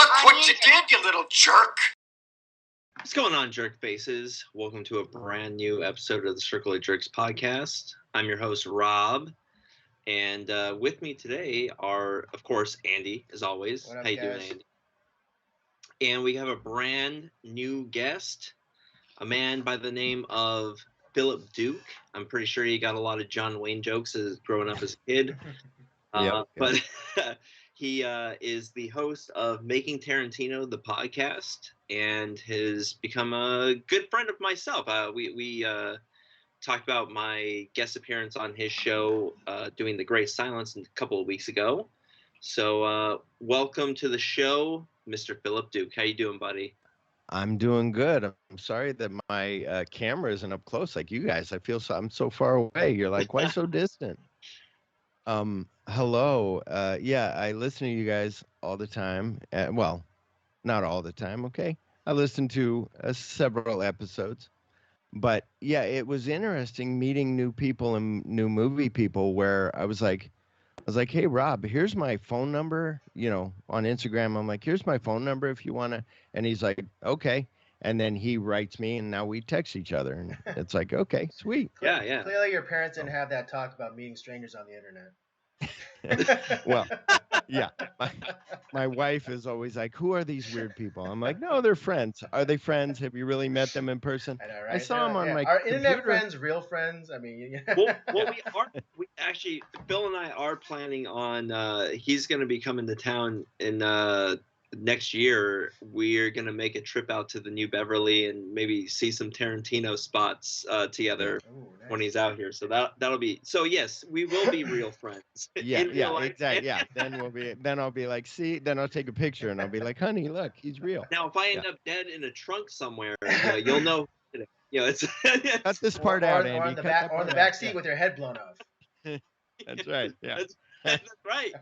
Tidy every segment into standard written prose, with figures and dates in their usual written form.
Look what you did, you little jerk! What's going on, jerk faces? Welcome to a brand new episode of the Circle of Jerks podcast. I'm your host, Rob, and with me today are, of course, Andy, as always. What up, How you guys? doing, Andy? And we have a brand new guest, a man by the name of Phillip Duke. I'm pretty sure he got a lot of John Wayne jokes as growing up as a kid. Yep. But he is the host of Making Tarantino, the podcast, and has become a good friend of myself. We talked about my guest appearance on his show, doing The Great Silence, a couple of weeks ago. So welcome to the show, Mr. Phillip Duke. How you doing, buddy? I'm doing good. I'm sorry that my camera isn't up close like you guys. I'm so far away. You're like, why so distant? Hello. Yeah, I listen to you guys all the time. Well, not all the time. Okay. I listened to several episodes, but yeah, it was interesting meeting new people and new movie people where I was like, hey, Rob, here's my phone number, on Instagram. I'm like, here's my phone number if you want to. And he's like, okay. And then he writes me and now we text each other. And it's like, okay, sweet. Yeah. Clearly your parents didn't have that talk about meeting strangers on the internet. Well, yeah. My wife is always like, who are these weird people? I'm like, no, they're friends. Are they friends? Have you really met them in person? I know, right? I saw them on my Our computer. internet friends, real friends. I mean, Well, we actually, Bill and I are planning on, he's going to be coming to town in next year. We're going to make a trip out to the New Beverly and maybe see some Tarantino spots together. Ooh, nice. When he's out here. So that'll be, so yes, we will be real friends. Yeah, in real life. exactly. Yeah. Then I'll be like, see, then I'll take a picture and I'll be like, honey, look, he's real. Now, if I end up dead in a trunk somewhere, you'll know. It's Cut this part or, out, or Andy. on the Cut back, that or on the part back out. seat with your head blown off. That's right. Yeah. That's right.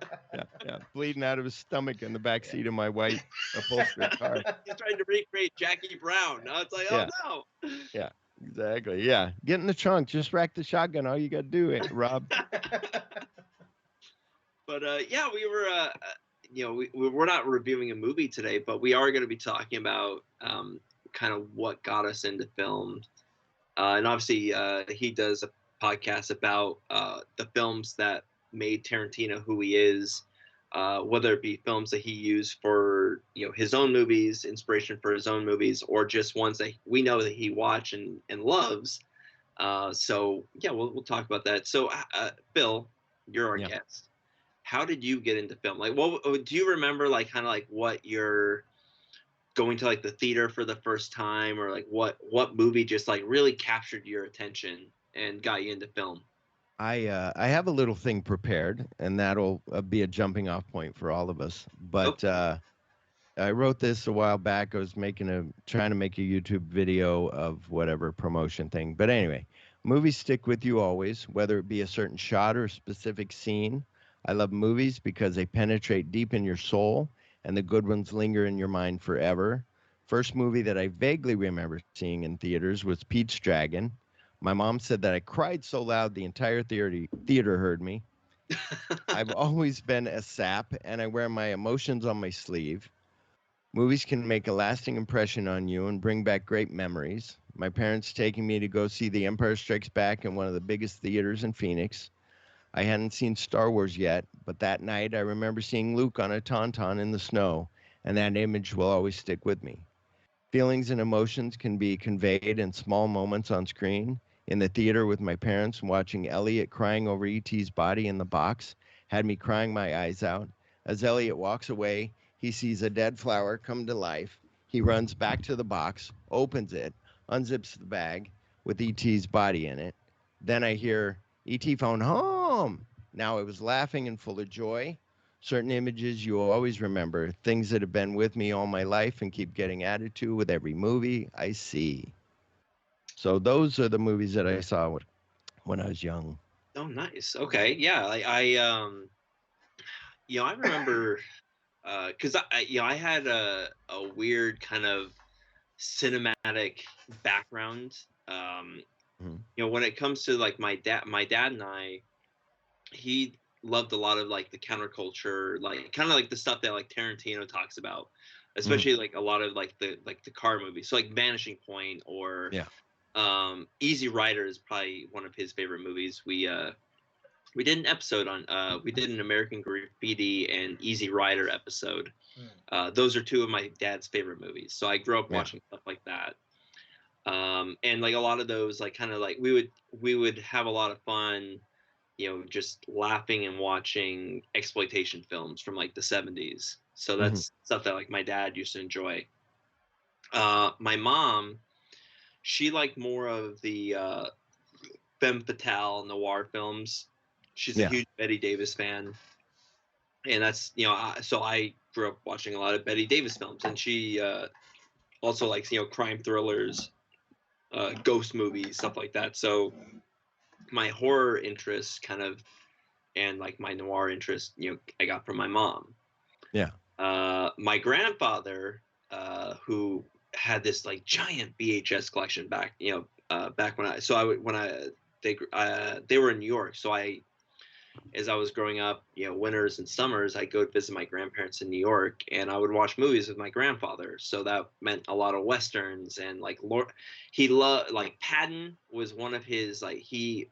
Yeah. Bleeding out of his stomach in the back seat of my white upholstered car. He's trying to recreate Jackie Brown. Now it's like, Yeah. oh no. Yeah. Exactly. Yeah. Get in the trunk. Just rack the shotgun. All you got to do it, Rob. But yeah, we were, we're not reviewing a movie today, but we are going to be talking about kind of what got us into film. And obviously, he does a podcast about the films that made Tarantino who he is, whether it be films that he used for his own movies, inspiration for his own movies, or just ones that we know that he watched and loves. So yeah, we'll talk about that. So Phil, you're our guest. How did you get into film? Like, what do you remember? Like, kind of like what you're going to, like the theater for the first time, or like what movie just like really captured your attention and got you into film? I have a little thing prepared, and that'll be a jumping off point for all of us. But I wrote this a while back. I was trying to make a YouTube video of whatever promotion thing. But anyway, movies stick with you always, whether it be a certain shot or a specific scene. I love movies because they penetrate deep in your soul, and the good ones linger in your mind forever. First movie that I vaguely remember seeing in theaters was Pete's Dragon. My mom said that I cried so loud the entire theater heard me. I've always been a sap, and I wear my emotions on my sleeve. Movies can make a lasting impression on you and bring back great memories. My parents taking me to go see The Empire Strikes Back in one of the biggest theaters in Phoenix. I hadn't seen Star Wars yet, but that night I remember seeing Luke on a tauntaun in the snow, and that image will always stick with me. Feelings and emotions can be conveyed in small moments on screen. In the theater with my parents, watching Elliot crying over E.T.'s body in the box had me crying my eyes out. As Elliot walks away, he sees a dead flower come to life. He runs back to the box, opens it, unzips the bag with E.T.'s body in it. Then I hear, E.T. phone home. Now I was laughing and full of joy. Certain images you will always remember, things that have been with me all my life and keep getting added to with every movie I see. So those are the movies that I saw when I was young. Oh, nice. Okay, yeah. I remember because I had a weird kind of cinematic background. When it comes to like my dad and I, he loved a lot of like the counterculture, like kind of like the stuff that like Tarantino talks about, Mm-hmm. especially like a lot of like the car movies. So like Vanishing Point or Easy Rider is probably one of his favorite movies. We did an episode on we did an American Graffiti and Easy Rider episode. Those are two of my dad's favorite movies. So I grew up watching stuff like that. And like a lot of those, like kind of like we would have a lot of fun, you know, just laughing and watching exploitation films from like the 70s. So that's stuff that like my dad used to enjoy. My mom, she liked more of the femme fatale noir films. She's a huge Betty Davis fan, and that's, you know, so I grew up watching a lot of Betty Davis films, and she also likes, you know, crime thrillers, ghost movies, stuff like that. So my horror interest kind of, and like my noir interest, you know, I got from my mom. Yeah. My grandfather, who had this like giant VHS collection back, you know, back when they were in New York. So as I was growing up, you know, winters and summers, I'd go visit my grandparents in New York, and I would watch movies with my grandfather. So that meant a lot of Westerns, and like he loved, like Patton was one of his, like he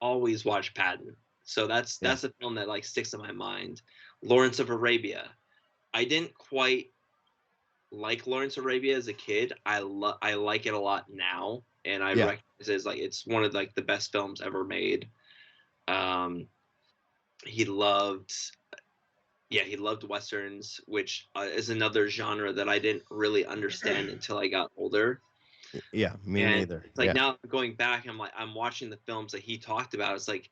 always watched Patton. So that's a film that like sticks in my mind. Lawrence of Arabia. I didn't quite like Lawrence of Arabia as a kid. I like it a lot now, and I recognize it as like it's one of like the best films ever made. He loved Westerns, which is another genre that I didn't really understand until I got older. Yeah, me neither. It's like now going back, I'm watching the films that he talked about. It's like,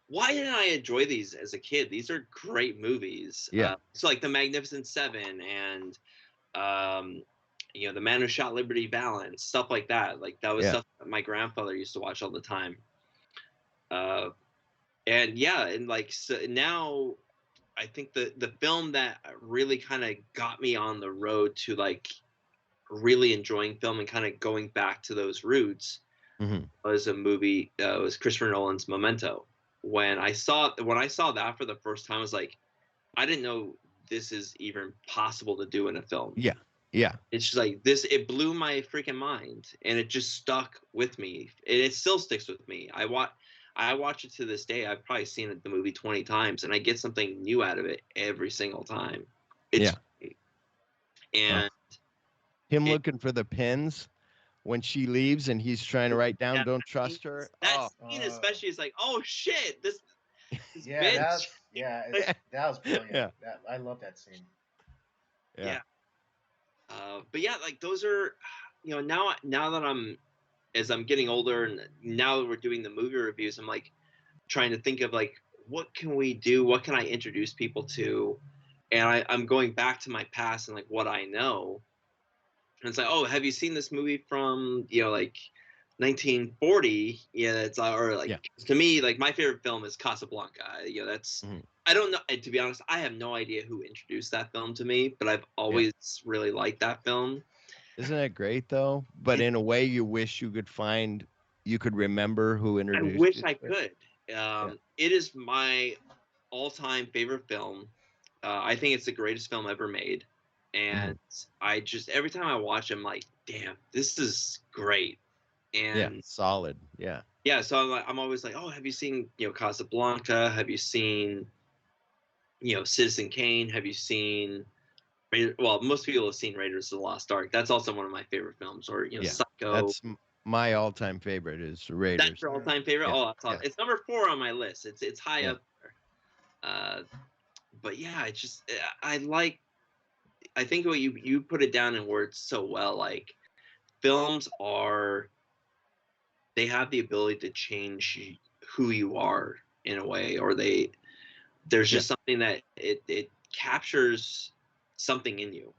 why didn't I enjoy these as a kid? These are great movies. Yeah. So like The Magnificent Seven and you know, The Man Who Shot Liberty Valance, stuff like that. Like that was stuff that my grandfather used to watch all the time. And like so now I think the film that really kind of got me on the road to like really enjoying film and kind of going back to those roots was a movie. It was Christopher Nolan's Memento. When I saw that for the first time, I was like, I didn't know this is even possible to do in a film. Yeah. It's just like this. It blew my freaking mind, and it just stuck with me. And it still sticks with me. I watch it to this day. I've probably seen the movie 20 times, and I get something new out of it every single time. It's great. And him looking for the pins when she leaves and he's trying to write down, "Don't trust her." That scene especially is like, oh shit, this bitch. That was brilliant. Yeah. I love that scene. Yeah. But yeah, like those are, you know, now that as I'm getting older, and now that we're doing the movie reviews, I'm like trying to think of like, what can we do? What can I introduce people to? And I'm going back to my past and like what I know. And it's like, oh, have you seen this movie from, you know, like 1940? Yeah, it's or like to me, like my favorite film is Casablanca. You know, that's I don't know. To be honest, I have no idea who introduced that film to me, but I've always really liked that film. Isn't that great though? But in a way, you wish you could remember who introduced. I wish I could. It is my all-time favorite film. I think it's the greatest film ever made, and I just every time I watch it, I'm like, damn, this is great. And solid. Yeah. So I'm always like, oh, have you seen, you know, Casablanca? Have you seen, you know, Citizen Kane? Have you seen? Well, most people have seen Raiders of the Lost Ark. That's also one of my favorite films. Or, you know, Psycho. That's my all-time favorite is Raiders. That's your all-time favorite? Yeah. Oh, that's awesome. It's number 4 on my list. It's high up there. But yeah, it's just I think what you put it down in words so well. Like films they have the ability to change who you are in a way, or there's just something that it captures something in you.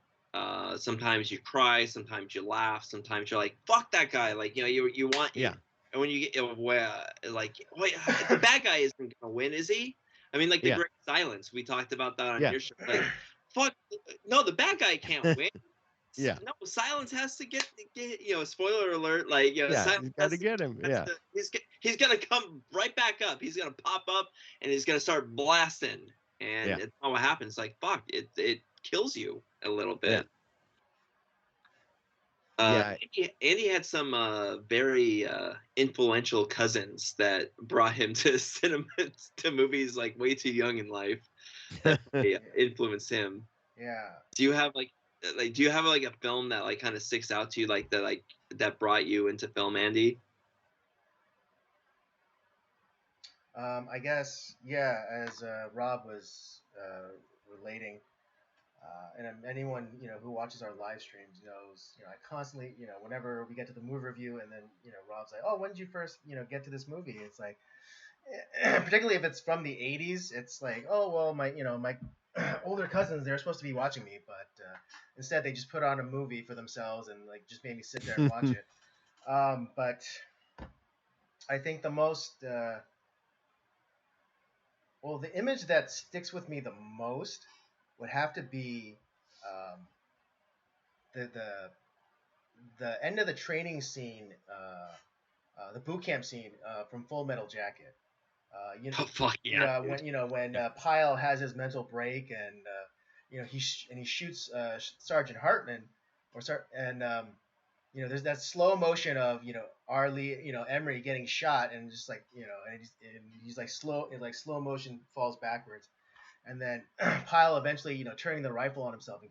Sometimes you cry, sometimes you laugh, sometimes you're like, fuck that guy. Like, you know, you want, and when you get, like, wait, the bad guy isn't gonna win, is he? I mean, like the Great Silence, we talked about that on your show. Like, fuck, no, the bad guy can't win. Yeah. No, Silence has to get spoiler alert, like, Yeah, Silence you got to has get him. Yeah. he's gonna come right back up. He's gonna pop up and he's gonna start blasting, and Yeah. it's not what happens. Like, fuck, it kills you a little Yeah. bit. Yeah. Andy had some very influential really that brought him to cinema, to movies like way too young in life. That influenced him. Yeah. Do you have do you have like a film that like kind of sticks out to you, like that brought you into film, Andy? I guess, yeah, as Rob was relating, and anyone who watches our live streams knows, I constantly, whenever we get to the movie review, and then Rob's like, "Oh, when did you first get to this movie?" It's like, particularly if it's from the '80s, it's like, "Oh, well, my older cousins, they're supposed to be watching me, but instead they just put on a movie for themselves and like just made me sit there and watch it." But I think the most well, the image that sticks with me the most would have to be um, the end of the training scene, the boot camp scene from Full Metal Jacket. Oh fuck yeah! When Pyle has his mental break, and he shoots Sergeant Hartman, there's that slow motion of Emery getting shot, and just like and he's like slow motion falls backwards, and then Pyle eventually turning the rifle on himself and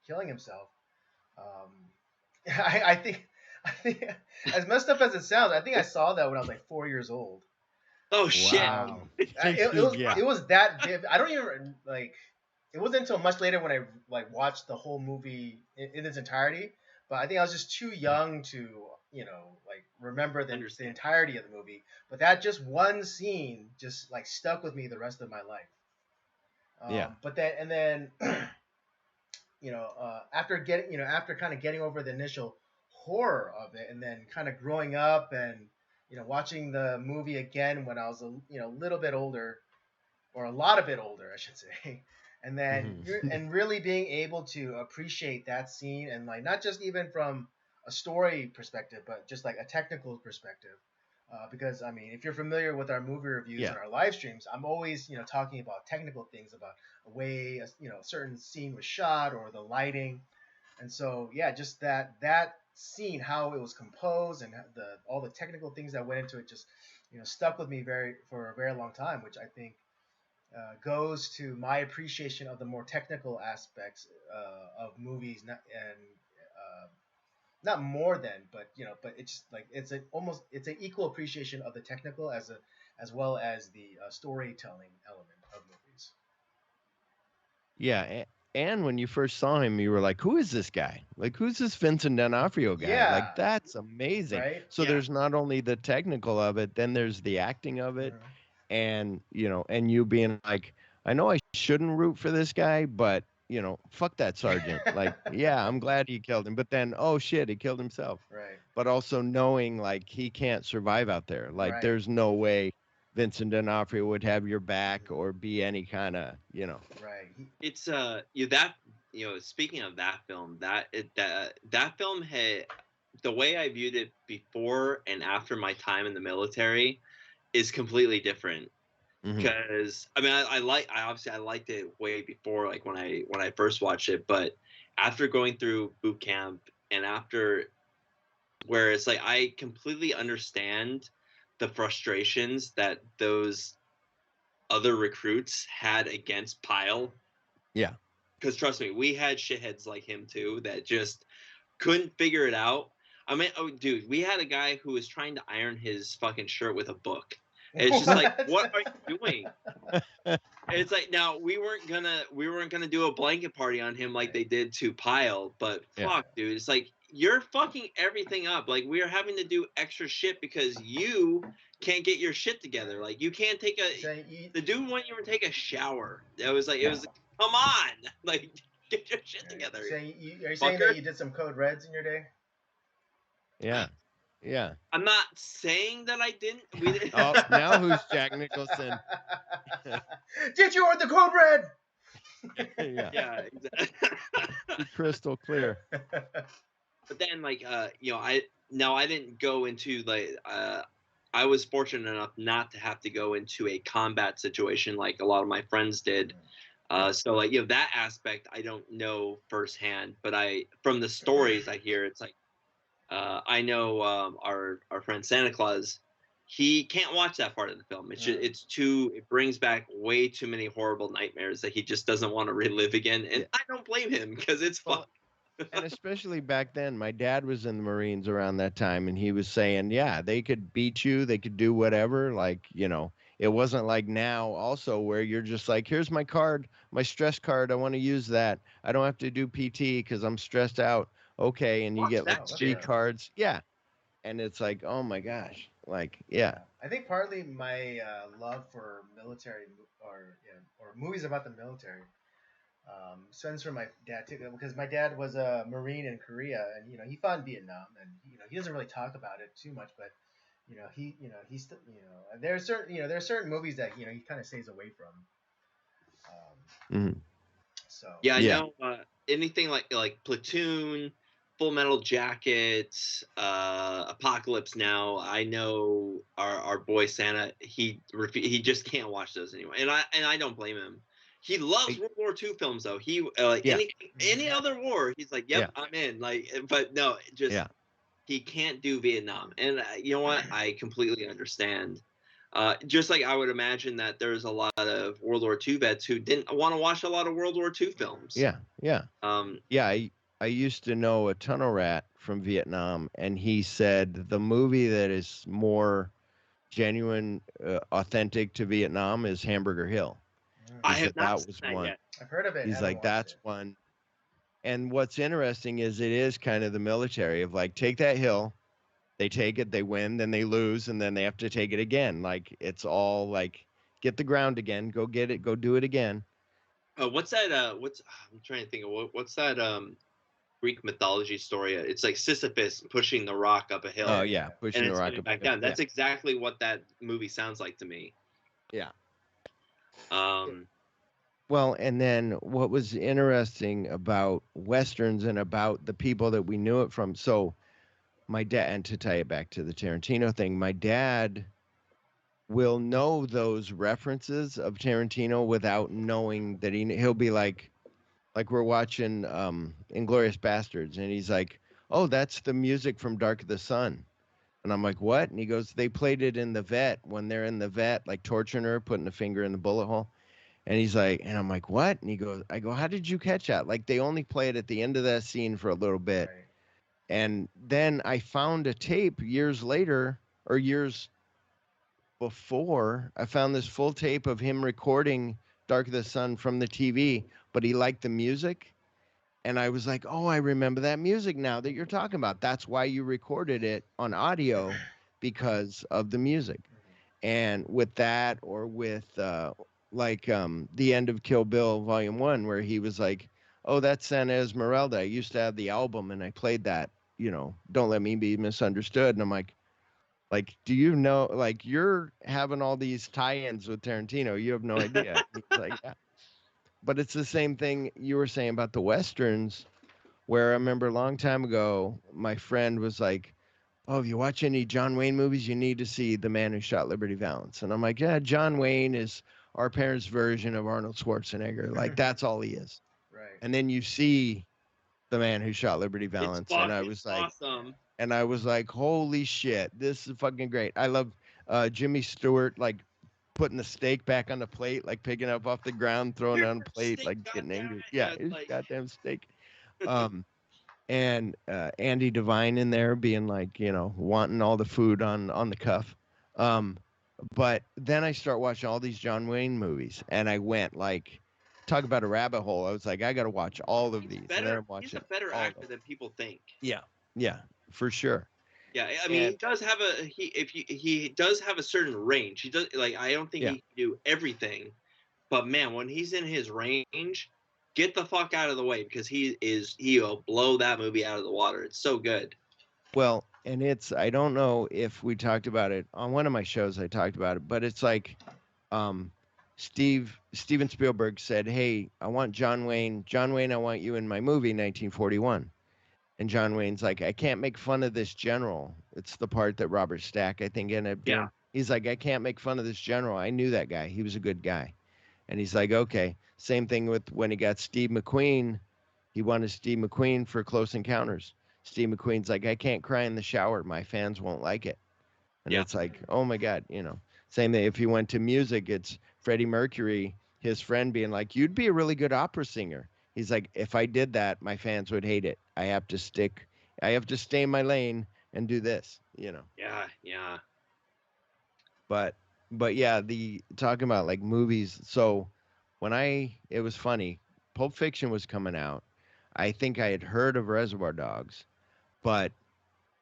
killing himself. I think as messed up as it sounds, I think I saw that when I was like 4 years old. Oh shit! Wow. It was that vivid. I don't even like. It wasn't until much later when I like watched the whole movie in its entirety. But I think I was just too young to like remember the entirety of the movie. But that just one scene just like stuck with me the rest of my life. Yeah. But then after kind of getting over the initial horror of it, and then kind of growing up and watching the movie again when I was a little bit older, or a lot of bit older, I should say, and then and really being able to appreciate that scene, and like not just even from a story perspective, but just like a technical perspective. Because I mean, if you're familiar with our movie reviews and our live streams, I'm always talking about technical things, about a way a certain scene was shot or the lighting, and so yeah, just that scene, how it was composed, and all the technical things that went into it, just stuck with me for a very long time, which I think goes to my appreciation of the more technical aspects of movies, not more than, but but it's like it's an equal appreciation of the technical as well as the storytelling element of movies. Yeah, and when you first saw him, you were like, "Who is this guy? Like, who's this Vincent D'Onofrio guy? Yeah. Like, that's amazing." Right? So there's not only the technical of it, then there's the acting of it, and and you being like, "I know I shouldn't root for this guy, but fuck that sergeant." Like, yeah, I'm glad he killed him, but then, oh shit, he killed himself. Right. But also knowing like he can't survive out there. Like, there's no way Vincent D'Onofrio would have your back or be any kind of, Right. It's that speaking of that film, that film had, the way I viewed it before and after my time in the military is completely different. Because I mean, I liked it way before, like when I first watched it, but after going through boot camp, and after, where it's like I completely understand the frustrations that those other recruits had against Pyle. Yeah. Because trust me, we had shitheads like him too that just couldn't figure it out. I mean, oh dude, we had a guy who was trying to iron his fucking shirt with a book. And it's just like, what are you doing? It's like, now we weren't gonna do a blanket party on him like they did to Pyle, but fuck, dude, it's like, you're fucking everything up. Like, we are having to do extra shit because you can't get your shit together. Like, you can't take the dude won't even take a shower. It was like, come on, like, get your shit together. Are you saying that you did some code reds in your day? Yeah. Yeah. I'm not saying that I didn't. We didn't. Oh, now who's Jack Nicholson? Did you order the code red? Yeah, Yeah, exactly. be crystal clear. But then, like, I didn't go into like I was fortunate enough not to have to go into a combat situation like a lot of my friends did. So like that aspect I don't know firsthand, but I from the stories I hear, it's like I know our friend Santa Claus. He can't watch that part of the film. It's too. It brings back way too many horrible nightmares that he just doesn't want to relive again. And Yeah. I don't blame him because it's fun. Well, and especially back then, my dad was in the Marines around that time, and he was saying, yeah, they could beat you, they could do whatever. Like, it wasn't like now, also, where you're just like, here's my card, my stress card. I want to use that. I don't have to do PT because I'm stressed out. Okay. And you Watch get that like that's three shit. cards. Yeah. And it's like, oh my gosh. Like, yeah. I think partly my love for military or movies about the military stems from my dad too, because my dad was a Marine in Korea, and he fought in Vietnam, and he doesn't really talk about it too much, but he's still there are certain movies that he kind of stays away from. Mhm. So Yeah, I Yeah. know. Anything like Platoon, Full Metal Jacket, Apocalypse Now. I know our boy Santa. He just can't watch those anymore, and I don't blame him. He loves I, World War II films though. He yeah. any other war, he's like, Yeah. yep, I'm in. Like, but no, just Yeah. he can't do Vietnam, and you know what? I completely understand. Just like I would imagine that there's a lot of World War II vets who didn't want to watch a lot of World War II films. Yeah. Yeah. Um, Yeah, I used to know a tunnel rat from Vietnam, and he said the movie that is more genuine, authentic to Vietnam is Hamburger Hill. I He have said not that seen was that one. yet. I've heard of it, He's haven't like, watched that's it. one. And what's interesting is it is kind of the military of like, take that hill, they take it, they win, then they lose, and then they have to take it again. Like, it's all like, get the ground again, go get it, go do it again. What's that? I'm trying to think of what's that Greek mythology story? It's like Sisyphus pushing the rock up a Oh, hill yeah, and pushing the it's rock coming up. back Yeah. down. That's exactly what that movie sounds like to me. Yeah. Um, Well, and then what was interesting about Westerns and about the people that we knew it from. So, my dad, and to tie it back to the Tarantino thing, my dad will know those references of Tarantino without knowing that he'll be like we're watching Inglorious Bastards, and he's like, "Oh, that's the music from Dark of the Sun." And I'm like, "What?" And he goes, "They played it in the vet when they're in the vet, like torturing her, putting the finger in the bullet hole." And he's like, and I'm like, "What?" And he goes, I go, "How did you catch that?" Like they only play it at the end of that scene for a little bit. Right. And then I found a tape years later or years before. I found this full tape of him recording Dark of the Sun from the TV, but he liked the music. And I was like, "Oh, I remember that music now that you're talking about. That's why you recorded it on audio because of the music." And with that, or with the end of Kill Bill Volume 1, where he was like, "Oh, that's Santa Esmeralda. I used to have the album and I played that, Don't Let Me Be Misunderstood." And I'm like, do you know, like, you're having all these tie-ins with Tarantino, you have no idea. He's like, yeah. But it's the same thing you were saying about the Westerns, where I remember a long time ago, my friend was like, "Oh, if you watch any John Wayne movies, you need to see The Man Who Shot Liberty Valance." And I'm like, "Yeah, John Wayne is our parents' version of Arnold Schwarzenegger. Like, that's all he is." Right. And then you see The Man Who Shot Liberty it's Valance, and fucking awesome. I was like, "Holy shit, this is fucking great." I love Jimmy Stewart, like putting the steak back on the plate, like picking it up off the ground, throwing it Here, on the plate, stick, like getting goddamn angry. it. Yeah, Yeah, it's it's like goddamn steak. Um, and Andy Devine in there being like, wanting all the food on the cuff. Um, but then I start watching all these John Wayne movies, and I went like, talk about a rabbit hole. I was like, I got to watch all of he's these, and then better. I'm He's a watching better all of actor them. than people think. Yeah, yeah, for sure. Yeah, I mean, he And does have he does have a certain range. He does like I don't think yeah, he can do everything, but man, when he's in his range, get the fuck out of the way because he'll blow that movie out of the water. It's so good. well, and I don't know if we talked about it on one of my shows. I talked about it, but it's like, um, Steven Spielberg said, "Hey, I want John Wayne. John Wayne, I want you in my movie 1941." And John Wayne's like, "I can't make fun of this general." It's the part that Robert Stack, I think, ended up Yeah. doing. He's like, "I can't make fun of this general. I knew that guy. He was a good guy." And he's like, "Okay." Same thing with when he got Steve McQueen. He wanted Steve McQueen for Close Encounters. Steve McQueen's like, "I can't cry in the shower. My fans won't like it." And Yeah. it's like, oh my God, Same thing. If you went to music, it's Freddie Mercury, his friend being like, "You'd be a really good opera singer." He's like, "If I did that, my fans would hate it. I have to stay in my lane and do this. Yeah. Yeah. But yeah, the talking about like movies. So it was funny. Pulp Fiction was coming out. I think I had heard of Reservoir Dogs, but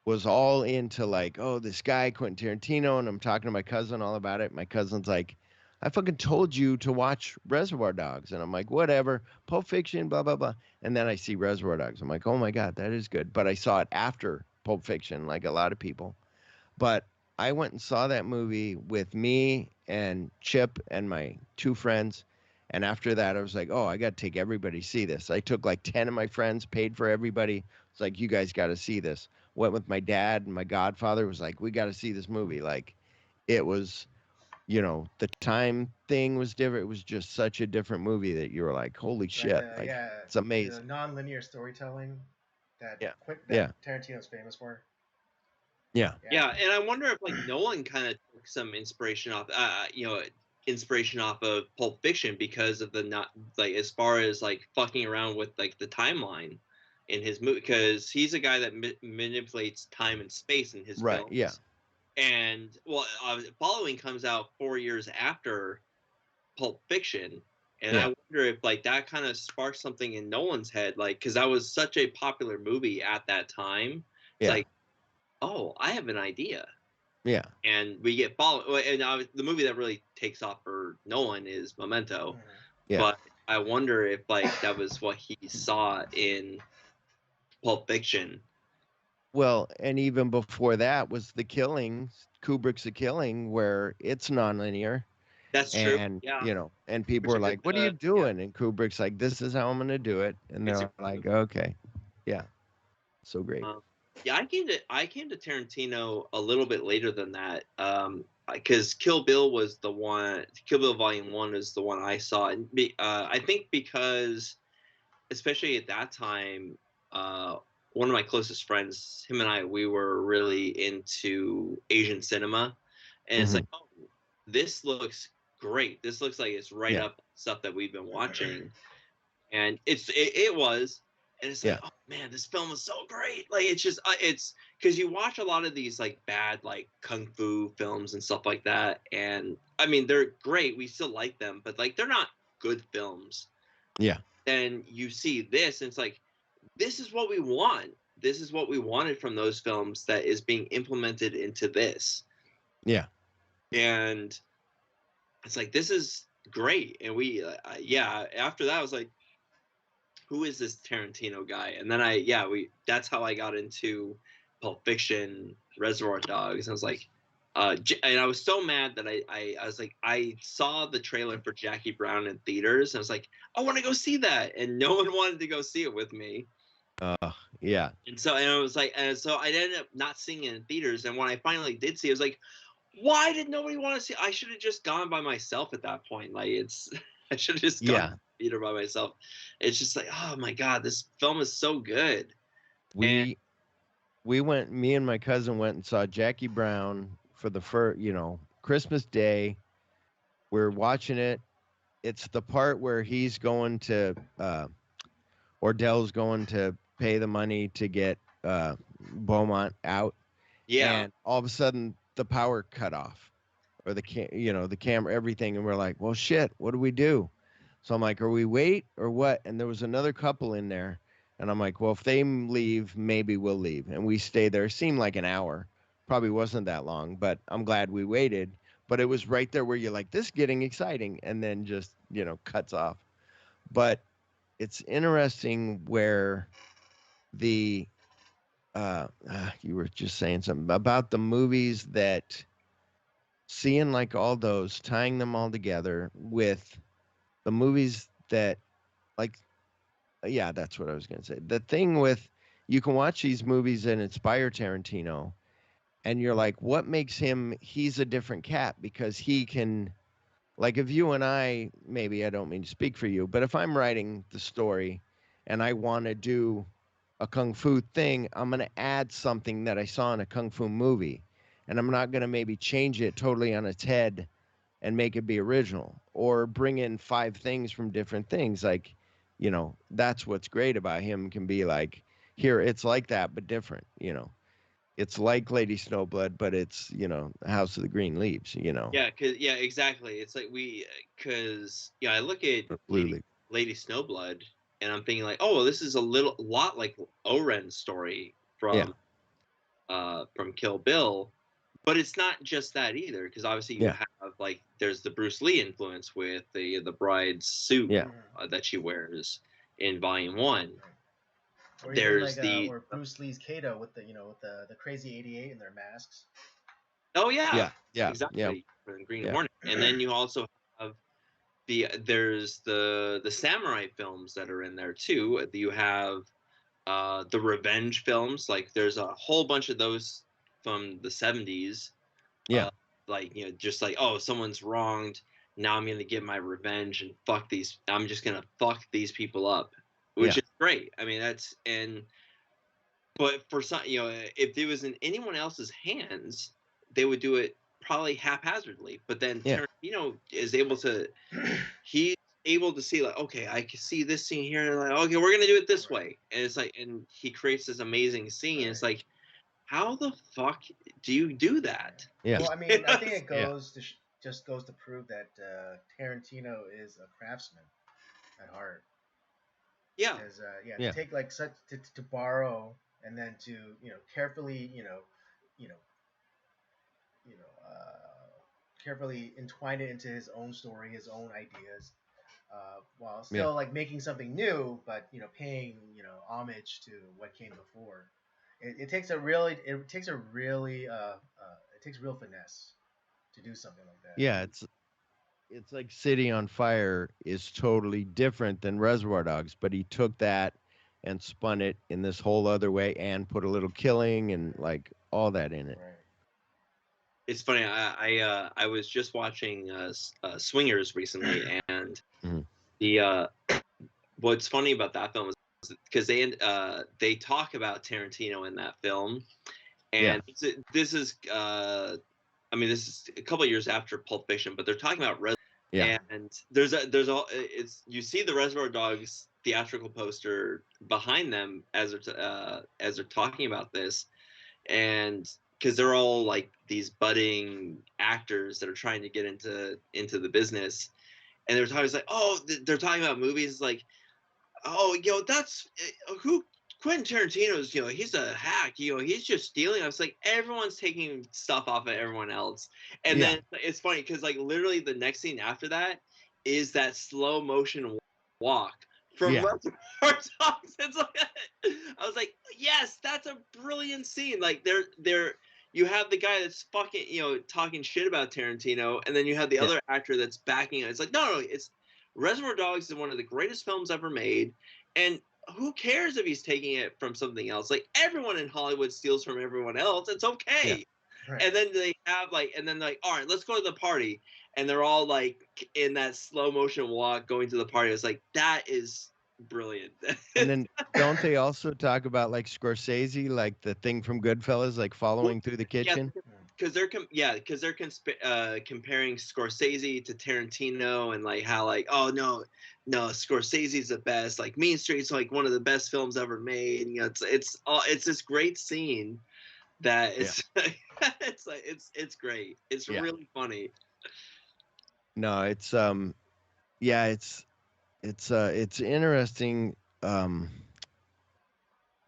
was all into like, oh, this guy Quentin Tarantino, and I'm talking to my cousin all about it. My cousin's like, "I fucking told you to watch Reservoir Dogs," and I'm like, "Whatever, Pulp Fiction, blah blah blah." And then I see Reservoir Dogs. I'm like, "Oh my God, that is good." But I saw it after Pulp Fiction, like a lot of people. But I went and saw that movie with me and Chip and my two friends. And after that, I was like, "Oh, I got to take everybody to see this." I took like 10 of my friends, paid for everybody. It's like, "You guys got to see this." Went with my dad, and my godfather was like, "We got to see this movie." Like, it was, the time thing was different. It was just such a different movie that you were like, "Holy Right. shit." Like, it's The amazing. non-linear storytelling that Yeah. Quint, Yeah. that Tarantino's famous for. Yeah. Yeah, and I wonder if like Nolan kind of took some inspiration off of Pulp Fiction because of the not like as far as like fucking around with like the timeline in his movie because he's a guy that manipulates time and space in his Right. films. Yeah. And well, Following comes out 4 years after Pulp Fiction, and I Yeah. wonder if like that kind of sparked something in Nolan's head, like because that was such a popular movie at that time. It's Yeah. like, oh, I have an idea, Yeah. and we get followed. And the movie that really takes off for Nolan is Memento, Yeah. but I wonder if like that was what he saw in Pulp Fiction. Well, and even before that was The Killing, Kubrick's The Killing, where it's nonlinear, That's true. and Yeah, and people which are is like, "What are you yeah, doing?" And Kubrick's like, "This is how I'm gonna do it," and it's they're like, "Okay, yeah, so great." Yeah, I came to Tarantino a little bit later than that. Because Kill Bill was the one. Kill Bill Volume 1 is the one I saw, and I think because, especially at that time, one of my closest friends, him and I, we were really into Asian cinema, and it's Hmm. like, oh, this looks great. This looks like it's right Yeah. up stuff that we've been watching, and it was, and it's like, Yeah. oh man, this film is so great. Like it's just it's because you watch a lot of these like bad like kung fu films and stuff like that, and I mean they're great, we still like them, but like they're not good films. Yeah. Then you see this and it's like, this is what we want, this is what we wanted from those films that is being implemented into this. Yeah. And it's like, this is great. And yeah, after that I was like, who is this Tarantino guy? And then that's how I got into Pulp Fiction, Reservoir Dogs. I was like, and I was so mad that I was like, I saw the trailer for Jackie Brown in theaters. And I was like, I want to go see that. And no one wanted to go see it with me. Yeah. And I was like, and so I ended up not seeing it in theaters. And when I finally did see it, I was like, why did nobody want to see it? I should have just gone by myself at that point. Like I should have just gone Yeah. to the theater by myself. It's just like, oh my God, this film is so good. We went. Me and my cousin went and saw Jackie Brown for the first, Christmas Day. We're watching it. It's the part where he's going to Ordell's going to pay the money to get Beaumont out, Yeah. and all of a sudden the power cut off, or the camera, everything, and we're like, "Well, shit, what do we do?" So I'm like, "Are we wait or what?" And there was another couple in there, and I'm like, "Well, if they leave, maybe we'll leave." And we stayed there. It seemed like an hour, probably wasn't that long, but I'm glad we waited. But it was right there where you're like, "This is getting exciting," and then just cuts off. But it's interesting where the you were just saying something about the movies that seeing like all those, tying them all together with the movies that like, yeah, that's what I was going to say. The thing with, you can watch these movies that inspire Tarantino and you're like, what makes him, he's a different cat because he can, like if you and I, maybe I don't mean to speak for you, but if I'm writing the story and I want to do a kung fu thing, I'm going to add something that I saw in a kung fu movie. And I'm not going to maybe change it totally on its head and make it be original or bring in 5 things from different things. Like, that's what's great about him, can be like, here, it's like that, but different, It's like Lady Snowblood, but it's, House of the Green Leaves. Yeah, exactly. It's like cause I look at Blue Leaf. Lady Snowblood, and I'm thinking like, oh, well, this is a lot like Oren's story Yeah. From Kill Bill, but it's not just that either, because obviously you Yeah. have like there's the Bruce Lee influence with the bride's suit Yeah. that she wears in Volume 1. Or even There's like the or Bruce Lee's Kato with the crazy 88 and their masks. oh yeah, Yeah. exactly, from Green Yeah. Hornet, and then you also have there's the samurai films that are in there too. You have the revenge films, like there's a whole bunch of those from the 70s. Yeah. Like just like, oh, someone's wronged, now I'm gonna get my revenge and I'm just gonna fuck these people up, which is great. I mean, but for some, if it was in anyone else's hands, they would do it probably haphazardly. But then Yeah. Tarantino is able to, he's able to see like, okay, I can see this scene here, and like, okay, we're gonna do it this way, and it's like, and he creates this amazing scene. And it's like, how the fuck do you do that? Yeah. Well, I mean, I think it just goes to prove that Tarantino is a craftsman at heart. Yeah. Because Yeah. to take like such to borrow and then to carefully you know you know carefully entwine it into his own story, his own ideas, while still like making something new, but paying homage to what came before. It takes a really it takes real finesse to do something like that. Yeah. It's like City on Fire is totally different than Reservoir Dogs, but he took that and spun it in this whole other way and put a little killing and like all that in it. Right. It's funny. I was just watching Swingers recently, and Mhm. the what's funny about that film is because they talk about Tarantino in that film, and this is I mean, this is a couple of years after Pulp Fiction, but they're talking about and there's it's, you see the Reservoir Dogs theatrical poster behind them as they're talking about this, and because they're all like these budding actors that are trying to get into the business, and they're talking, it's like, oh, they're talking about movies like, oh, that's who Quentin Tarantino's, he's a hack, he's just stealing. I was like, everyone's taking stuff off of everyone else. And then it's funny because like literally the next scene after that is that slow motion walk from Reservoir Dogs. It's like, I was like, yes, that's a brilliant scene. Like they're you have the guy that's fucking, talking shit about Tarantino, and then you have the other actor that's backing it. It's like, no, it's Reservoir Dogs is one of the greatest films ever made, and who cares if he's taking it from something else? Like, everyone in Hollywood steals from everyone else. It's okay. Yeah. Right. And then they have like, all right, let's go to the party, and they're all like in that slow motion walk going to the party. It's like, that is brilliant. And then don't they also talk about like Scorsese, like the thing from Goodfellas, like following through the kitchen? Because they're comparing Scorsese to Tarantino, and like how like, oh no, Scorsese's the best. Like Mean Street's like one of the best films ever made. It's this great scene that it's it's great. It's really funny. No, it's it's interesting.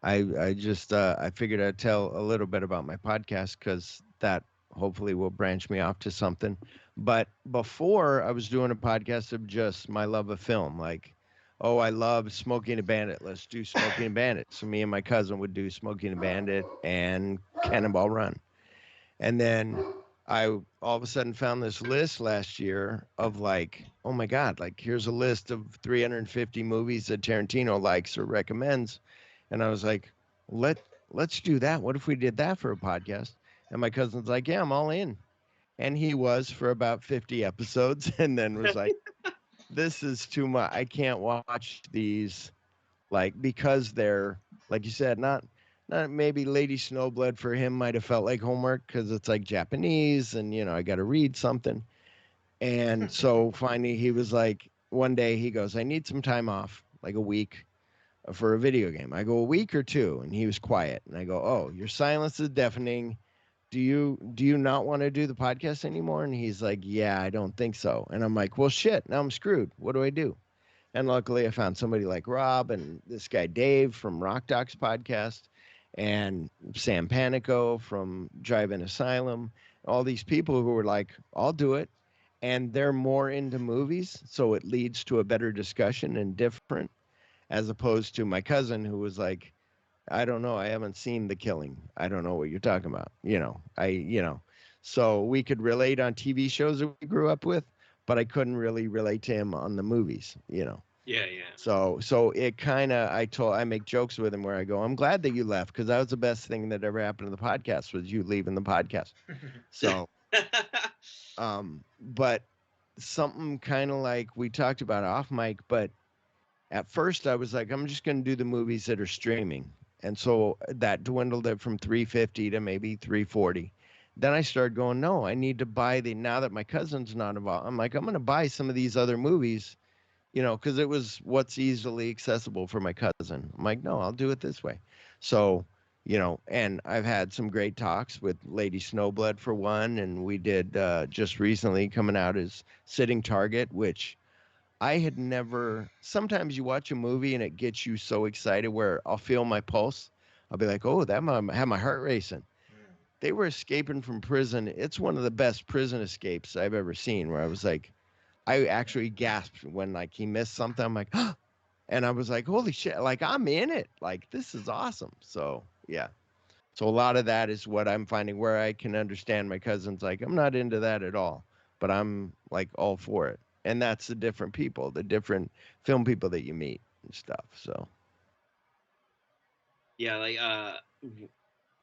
I just I figured I'd tell a little bit about my podcast because that hopefully will branch me off to something. But before I was doing a podcast of just my love of film, like, oh, I love Smokey and the Bandit. Let's do Smokey and the Bandit. So me and my cousin would do Smokey and the Bandit and Cannonball Run. And then I all of a sudden found this list last year of like, oh my God, like here's a list of 350 movies that Tarantino likes or recommends. And I was like, let's do that. What if we did that for a podcast? And my cousin's like, yeah, I'm all in. And he was for about 50 episodes and then was like, this is too much. I can't watch these like because they're like you said, not maybe Lady Snowblood for him might have felt like homework because it's like Japanese and I got to read something. And so finally he was like, one day he goes, I need some time off, like a week for a video game. I go, a week or two, and he was quiet. And I go, oh, your silence is deafening. Do you not want to do the podcast anymore? And he's like, yeah, I don't think so. And I'm like, well, shit, now I'm screwed. What do I do? And luckily, I found somebody like Rob and this guy Dave from Rock Docs podcast, and Sam Panico from Drive-In Asylum. All these people who were like, "I'll do it," and they're more into movies, so it leads to a better discussion and different, as opposed to my cousin who was like, "I don't know, I haven't seen The Killing. I don't know what you're talking about." So we could relate on TV shows that we grew up with, but I couldn't really relate to him on the movies. Yeah, yeah. So it kind of I make jokes with him where I go, I'm glad that you left because that was the best thing that ever happened to the podcast was you leaving the podcast. So but something kind of like we talked about off mic, but at first I was like, I'm just going to do the movies that are streaming. And so that dwindled it from 350 to maybe 340. Then I started going, no, I need to buy now that my cousin's not involved. I'm like, I'm going to buy some of these other movies because it was what's easily accessible for my cousin. I'm like, no, I'll do it this way. So, and I've had some great talks with Lady Snowblood for one, and we did just recently coming out as Sitting Target, which I had never. Sometimes you watch a movie and it gets you so excited where I'll feel my pulse. I'll be like, oh, that might have my heart racing. They were escaping from prison. It's one of the best prison escapes I've ever seen, where I was like, I actually gasped when like he missed something. I'm like, oh, and I was like, holy shit, like I'm in it. Like this is awesome. So yeah. So a lot of that is what I'm finding where I can understand my cousin's like, I'm not into that at all, but I'm like all for it. And that's the different people, the different film people that you meet and stuff. So Yeah, like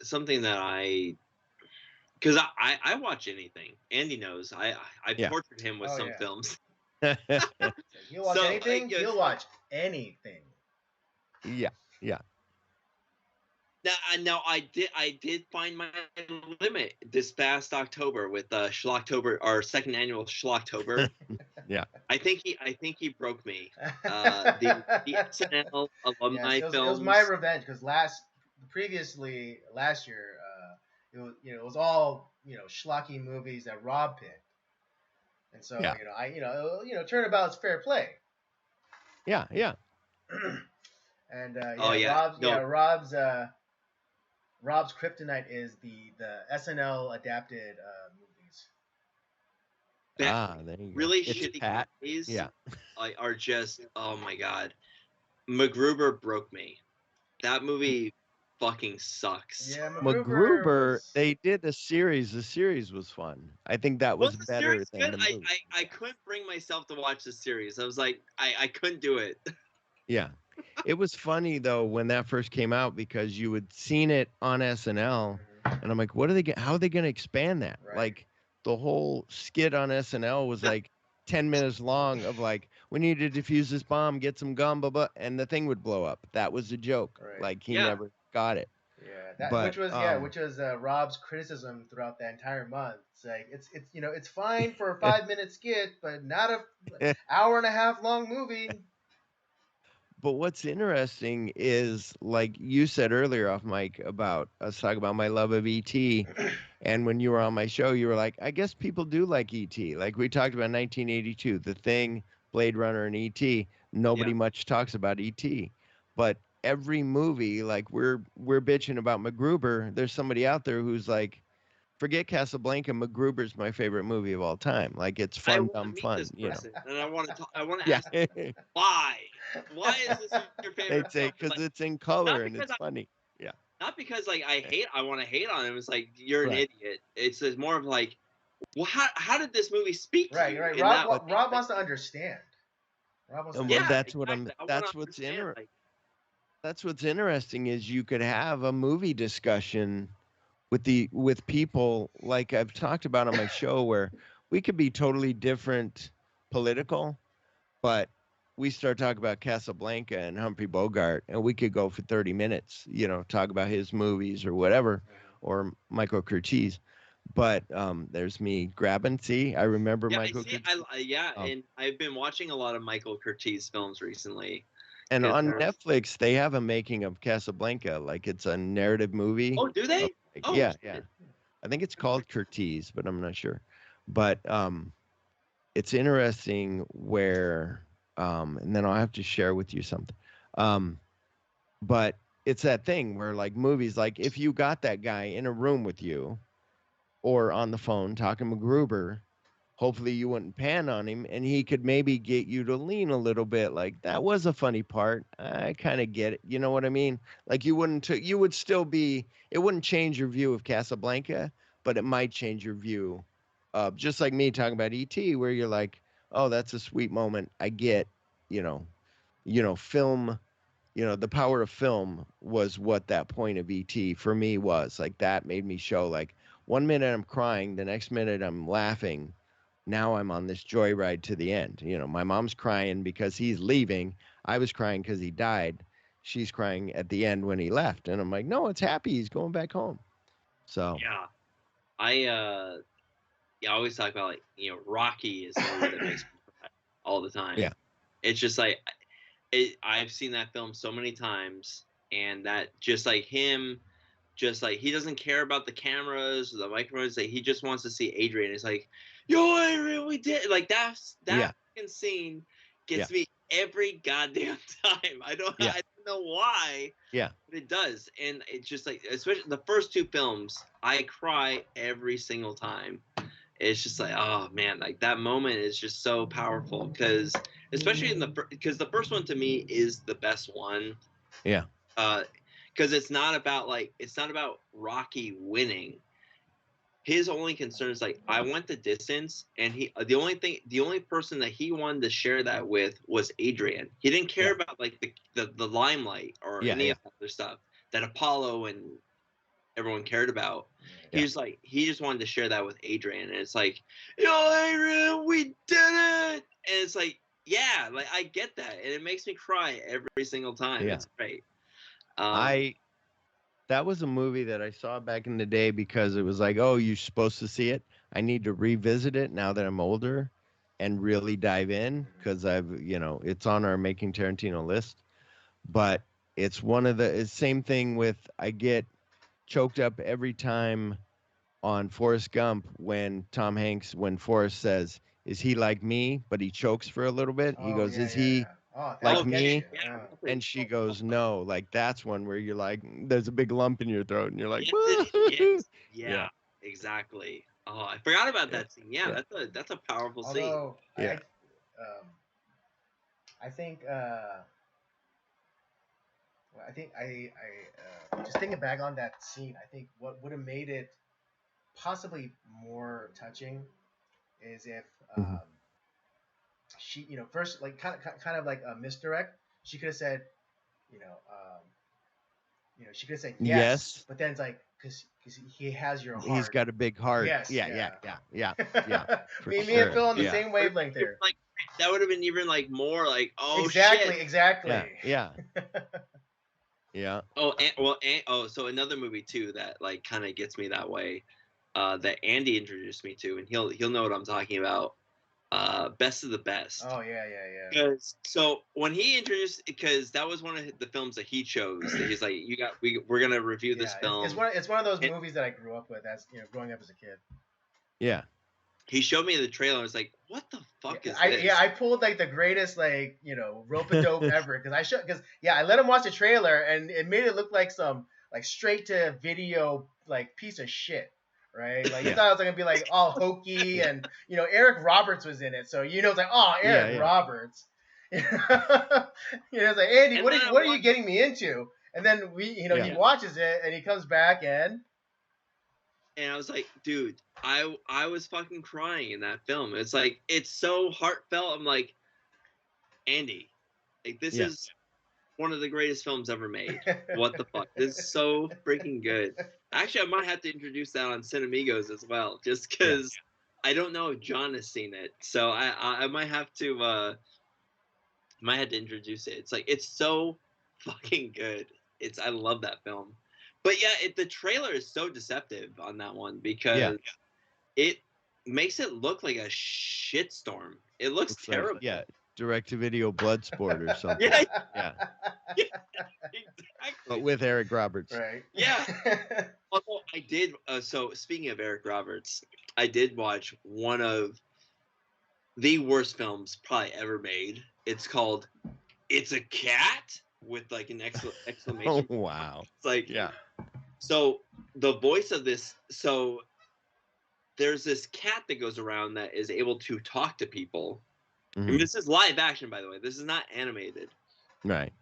something that because I watch anything. Andy knows. I Yeah. tortured him with Oh, some yeah. films. He'll watch So, anything. like, He'll watch anything. yeah. Yeah. Now I did find my limit this past October with Schlocktober, our second annual Schlocktober. Yeah. I think he broke me. The SNL Yes, alumni it was films. my revenge because previously last year, it was all schlocky movies that Rob picked, and so Yeah. turnabout's fair play. Yeah. Yeah. And Oh, yeah. No. Rob's kryptonite is the SNL adapted movies. There you go. Really It's shitty Pat. movies Yeah. are just, oh my god. MacGruber broke me. That movie fucking sucks. Yeah, MacGruber, was. they did a series. The series was fun. I think that was Was the better series than good? the movie. I couldn't bring myself to watch the series. I was like, I couldn't do it. Yeah. It was funny though when that first came out because you had seen it on SNL and I'm like, how are they going to expand that? Right. Like the whole skit on SNL was like 10 minutes long of like, we need to defuse this bomb, get some gum, blah, blah, and the thing would blow up. That was a joke. Right. Like he Yeah. never got it. Yeah, which was Rob's criticism throughout the entire month. It's like it's fine for a 5-minute skit, but not a hour and a half long movie. But what's interesting is, like you said earlier off mic about us talking about my love of ET, and when you were on my show, you were like, I guess people do like ET. Like we talked about 1982, The Thing, Blade Runner, and ET. Nobody much talks about ET, but every movie, like we're bitching about MacGruber. There's somebody out there who's like, forget Casablanca. MacGruber's my favorite movie of all time. Like it's fun, dumb fun. And I want to Yeah. ask why. Why is this your favorite? They'd say because it's in color and it's funny. Yeah. Not because like I want to hate on him. It's like you're an idiot. It's more of like well, how did this movie speak to Right, you? right. In that way? Rob wants to understand. Rob wants to Well, Yeah, understand. that's what I'm. exactly. I want to That's what's understand. Like, That's what's interesting is you could have a movie discussion with people like I've talked about on my show where we could be totally different political, but we start talking about Casablanca and Humphrey Bogart, and we could go for 30 minutes, talk about his movies or whatever, or Michael Curtiz. But there's me grabbing. See, I remember yeah, Michael see, Curtiz. and I've been watching a lot of Michael Curtiz films recently. And 'Cause on there's- Netflix, they have a making of Casablanca, like it's a narrative movie. Oh, do they? Like, Oh, yeah, shit. yeah. I think it's called Curtiz, but I'm not sure. But it's interesting where, and then I'll have to share with you something. But it's that thing where, like movies, like if you got that guy in a room with you or on the phone talking MacGruber, hopefully you wouldn't pan on him and he could maybe get you to lean a little bit like that was a funny part. I kind of get it. You know what I mean? Like you would still be, it wouldn't change your view of Casablanca, but it might change your view of just like me talking about ET where you're like, oh, that's a sweet moment. I get, you know, film, the power of film was what that point of ET for me was. Like that made me show like 1 minute I'm crying, the next minute I'm laughing. Now I'm on this joyride to the end. My mom's crying because he's leaving. I was crying because he died. She's crying at the end when he left. And I'm like, no, it's happy. He's going back home. So Yeah, I always talk about like Rocky is a movie that makes me cry all the time. Yeah. It's just like I've seen that film so many times, and that just like him, just like he doesn't care about the cameras or the microphones. Like he just wants to see Adrian. It's like, yo, Adrian, we did like that Yeah. fucking scene gets Yeah. me every goddamn time. I don't know why. Yeah. But it does, and it's just like especially the first two films, I cry every single time. It's just like, oh man, like that moment is just so powerful because especially because the first one to me is the best one. Yeah. Because it's not about Rocky winning. His only concern is like I went the distance, and the only person that he wanted to share that with was Adrian. He didn't care about like the limelight or any of that other stuff that Apollo and everyone cared about. He was like he just wanted to share that with Adrian, and it's like, yo, Adrian, we did it, and it's like, yeah, like I get that, and it makes me cry every single time. Yeah. It's great. That was a movie that I saw back in the day because it was like, oh, you're supposed to see it. I need to revisit it now that I'm older and really dive in because it's on our Making Tarantino list. But it's same thing with, I get choked up every time on Forrest Gump when Forrest says, is he like me? But he chokes for a little bit. He goes, is he like me? And she goes, no. Like that's one where you're like, there's a big lump in your throat, and you're like, yes. Yeah. Yeah, exactly. Oh, I forgot about that scene. Yeah, that's a powerful scene. Although Yeah. I think just thinking back on that scene, I think what would have made it possibly more touching is if she, first like kind of like a misdirect. She could have said, she could have said yes, but then it's like because he has your heart. He's got a big heart. Yes. Yeah. Me and Phil on the same wavelength there. Like that would have been even like more like, oh exactly, shit. Exactly. Yeah. Yeah. Oh, so another movie too that like kind of gets me that way, that Andy introduced me to, and he'll know what I'm talking about. Best of the Best. Oh yeah. So when he introduced, because that was one of the films that he chose. That he's like, we're gonna review this film. It's one of those movies that I grew up with as growing up as a kid. Yeah. He showed me the trailer. I was like, what the fuck is this? I pulled like the greatest rope-a-dope ever because I let him watch the trailer and it made it look like some like straight to video like piece of shit. Right, like you thought it was gonna be like all hokey, and Eric Roberts was in it, so it's like, oh, Eric Roberts. It's like, Andy, what are you getting me into? And then he watches it and he comes back and And I was like, dude, I was fucking crying in that film. It's like, it's so heartfelt. I'm like, Andy, like this Yeah. is one of the greatest films ever made. What the fuck? This is so freaking good. Actually, I might have to introduce that on Cinemigos as well, just because I don't know if John has seen it. So I might have to introduce it. It's like, it's so fucking good. I love that film. But yeah, the trailer is so deceptive on that one because it makes it look like a shitstorm. It looks Looks like, terrible. yeah, direct-to-video Bloodsport or something. Yeah, Yeah. exactly. But with Eric Roberts. Right. Yeah. Although I did. So speaking of Eric Roberts, I did watch one of the worst films probably ever made. It's called "It's a Cat" with like an exclamation. Oh, wow. It's like, Yeah. So the voice of this. So there's this cat that goes around that is able to talk to people. I mean, Mhm. this is live action, by the way. This is not animated. Right.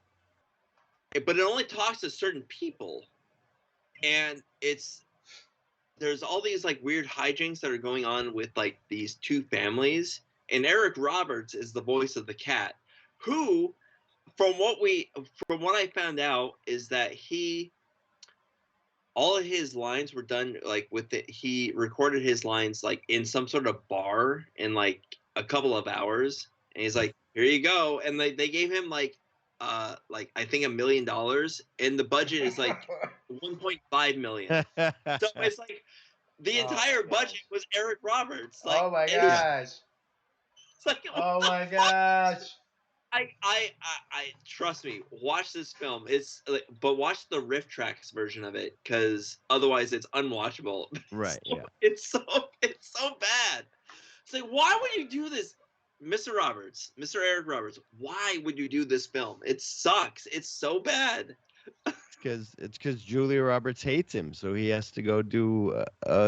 But it only talks to certain people, and there's all these like weird hijinks that are going on with like these two families, and Eric Roberts is the voice of the cat, who, from what I found out, is that all of his lines were done like he recorded his lines like in some sort of bar in like a couple of hours, and he's like, here you go, and they gave him like I think $1 million, and the budget is like 1.5 million. So it's like the Oh my entire gosh. budget was Eric Roberts. Like, Oh my and it's gosh. like, Oh my gosh. I trust me. Watch this film. It's like, but watch the riff tracks version of it, because otherwise it's unwatchable. Right. Yeah. It's so bad. It's like, why would you do this, Mr. Roberts, Mr. Eric Roberts? Why would you do this film? It sucks. It's so bad. It's because Julia Roberts hates him, so he has to go do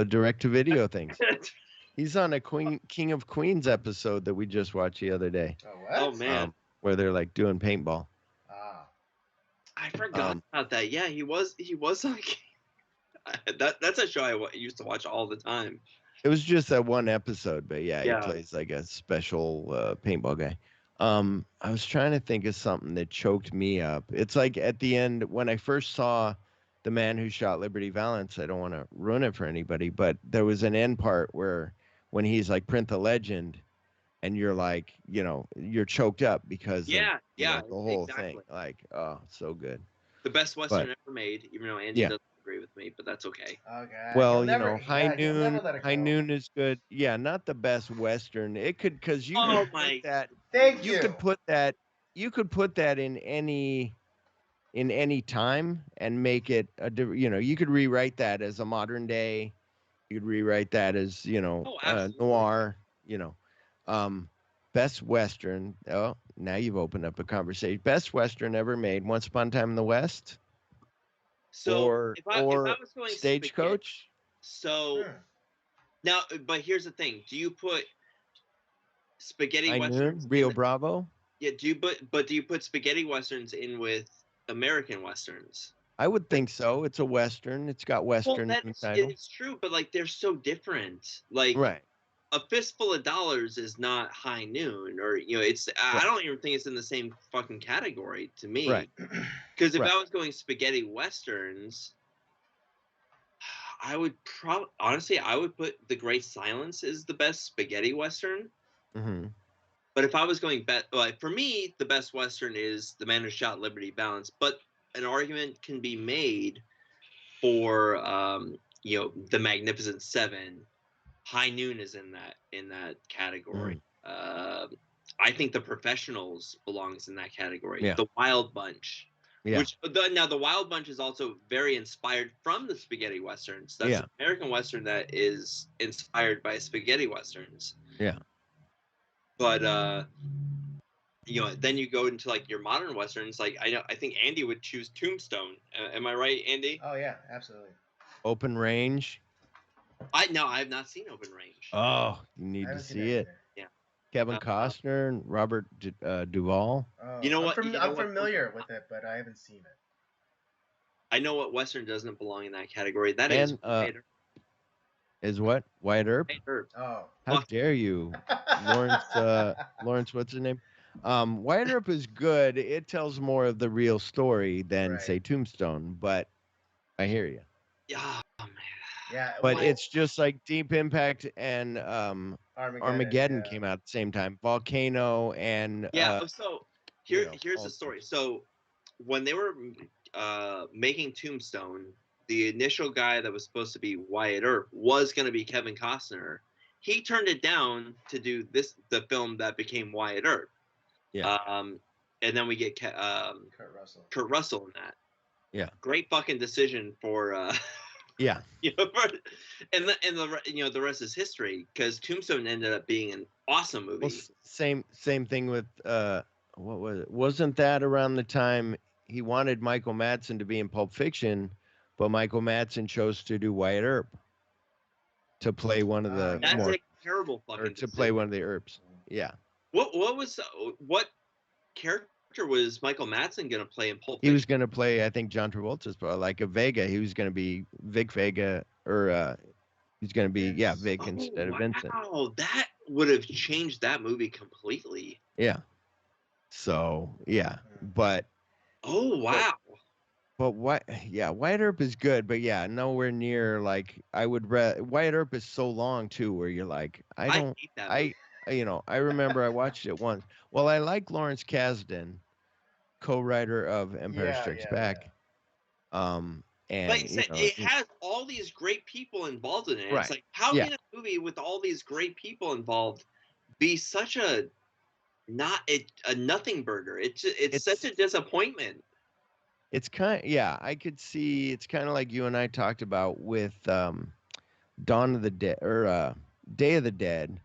direct-to-video things. He's on a King of Queens episode that we just watched the other day. Oh what? Oh man, where they're like doing paintball. Ah. I forgot about that. Yeah, he was like that's a show I used to watch all the time. It was just that one episode, but yeah, Yeah. he plays like a special paintball guy. I was trying to think of something that choked me up. It's like at the end when I first saw The Man Who Shot Liberty Valance. I don't want to ruin it for anybody, but there was an end part where when he's like print the legend, and you're like, you're choked up because of, the whole thing. Like, oh, so good. The best Western ever made, even though Andy doesn't agree with me, but that's okay. Okay. Well, You'll never, High you'll never Noon. let it High go. Noon is good. Yeah, not the best Western. It could, because you Oh could my- put that. Thank you. You could put that. You could put that in any time and make it you could rewrite that as a modern day. You could rewrite that as absolutely. noir. Best Western. Oh, now you've opened up a conversation. Best Western ever made. Once Upon a Time in the West. So or if I was going Stagecoach. So now, but here's the thing: do you put spaghetti I westerns? knew Rio Bravo. Yeah. Do you put spaghetti westerns in with American westerns? I would think so. It's a Western. It's got Western in the title. It's true, but like they're so different. Like Right. A Fistful of Dollars is not High Noon, or it's. I don't even think it's in the same fucking category to me. Right. Because if I was going spaghetti westerns, I would honestly I would put The Great Silence as the best spaghetti western. Mm-hmm. But if I was going like for me, the best western is The Man Who Shot Liberty Valance. But an argument can be made for The Magnificent Seven. High Noon is in that category. I think The Professionals belongs in that category. Yeah. The Wild Bunch. Yeah. Now the Wild Bunch is also very inspired from the spaghetti westerns. That's an American western that is inspired by spaghetti westerns. Yeah. But then you go into like your modern westerns. Like I think Andy would choose Tombstone. Am I right, Andy? Oh yeah, absolutely. Open Range. I have not seen Open Range. Oh, you need to see it. Yeah. Kevin Costner and Robert Duvall. Oh, You know what? I'm familiar with it, but I haven't seen it. I know what western doesn't belong in that category. That is Is what? Wyatt Earp? Wyatt Earp. Oh. How Fuck. dare you, Lawrence? Lawrence, what's his name? Wyatt Earp is good. It tells more of the real story than Right. say Tombstone, but I hear you. Yeah, man. Yeah. But well, it's just like Deep Impact and Armageddon yeah. came out at the same time. Volcano and Yeah. So you know, here's all the those. story. So when they were making Tombstone, the initial guy that was supposed to be Wyatt Earp was going to be Kevin Costner. He turned it down to do the film that became Wyatt Earp. Yeah. And then we get Kurt Russell. Kurt Russell in that. Yeah. Great fucking decision for Yeah. And the rest is history, because Tombstone ended up being an awesome movie. Well, same thing with what was it? Wasn't that around the time he wanted Michael Madsen to be in Pulp Fiction, but Michael Madsen chose to do Wyatt Earp to play one of the That's more a terrible fucking or to decision. play one of the Earps. Yeah. What character was Michael Madsen gonna play in Pulp Fiction? He was going to play, I think, John Travolta's, like a Vega. He was going to be Vic Vega, or he's going to be Vic instead of Vincent. Wow, that would have changed that movie completely. Yeah. So yeah, but oh wow. But Wyatt Earp is good, but yeah, nowhere near like I would. Wyatt Earp is so long too, where you're like, I hate that movie. I remember I watched it once. Well, I like Lawrence Kasdan, co-writer of Empire Strikes Back. And like you said, it has all these great people involved in it. Right. It's like, how can a movie with all these great people involved be such a nothing burger? It's such a disappointment. It's I could see it's kind of like you and I talked about with Dawn of the Dead or Day of the Dead,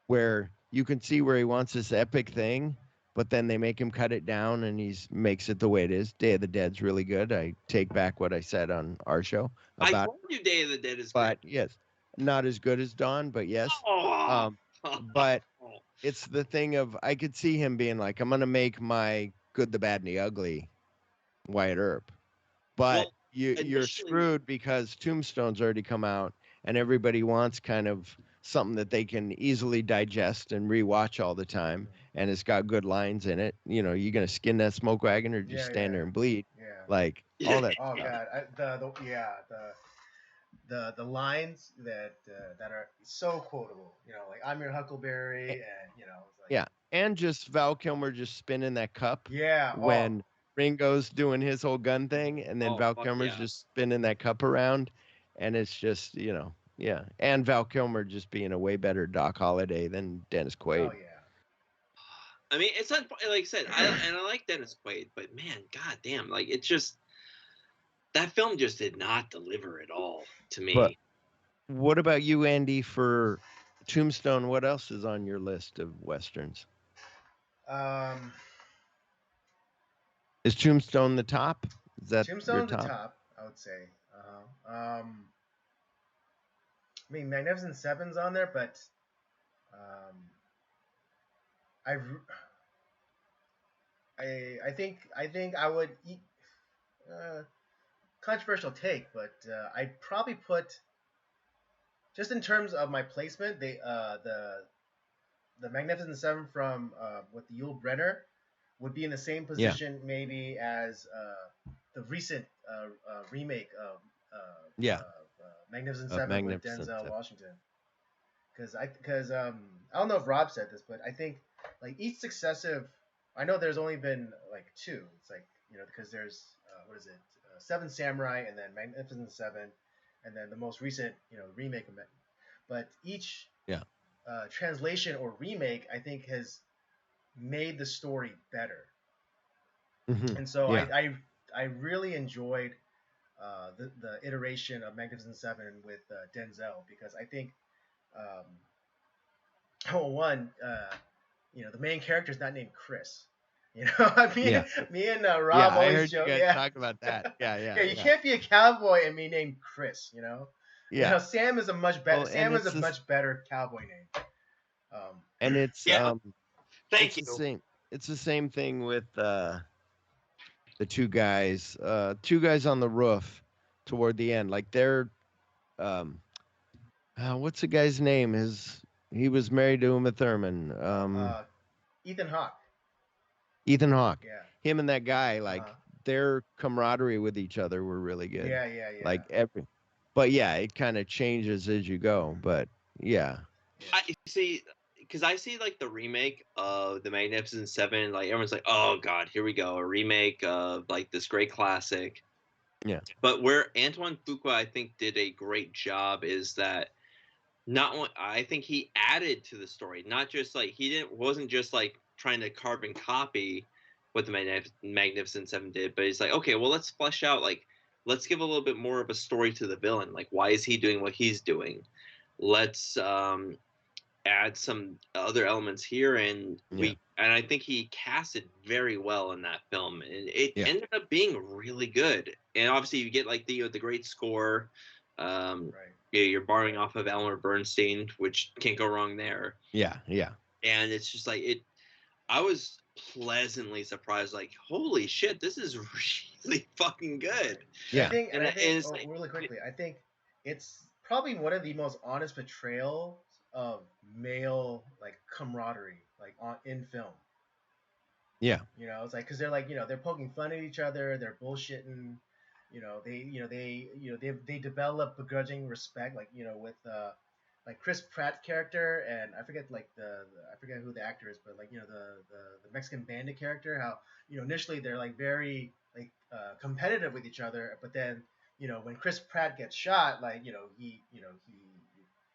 where you can see where he wants this epic thing, but then they make him cut it down and he makes it the way it is. Day of the Dead's really good. I take back what I said on our show about. I told you Day of the Dead is but great. Yes, not as good as Dawn, but yes. But it's the thing of I could see him being like, I'm gonna make my Good, the Bad, and the Ugly Wyatt Earp, but you're screwed because Tombstone's already come out and everybody wants kind of something that they can easily digest and rewatch all the time, and it's got good lines in it. You know, you're gonna skin that smoke wagon or just stand there and bleed. Like all that. Oh god, the lines that are so quotable. You know, like I'm your Huckleberry, and you know, it's like, and just Val Kilmer just spinning that cup. Yeah. When Ringo's doing his whole gun thing, and then Val Kilmer's just spinning that cup around, and it's just and Val Kilmer just being a way better Doc Holliday than Dennis Quaid. Oh yeah. I mean, it's not like I said, I like Dennis Quaid, but man, goddamn, like it's just that film just did not deliver at all to me. But what about you, Andy, for Tombstone? What else is on your list of westerns? Is Tombstone the top? Is that Tombstone's the top? I would say. I mean, Magnificent Seven's on there, but I think I would eat. Controversial take, but I'd probably put, just in terms of my placement, the Magnificent Seven from with the Yul Brynner would be in the same position maybe as the recent remake of Magnificent Seven with Denzel Washington. Because I don't know if Rob said this, but I think like each successive, I know there's only been like two. It's like, you know, because there's Seven Samurai and then Magnificent Seven, and then the most recent, you know, remake of it. But each translation or remake, I think, has made the story better. Mm-hmm. And so I really enjoyed the iteration of Magnificent Seven with Denzel, because I think you know, the main character is not named Chris. You know, me and Rob always joke. You guys talk about that. You can't be a cowboy and be named Chris. You know. Yeah. You know, Sam is a much better. Sam is a much better cowboy name. And it's thank you. It's the same thing with the two guys on the roof toward the end. Like they're What's the guy's name? He was married to Uma Thurman. Ethan Hawke. Ethan Hawke. Yeah. Him and that guy, Uh-huh. like their camaraderie with each other were really good. Yeah, yeah, yeah. Like but yeah, it kind of changes as you go. But yeah. I see, because I see like the remake of the Magnificent Seven. Like everyone's like, "Oh God, here we go, a remake of like this great classic." Yeah. But where Antoine Fuqua, I think, did a great job is that not only I think he added to the story, not just like wasn't just like trying to carbon copy what the Magnificent Seven did, but he's like, okay, well, let's flesh out, like, let's give a little bit more of a story to the villain. Like, why is he doing what he's doing? Let's add some other elements here, and I think he casted very well in that film, and it ended up being really good. And obviously, you get like the great score. You're borrowing off of Elmer Bernstein, which can't go wrong there. Yeah, yeah. And it's just like I was pleasantly surprised. Like, holy shit, this is really fucking good. Yeah. I think really quickly, I think it's probably one of the most honest portrayals of male like camaraderie, like in film. Yeah. You know, it's like because they're like they're poking fun at each other, they're bullshitting. They develop begrudging respect, like with like Chris Pratt's character, and I forget I forget who the actor is, but like the Mexican bandit character, how initially they're like very like competitive with each other, but then when Chris Pratt gets shot, like he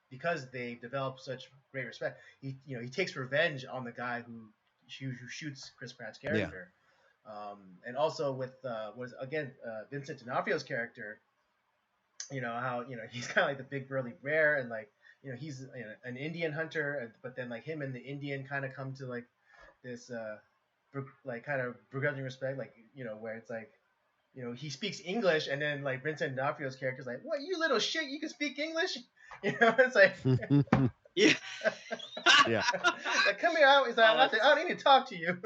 because they develop such great respect, he takes revenge on the guy who shoots Chris Pratt's character. And also with Vincent D'Onofrio's character, how he's kind of like the big burly bear, and like he's an Indian hunter, but then like him and the Indian kind of come to like this like kind of begrudging respect, like where it's like he speaks English, and then like Vincent D'Onofrio's character's like, "What, you little shit? You can speak English?" It's like, yeah, yeah. Like, come here out. He's like, I don't need to talk to you.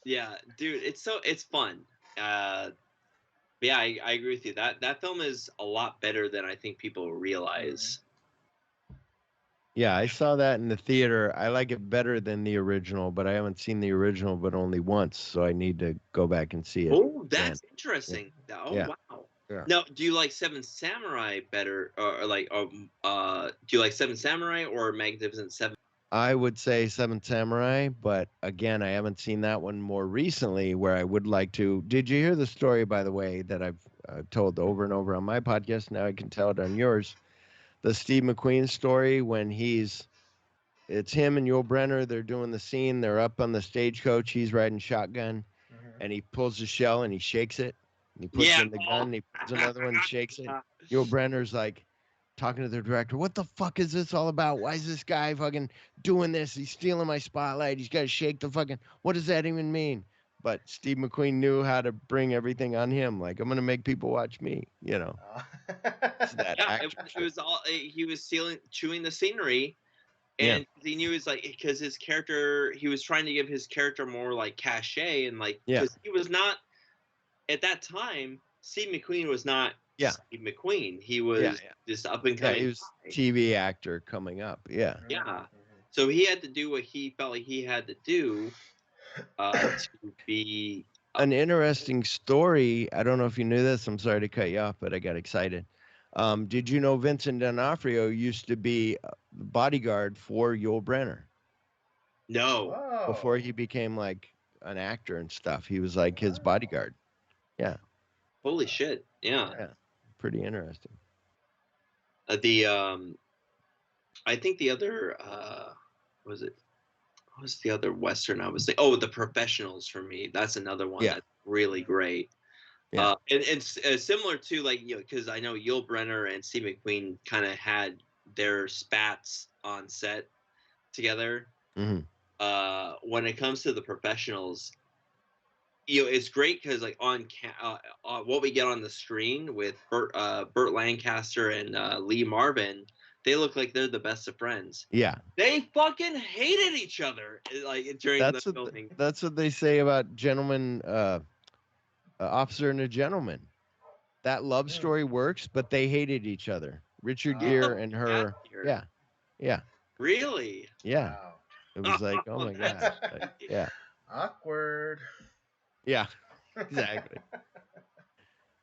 Yeah, dude, it's fun. Yeah, I agree with you. That film is a lot better than I think people realize. Yeah, I saw that in the theater. I like it better than the original, but I haven't seen the original but only once, so I need to go back and see it. Oh, that's interesting. Yeah. Oh, yeah. Wow. Yeah. Now, do you like Seven Samurai better, or like, do you like Seven Samurai or Magnificent Seven? I would say Seven Samurai, but again, I haven't seen that one more recently where I would like to. Did you hear the story, by the way, that I've told over and over on my podcast? Now I can tell it on yours. The Steve McQueen story when it's him and Yul Brynner. They're doing the scene. They're up on the stagecoach. He's riding shotgun, and he pulls the shell and he shakes it. And he puts it in the gun. And he pulls another one and shakes it. Yul Brynner's like talking to the director. What the fuck is this all about? Why is this guy fucking doing this? He's stealing my spotlight. He's got to shake the fucking. What does that even mean? But Steve McQueen knew how to bring everything on him. Like, I'm gonna make people watch me. It's that it was all he was chewing the scenery. And he knew it's like because his character, he was trying to give his character more like cachet, and like because he was not at that time. Steve McQueen was not Steve McQueen. He was just up and coming. He was TV actor coming up. Yeah. So he had to do what he felt like he had to do to be an interesting story. I don't know if you knew this. I'm sorry to cut you off, but I got excited. Did you know Vincent D'Onofrio used to be the bodyguard for Yul Brynner? No. Whoa. Before he became like an actor and stuff, he was like his bodyguard. Yeah. Holy shit! Yeah. Pretty interesting. I think the other what was the other Western I was thinking? Oh, The Professionals for me. That's another one that's really great. And it's similar to like because I know Yul Brynner and Steve McQueen kind of had their spats on set together. Mm-hmm. When it comes to The Professionals, it's great because like on what we get on the screen with Burt Lancaster and Lee Marvin, they look like they're the best of friends. Yeah. They fucking hated each other like during the filming. That's what they say about Gentleman, Officer and a Gentleman. That love story works, but they hated each other. Richard Oh. Gere and her. Here. Yeah. Really? Yeah. Wow. It was like, oh my That's gosh. Like, funny. yeah. Awkward. Yeah. Exactly.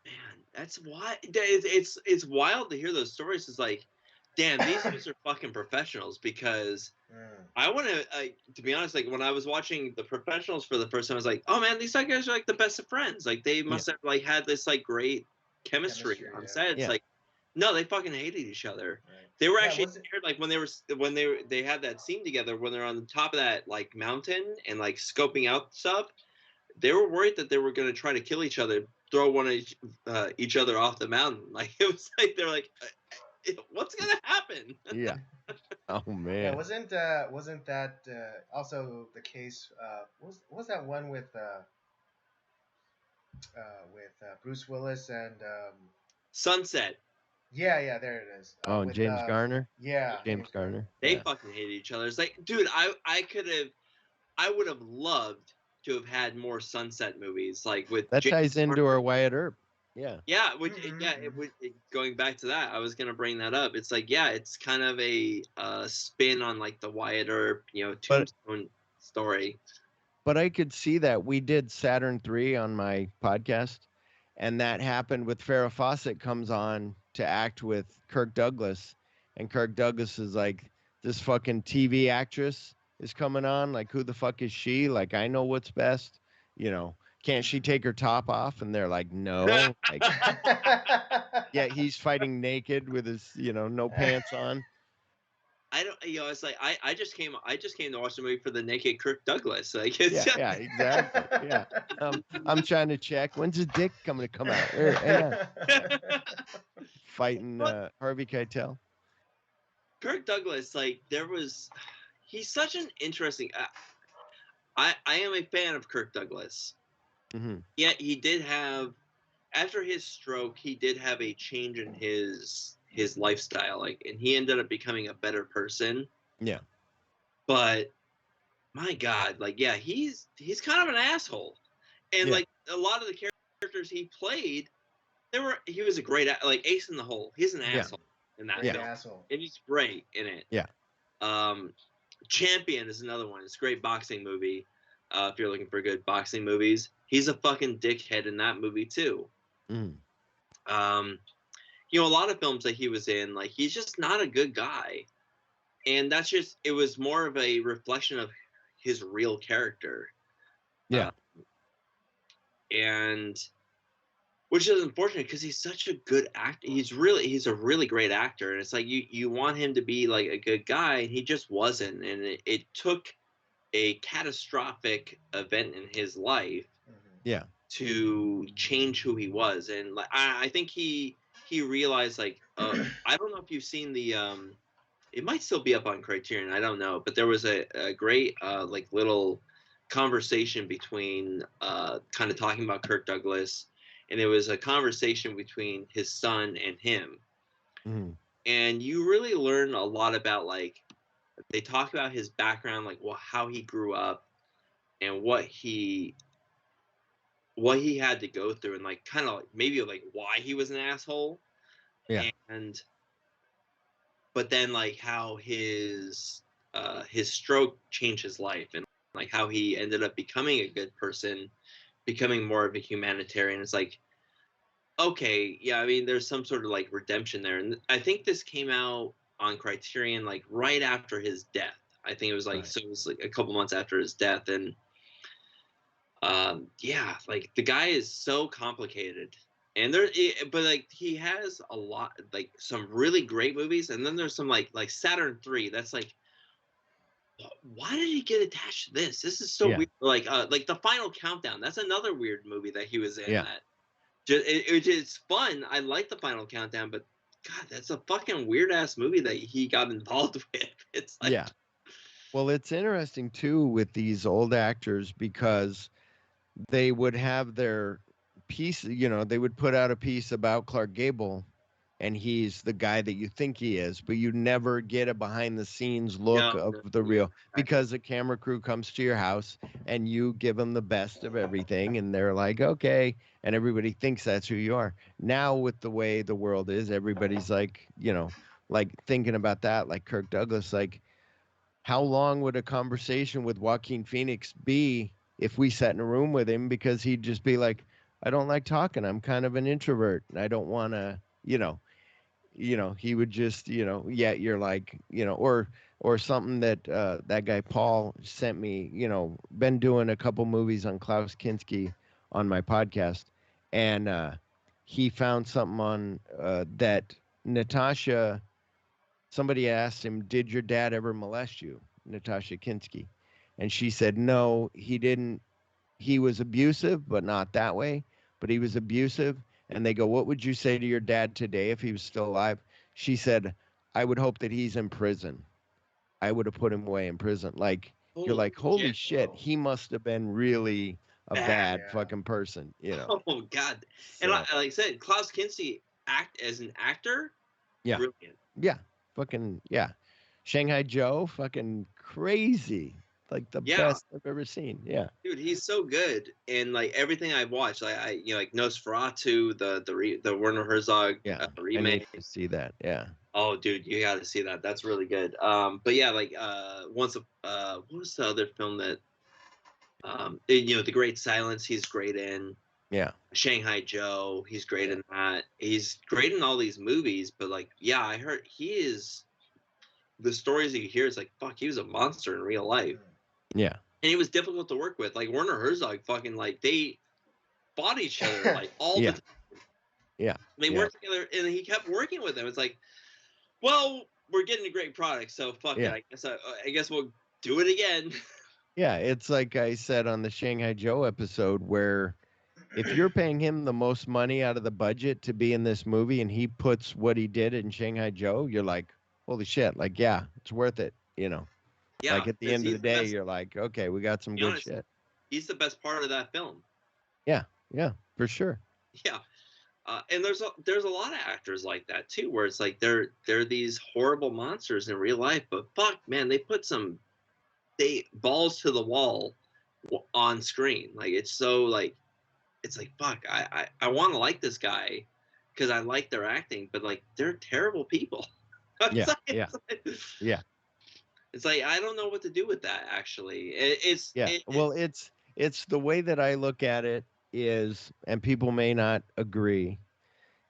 Man, that's why it's wild to hear those stories. It's like, damn, these guys are fucking professionals. Because I want to be honest, like when I was watching The Professionals for the first time, I was like, oh man, these guys are like the best of friends. Like they must have like had this like great chemistry on set. It's Yeah. like, no, they fucking hated each other. Right. They were Yeah, actually was it- scared, like when they had that scene together when they're on the top of that like mountain and like scoping out stuff. They were worried that they were going to try to kill each other, throw one of each other off the mountain. Like it was like they're like, what's going to happen? Yeah. Oh Yeah, man. wasn't that also the case? Was that one with Bruce Willis and Sunset. yeah, there it is. Oh, With James Garner. yeah, James Garner. They Yeah. fucking hated each other. It's like, dude, I would have loved to have had more Sunset movies, like with That James ties into Garner. our Wyatt Earp. Yeah. Yeah, going back to that, I was gonna bring that up. It's like, yeah, it's kind of a spin on like the Wyatt Earp, Tombstone story. But I could see that. We did Saturn 3 on my podcast, and that happened with Farrah Fawcett comes on to act with Kirk Douglas, and Kirk Douglas is like, this fucking TV actress is coming on. Like, who the fuck is she? Like, I know what's best. Can't she take her top off? And they're like, no. Like, yeah, he's fighting naked with his, no pants on. I don't, it's like I just came to watch the movie for the naked Kirk Douglas. Like, it's Yeah, exactly. Yeah, I'm trying to check when's his dick coming to come out. Hang on. Fighting Harvey Keitel. Kirk Douglas, like he's such an interesting. I am a fan of Kirk Douglas. Mm-hmm. Yeah, he did have, after his stroke, he did have a change in his lifestyle, like, and he ended up becoming a better person. Yeah. But my God, like, yeah, he's kind of an asshole, and like a lot of the characters he played, he was a great, like Ace in the Hole. He's an asshole in that film, and he's great in it. Yeah. Champion is another one. It's a great boxing movie. If you're looking for good boxing movies, he's a fucking dickhead in that movie too. Mm. A lot of films that he was in, like, he's just not a good guy, and it was more of a reflection of his real character. Yeah. And which is unfortunate because he's such a good actor. He's a really great actor, and it's like you want him to be like a good guy, and he just wasn't. And it took a catastrophic event in his life, to change who he was. And like I think he realized, like, I don't know if you've seen the it might still be up on Criterion, I don't know, but there was a great like little conversation between kind of talking about Kirk Douglas, and it was a conversation between his son and him. Mm. And you really learn a lot about, like, they talk about his background, like, well, how he grew up and what he had to go through, and like kind of like maybe like why he was an asshole. Yeah. But then like how his stroke changed his life, and like how he ended up becoming a good person, becoming more of a humanitarian. It's like, okay, yeah, I mean, there's some sort of like redemption there. And I think this came out on Criterion like right after his death. I think it was like, so it was like a couple months after his death. And yeah, like the guy is so complicated, and but like he has a lot, like some really great movies, and then there's some like Saturn 3. That's like, why did he get attached to this? This is so weird. Like the Final Countdown. That's another weird movie that he was in. Yeah. That it's fun. I like the Final Countdown, but God, that's a fucking weird ass movie that he got involved with. It's like, yeah. Well, it's interesting too with these old actors because they would have their piece, they would put out a piece about Clark Gable, and he's the guy that you think he is, but you never get a behind the scenes look No, of no, the real, exactly. because a camera crew comes to your house and you give them the best of everything and they're like, okay, and everybody thinks that's who you are. Now with the way the world is, everybody's like, like thinking about that, like Kirk Douglas, like how long would a conversation with Joaquin Phoenix be if we sat in a room with him, because he'd just be like, I don't like talking. I'm kind of an introvert and I don't want to, he would just, yeah, you're like, or something that that guy Paul sent me, been doing a couple movies on Klaus Kinski on my podcast, and he found something on that Natasha. Somebody asked him, "Did your dad ever molest you?" Natasha Kinski, and she said, "No, he didn't. He was abusive, but not that way. But he was abusive." And they go, "What would you say to your dad today if he was still alive?" She said, "I would hope that he's in prison. I would have put him away in prison." Like, you're Holy like, holy shit. shit, Whoa. he must have been really a Bad. bad Yeah. fucking person. Oh God. And So, like I said, Klaus Kinski act as an actor, yeah, brilliant. yeah, fucking, yeah. Shanghai Joe, fucking crazy. Like the Yeah, best I've ever seen. Yeah. dude, he's so good. And like everything I've watched, like like Nosferatu, the Werner Herzog Yeah. I need remake. to see that. Yeah. Oh, dude, you got to see that. That's really good. But yeah, like what was the other film that The Great Silence, he's great in. Yeah. Shanghai Joe, he's great Yeah. in that. He's great in all these movies, but like, yeah, I heard he is. The stories you hear is like, fuck, he was a monster in real life, Yeah. and he was difficult to work with. Like Werner Herzog, fucking like they fought each other like all the Yeah. time. Yeah. They Yeah. worked together, and he kept working with them. It's like, well, we're getting a great product, so fuck Yeah. it. I guess we'll do it again. Yeah. It's like I said on the Shanghai Joe episode, where if you're paying him the most money out of the budget to be in this movie and he puts what he did in Shanghai Joe, you're like, holy shit. Like, yeah, it's worth it. Yeah, Like at the because end of he's the the day, best. you're like, okay, we got some To be good honest, shit. he's the best part of that film. Yeah. Yeah. For sure. Yeah. And there's a lot of actors like that too, where it's like they're these horrible monsters in real life, but fuck, man, they put they balls to the wall on screen. Like it's like fuck, I want to like this guy because I like their acting, but like they're terrible people. Yeah. Yeah. Yeah. It's like I don't know what to do with that. Actually, Yeah. Well, it's the way that I look at it is, and people may not agree.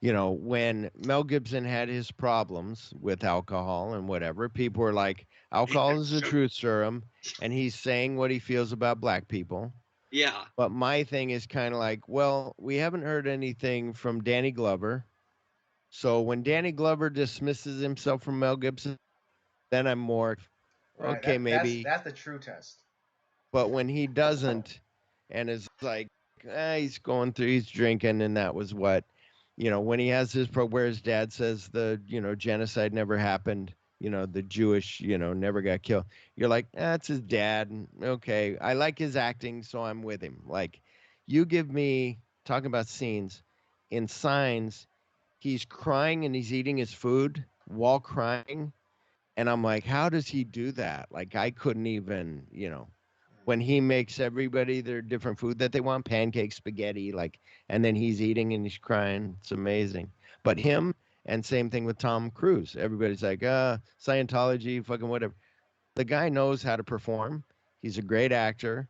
When Mel Gibson had his problems with alcohol and whatever, people were like, alcohol is the truth serum, and he's saying what he feels about black people. yeah, But my thing is kind of like, well, we haven't heard anything from Danny Glover. So when Danny Glover dismisses himself from Mel Gibson, then I'm more, Right. okay, maybe. That's the true test. But when he doesn't and is like, he's drinking, and that was what, when he has his where his dad says the, genocide never happened, the Jewish, never got killed. You're like, that's his dad. Okay. I like his acting, so I'm with him. Like, you give me, talking about scenes, in Signs, he's crying and he's eating his food while crying. And I'm like, how does he do that? Like, I couldn't even, when he makes everybody their different food that they want, pancakes, spaghetti, like, and then he's eating and he's crying. It's amazing. But him, and same thing with Tom Cruise. Everybody's like, Scientology, fucking whatever. The guy knows how to perform. He's a great actor.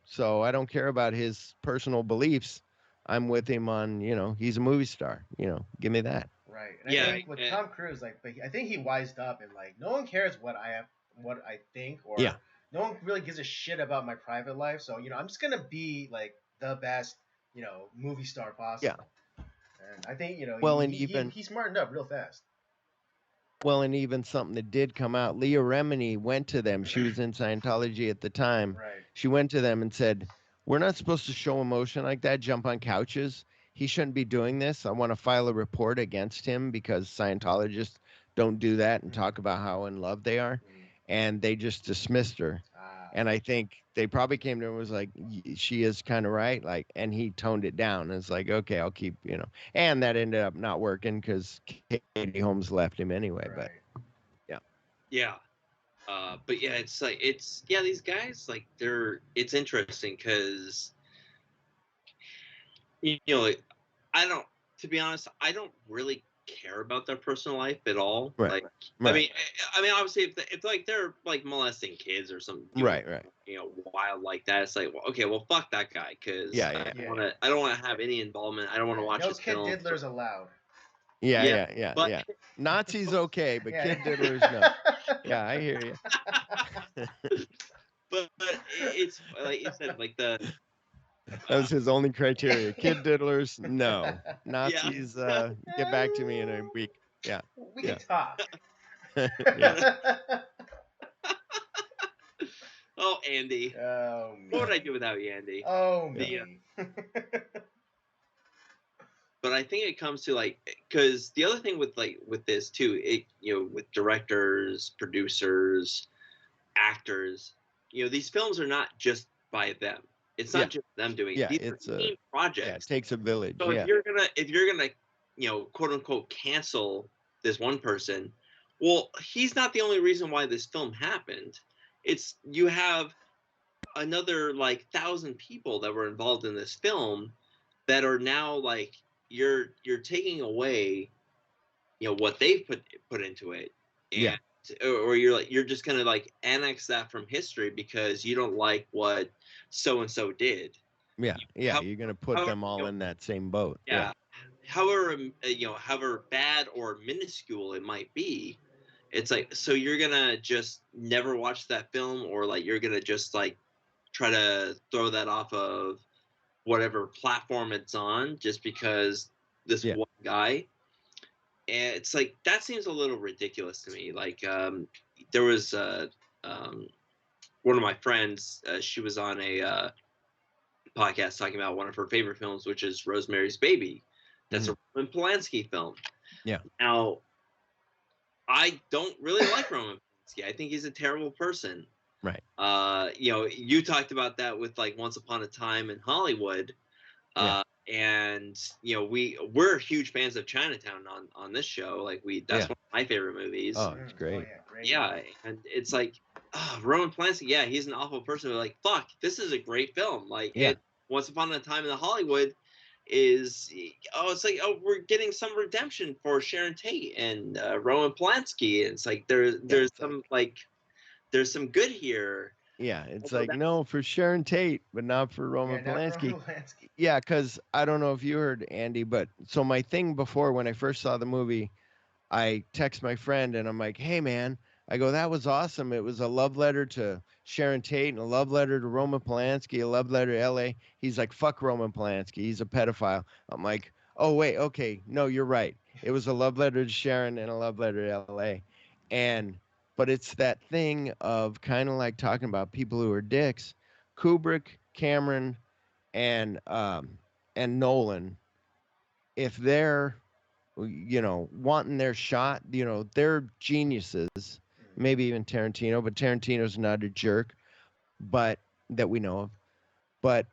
So I don't care about his personal beliefs. I'm with him on, he's a movie star. Give me that. Right. And I yeah, think with Tom Cruise, like, but I think he wised up and like, no one cares what I think, or Yeah. no one really gives a shit about my private life. So I'm just gonna be like the best, movie star possible. And I think Well, and he smartened up real fast. Well, and even something that did come out, Leah Remini went to them. She was in Scientology at the time. Right. She went to them and said, "We're not supposed to show emotion like that, jump on couches. He shouldn't be doing this. I want to file a report against him because Scientologists don't do that and talk about how in love they are." And they just dismissed her. And I think they probably came to him and was like, she is kind of right. Like, and he toned it down. And it's like, okay, I'll keep, and that ended up not working because Katie Holmes left him anyway. But Right. Yeah. But yeah, these guys, like, it's interesting because, like, to be honest, I don't really care about their personal life at all. Right. Like, Right. I mean, obviously, if like they're like molesting kids or something, Right. wild like that, it's like, well, okay, well, fuck that guy, because Yeah. I don't want to have any involvement. I don't want to Right. watch No his kid films. diddlers allowed. But Nazis okay, but Yeah. kid diddlers no. Yeah, I hear you. but it's like you said, like the That was his only criteria. Kid diddlers, no. yeah. Nazis, get back to me in a week. Yeah. We can talk. Yeah. Oh, Andy. Oh, me. What would I do without you, Andy? Oh, me. But I think it comes to, like, because the other thing with this too, with directors, producers, actors, these films are not just by them. It's not just them doing it. Yeah, These it's are team projects. Yeah, it takes a village. So if you're gonna quote unquote cancel this one person, well, he's not the only reason why this film happened. It's you have another like 1,000 people that were involved in this film that are now like you're taking away what they've put into it, and or you're just gonna like annex that from history because you don't like what so and so did. Yeah, you're gonna put them all in that same boat. Yeah. However, however bad or minuscule it might be, it's like, so you're gonna just never watch that film, or like you're gonna just like try to throw that off of whatever platform it's on just because this one guy. And it's like, that seems a little ridiculous to me. Like, there was one of my friends, she was on a podcast talking about one of her favorite films, which is Rosemary's Baby. That's a Roman Polanski film. Yeah. Now, I don't really like Roman Polanski. I think he's a terrible person. Right. You talked about that with like Once Upon a Time in Hollywood. And we're huge fans of Chinatown on this show. Like that's one of my favorite movies. Oh, it's great. Great. Yeah, and it's like, Roman Polanski, yeah, he's an awful person. But like, fuck, this is a great film. Like, Once Upon a Time in the Hollywood is, it's like, we're getting some redemption for Sharon Tate and Roman Polanski. And it's like there's some good here. Yeah, it's like, no, for Sharon Tate, but not for Roman Polanski. Yeah, because I don't know if you heard, Andy, but so my thing before, when I first saw the movie, I text my friend and I'm like, hey, man, I go, that was awesome. It was a love letter to Sharon Tate and a love letter to Roman Polanski, a love letter to L.A. He's like, fuck Roman Polanski. He's a pedophile. I'm like, oh, wait, okay. No, you're right. It was a love letter to Sharon and a love letter to L.A. But it's that thing of kind of like talking about people who are dicks. Kubrick, Cameron, and Nolan, if they're wanting their shot, they're geniuses. Maybe even Tarantino, but Tarantino's not a jerk, but that we know of. But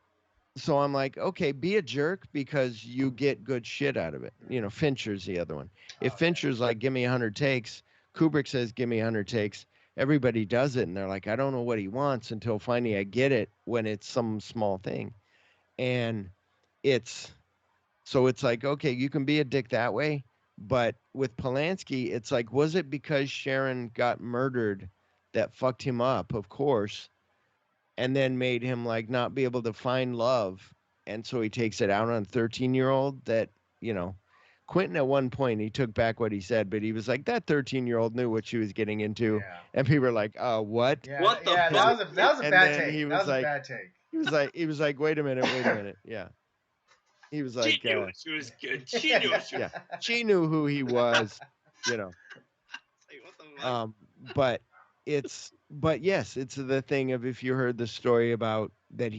so I'm like, okay, be a jerk because you get good shit out of it. Fincher's the other one. If Fincher's like, give me 100 takes, Kubrick says, give me 100 takes, everybody does it. And they're like, I don't know what he wants until finally I get it when it's some small thing. And it's like, okay, you can be a dick that way. But with Polanski, it's like, was it because Sharon got murdered that fucked him up? Of course. And then made him like not be able to find love. And so he takes it out on a 13-year-old that, Quentin at one point, he took back what he said, but he was like, that 13-year-old knew what she was getting into. Yeah. And people were like, what? Yeah, What the that was a bad take. He That was was like, a bad take. He was like, wait a minute. Yeah. He was like, she knew she was good. She knew she was she knew who he was, Like, what the fuck? but yes, it's the thing of, if you heard the story about that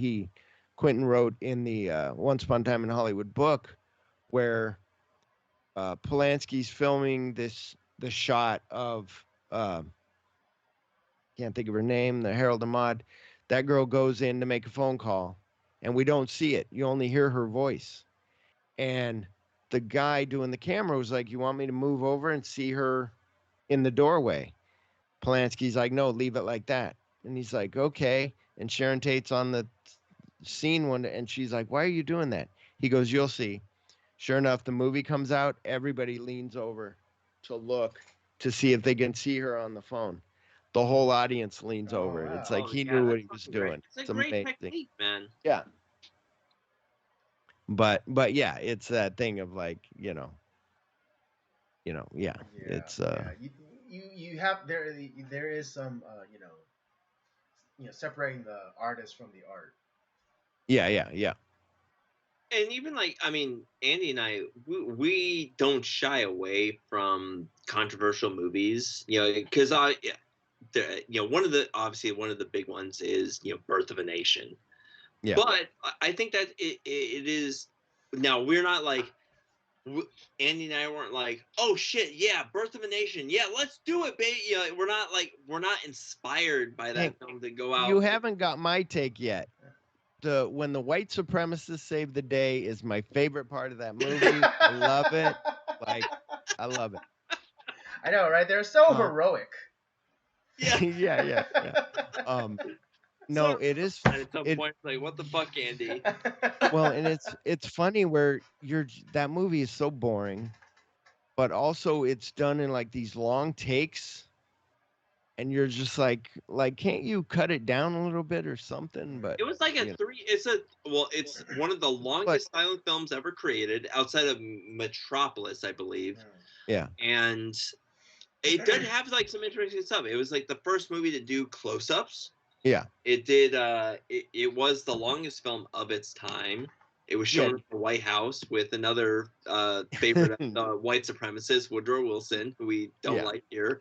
Quentin wrote in the Once Upon a Time in Hollywood book, where Polanski's filming the shot of can't think of her name, the Harold and Maude, That girl goes in to make a phone call, and we don't see it. You only hear her voice. And the guy doing the camera was like, "You want me to move over and see her in the doorway?" Polanski's like, "No, leave it like that." And he's like, "Okay." And Sharon Tate's on the scene one, and she's like, "Why are you doing that?" He goes, "You'll see." Sure enough, the movie comes out. Everybody leans over to look to see if they can see her on the phone. The whole audience leans Oh, over. It's wow. like Oh he yeah, knew what that's he was fucking great. doing. It's It's a great amazing. technique, man. Yeah. But yeah, it's that thing of like, yeah, Yeah, it's yeah. You have there is some separating the artist from the art. yeah. And even like, I mean, Andy and I, we don't shy away from controversial movies, because one of the obviously one of the big ones is Birth of a Nation. Yeah. But I think that it is now we're not like Andy and I weren't like, oh shit, yeah, Birth of a Nation, yeah, let's do it, baby. We're not inspired by that Hank, film to go out. You haven't got my take yet. When the white supremacists save the day is my favorite part of that movie. I love it. Like, I love it. I know, right? They're so heroic. Yeah. yeah. No, So, it is. and at some point, like, what the fuck, Andy? Well, and it's funny where that movie is so boring, but also it's done in like these long takes, and you're just like can't you cut it down a little bit or something? But It was like it's one of the longest silent films ever created outside of Metropolis, I believe. Yeah. And it did have like some interesting stuff. It was like the first movie to do close-ups. Yeah. It did it was the longest film of its time. It was shown at the White House with another favorite white supremacist, Woodrow Wilson, who we don't like here.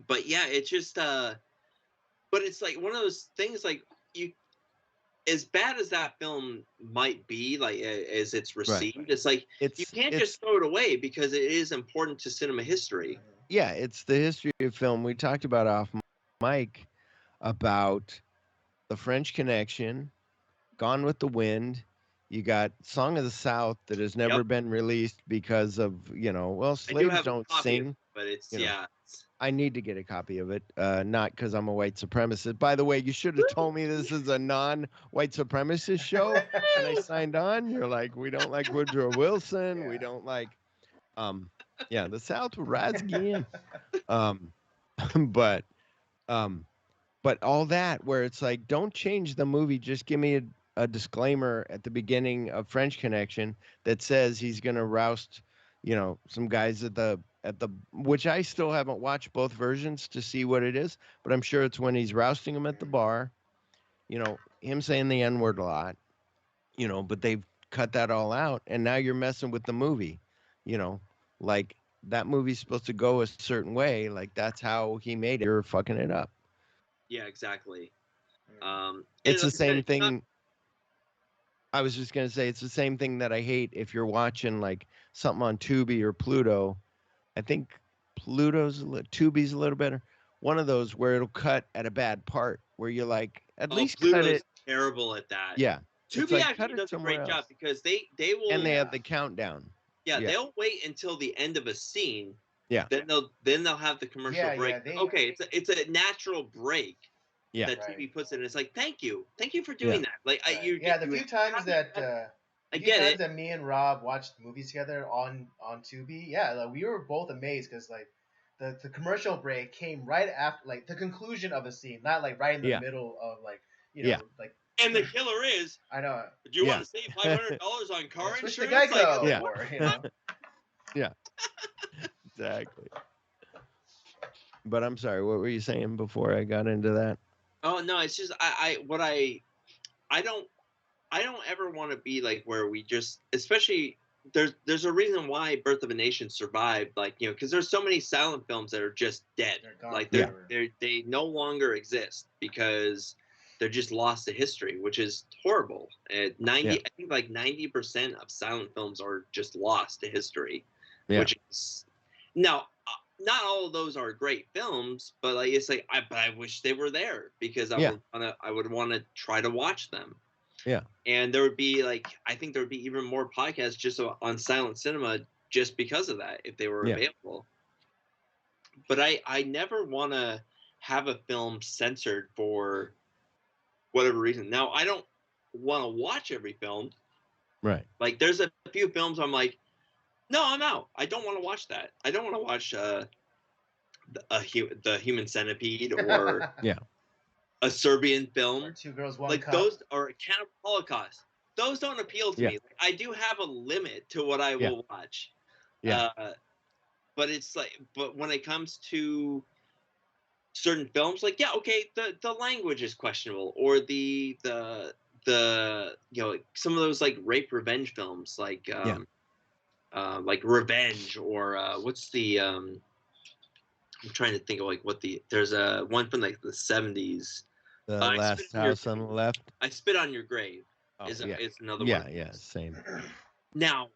But yeah, it's just but it's like one of those things, like, you, as bad as that film might be, like as it's received, it's like you can't just throw it away because it is important to cinema history. Yeah, it's the history of film. We talked about off mic about The French Connection, Gone with the Wind. You got Song of the South that has never been released because of, slaves don't sing. But it's I need to get a copy of it, not because I'm a white supremacist. By the way, you should have told me this is a non-white supremacist show, and I signed on. You're like, we don't like Woodrow Wilson. We don't like, the South will rise again. But all that where it's like, don't change the movie. Just give me a disclaimer at the beginning of French Connection that says he's going to roust, some guys at the which I still haven't watched both versions to see what it is, but I'm sure it's when he's rousting them at the bar, him saying the N-word a lot, but they've cut that all out. And now you're messing with the movie, like that movie's supposed to go a certain way. Like that's how he made it. You're fucking it up. Yeah, exactly. It's the same thing. I was just going to say, it's the same thing that I hate if you're watching like something on Tubi or Pluto. I think Tubi's a little better. One of those where it'll cut at a bad part where you're like, at least Pluto's cut it. Terrible at that. Yeah. Tubi actually does a great job because they will, and they have the countdown. Yeah, they'll wait until the end of a scene. Yeah. Then they'll have the commercial break. Okay, it's a natural break. Yeah. That TV puts in. It's like, thank you for doing that. Like the few times that that me and Rob watched movies together on Tubi, like, we were both amazed because like the commercial break came right after like the conclusion of a scene, not like right in the middle of like like. And the killer is. I know. Do you want to save $500 on car insurance? The Geico, Yeah. Exactly. But I'm sorry, what were you saying before I got into that? Oh no, it's just I don't ever want to be like where we just, especially there's a reason why Birth of a Nation survived, like, because there's so many silent films that are just dead. They no longer exist because they're just lost to history, which is horrible. I think like 90% of silent films are just lost to history, which is now not all of those are great films, but like it's like but I wish they were there because I would want to try to watch them. Yeah. And there would be I think there would be even more podcasts just on silent cinema just because of that if they were available. But I never want to have a film censored for whatever reason. Now, I don't want to watch every film. Right. Like there's a few films I'm like, no, I'm out. I don't want to watch that. I don't want to watch the Human Centipede or a Serbian film. Or Two Girls, One like Cup. Those or Cannibal Holocaust. Those don't appeal to me. Like, I do have a limit to what I will watch. Yeah. But it's but when it comes to certain films, the language is questionable, or the some of those rape revenge films, like Revenge, or what's the I'm trying to think of there's a one from the 70s. The Last House on the Left. I Spit on Your Grave is another one. Yeah, same. Now,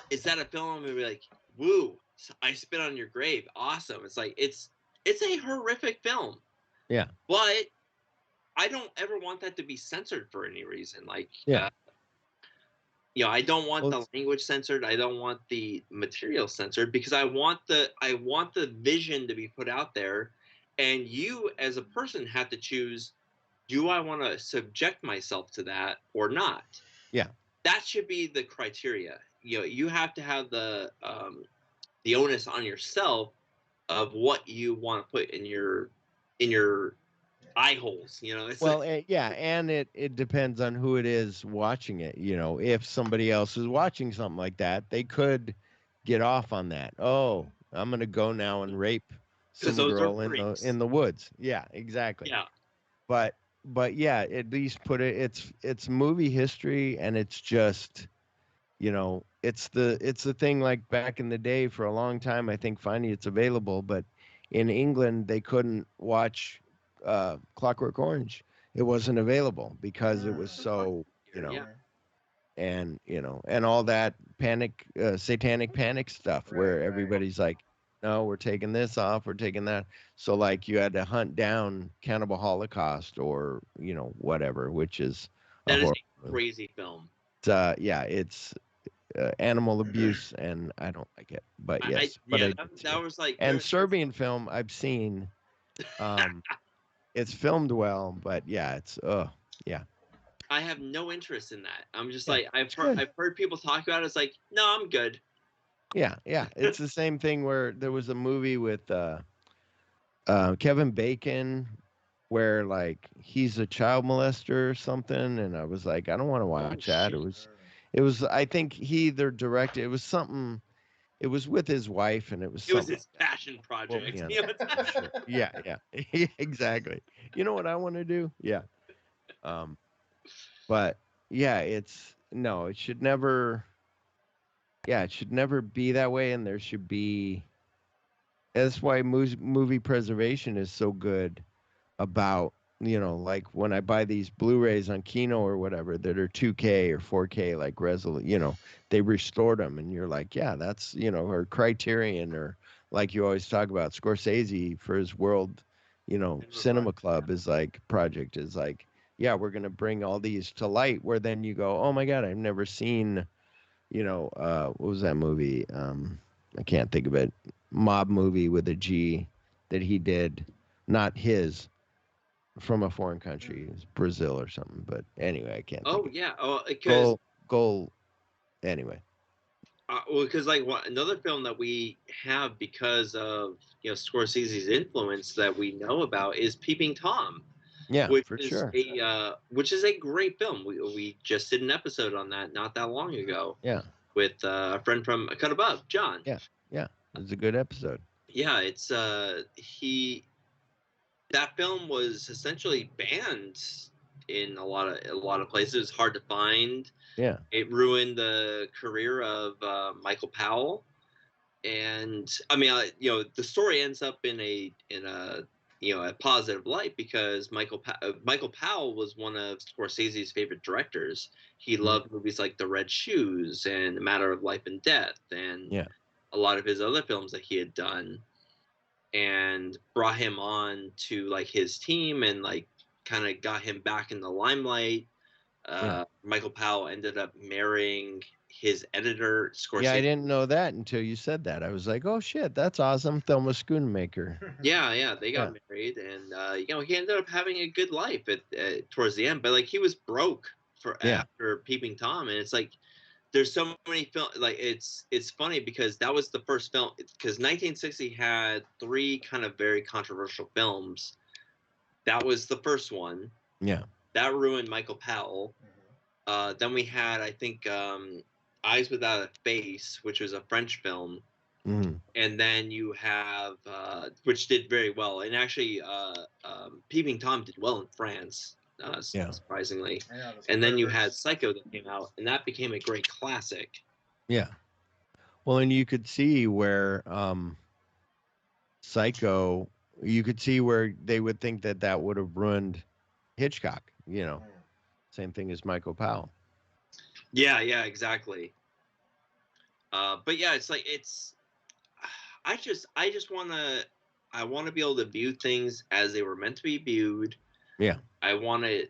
is that a film where we're like, woo, I Spit on Your Grave, awesome? It's like it's a horrific film. Yeah. But I don't ever want that to be censored for any reason. I don't want the language censored. I don't want the material censored because I want the vision to be put out there, and you as a person have to choose, do I want to subject myself to that or not? Yeah. That should be the criteria. You have to have the onus on yourself of what you want to put in your eye holes. And it depends on who it is watching it. If somebody else is watching something like that, they could get off on that. Oh, I'm gonna go now and rape some girl in the woods. Yeah, exactly. Yeah. But yeah, at least put it's movie history, and it's just, it's the thing, like back in the day for a long time, I think finally it's available, but in England they couldn't watch Clockwork Orange. It wasn't available because it was so, and and all that satanic panic stuff where everybody's like, no, we're taking this off, we're taking that. So you had to hunt down Cannibal Holocaust or whatever, which is a crazy film. It's animal abuse, and I don't like it. But yes, that was and Serbian film I've seen. It's filmed well, but it's I have no interest in that. I'm just I've heard people talk about it. It's like, no, I'm good. Yeah. It's the same thing where there was a movie with Kevin Bacon where he's a child molester or something, and I was like, I don't want to watch that. It was I think he either directed, it was something, it was with his wife, and it was his passion project. Yeah, exactly. You know what I want to do? Yeah. But yeah, it should never be that way, and there should be. That's why movie preservation is so good about, when I buy these Blu-rays on Kino or whatever that are 2K or 4K, resolution, they restored them, and you're like, yeah, that's, or Criterion, or like you always talk about Scorsese for his World, Cinema Club project is yeah, we're going to bring all these to light, where then you go, oh my God, I've never seen, what was that movie? I can't think of it. Mob movie with a G that he did, not his, from a foreign country. It was Brazil or something. But anyway, I can't think of yeah. Oh, because goal. Anyway. Because another film that we have because of Scorsese's influence that we know about is Peeping Tom. Yeah, for sure. Which is a great film. We just did an episode on that not that long ago. Yeah. With a friend from A Cut Above, John. Yeah. It was a good episode. Yeah, it's that film was essentially banned in a lot of places. It was hard to find. Yeah. It ruined the career of Michael Powell, and I mean, the story ends up in a positive light because Michael Powell was one of Scorsese's favorite directors. He loved movies like The Red Shoes and A Matter of Life and Death, and a lot of his other films that he had done. and brought him on to like his team and like kind of got him back in the limelight. Michael Powell ended up marrying his editor, Scorsese. Yeah, I didn't know that until you said that. I was like, oh shit, that's awesome. Thelma Schoonmaker. Yeah, they got married, and he ended up having a good life towards the end. But like he was broke after Peeping Tom, and it's like there's so many films. Like it's funny because that was the first film, because 1960 had 3 kind of very controversial films. That was the first one. Yeah. That ruined Michael Powell. Then we had, I think, Eyes Without a Face, which was a French film. Mm-hmm. And then you have, which did very well. And actually, Peeping Tom did well in France, surprisingly. And then you had Psycho that came out, and that became a great classic. Yeah. Well, and you could see where Psycho, you could see where they would think that would have ruined Hitchcock, Same thing as Michael Powell. Yeah, exactly. But yeah, it's like I just want to be able to view things as they were meant to be viewed. Yeah. I want to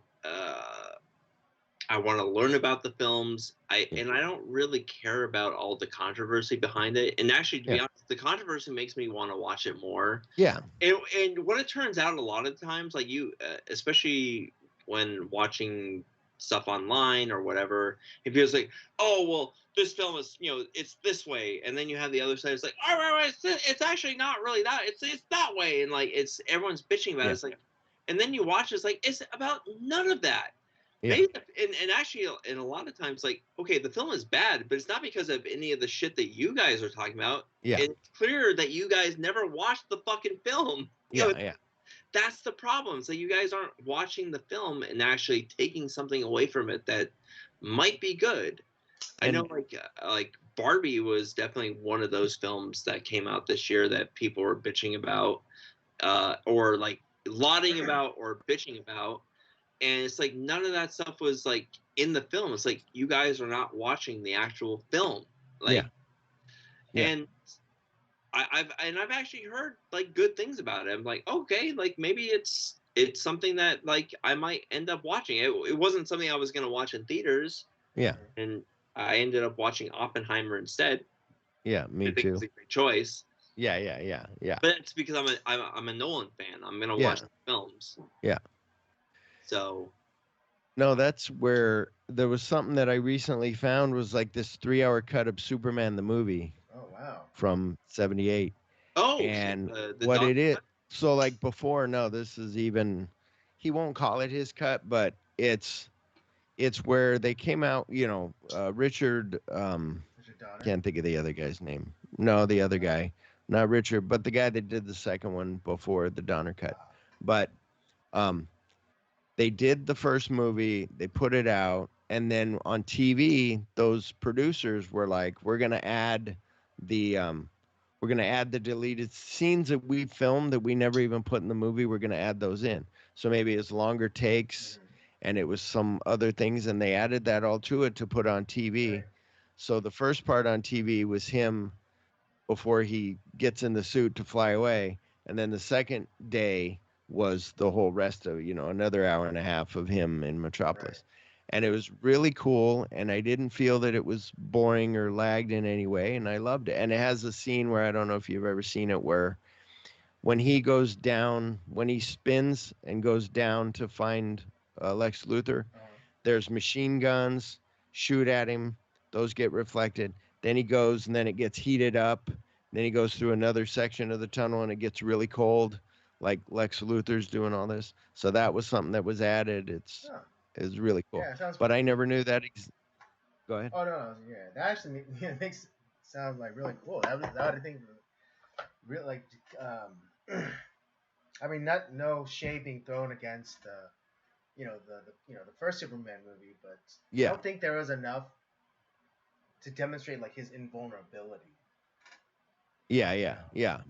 learn about the films. And I don't really care about all the controversy behind it. And actually, to be honest, the controversy makes me want to watch it more. Yeah. And what it turns out a lot of times, like especially when watching stuff online or whatever, it feels like, oh, well, this film is, it's this way. And then you have the other side. It's like, all right, it's actually not really that. It's that way. And like, everyone's bitching about it. It's like, and then you watch, it's like, it's about none of that. Yeah. Maybe, and actually, and a lot of times, like, okay, the film is bad, but it's not because of any of the shit that you guys are talking about. Yeah. It's clear that you guys never watched the fucking film. That's the problem. So you guys aren't watching the film and actually taking something away from it that might be good. I know, like Barbie was definitely one of those films that came out this year that people were bitching about, or like lauding about or bitching about. And it's like none of that stuff was like in the film. It's like you guys are not watching the actual film. Like, and I've actually heard like good things about it. I'm like, okay, like maybe it's something that like I might end up watching. It wasn't something I was gonna watch in theaters. Yeah. And I ended up watching Oppenheimer instead. Yeah, me I think too. it's a great choice. Yeah. But it's because I'm a Nolan fan. I'm gonna watch the films. Yeah. So. No, that's where there was something that I recently found was like this 3-hour cut of Superman the movie. Oh wow. From 78. Oh, and the what it is. So like before, no, this is even. He won't call it his cut, but it's where they came out. Richard. Can't think of the other guy's name. No, the other guy, not Richard, but the guy that did the second one before the Donner cut. But they did the first movie, they put it out, and then on TV, those producers were like, we're gonna add the deleted scenes that we filmed that we never even put in the movie. We're gonna add those in. So maybe it's longer takes, and it was some other things, and they added that all to it to put on TV. Right. So the first part on TV was him before he gets in the suit to fly away, and then the second day was the whole rest of another hour and a half of him in Metropolis. Right. And it was really cool, and I didn't feel that it was boring or lagged in any way, and I loved it. And it has a scene where I don't know if you've ever seen it, where when he goes down, when he spins and goes down to find Lex Luthor, there's machine guns shoot at him, those get reflected, then he goes and then it gets heated up, then he goes through another section of the tunnel and it gets really cold, like Lex Luthor's doing all this. So that was something that was added. It's really cool. Yeah, but I never knew that. Go ahead. Oh no, yeah, that actually makes sound like really cool. That would I think really like. I mean, no shade being thrown against the first Superman movie, but I don't think there was enough to demonstrate like his invulnerability. Yeah,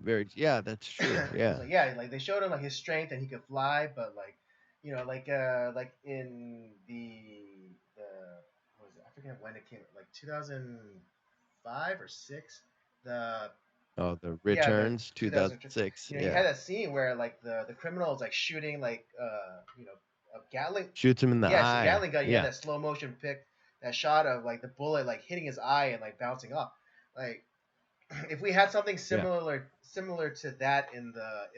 very. Yeah, that's true. Yeah. Like they showed him like his strength and he could fly, but like, like in the what was it? I forget when it came, like 2005 or 6. The Oh, the Yeah, the Returns, 2002. 2006. You had Yeah. that scene where like the criminal is like shooting like a Gatling. Shoots him in the Yes, a eye. Gatling gun. You had Yeah. that slow motion pick, that shot of like the bullet like hitting his eye and like bouncing off. Like if we had something Yeah. similar to that in the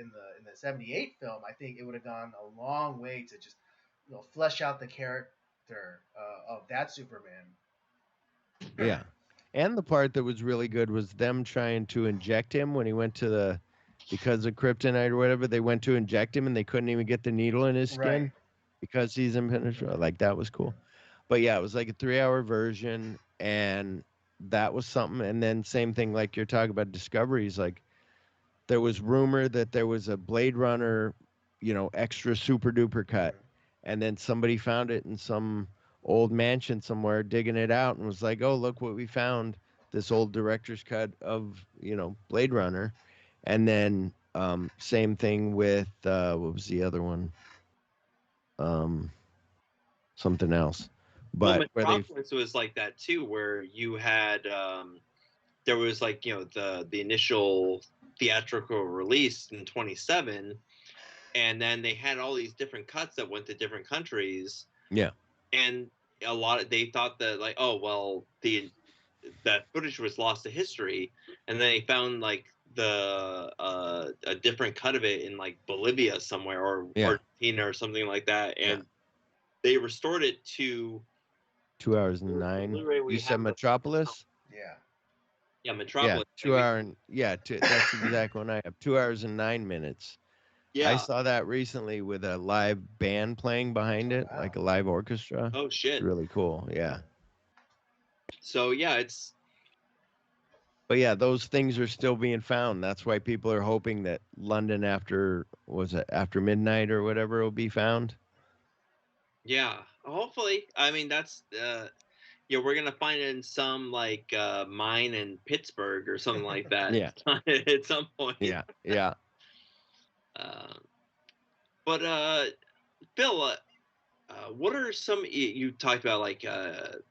'78 film, I think it would have gone a long way to just flesh out the character of that Superman. Yeah. And the part that was really good was them trying to inject him when he went to the, because of kryptonite or whatever, they went to inject him and they couldn't even get the needle in his Right. skin because he's impenetrable. Like that was cool. But yeah, it was like a 3 hour version and that was something. And then same thing like you're talking about discoveries, like there was rumor that there was a Blade Runner, extra super duper cut. And then somebody found it in some old mansion somewhere, digging it out, and was like, "Oh, look what we found! This old director's cut of Blade Runner." And then same thing with what was the other one? Um, Something else, Well, but where they Metropolis was like that too, where you had there was like the initial theatrical release in 27, and then they had all these different cuts that went to different countries, yeah and they thought that like, oh well, that footage was lost to history, and then they found like a different cut of it in like Bolivia somewhere or yeah Argentina or something like that, yeah and they restored it to 2 hours and the 9. Blu-ray You we said have. Metropolis. Yeah. Yeah, Yeah, Metropolis. Like 2 hour and yeah, that's the exact one I have. 2 hours and 9 minutes. I yeah. saw that recently with a live band playing behind Oh it, wow. like a live orchestra. Oh It's shit. really cool. Yeah. So yeah, it's But yeah, those things are still being found. That's why people are hoping that London after midnight or whatever will be found. yeah. Hopefully, I mean that's we're gonna find it in some like mine in Pittsburgh or something like that Yeah. at some point. Yeah. Yeah. Uh, but Phil, what are you talked about like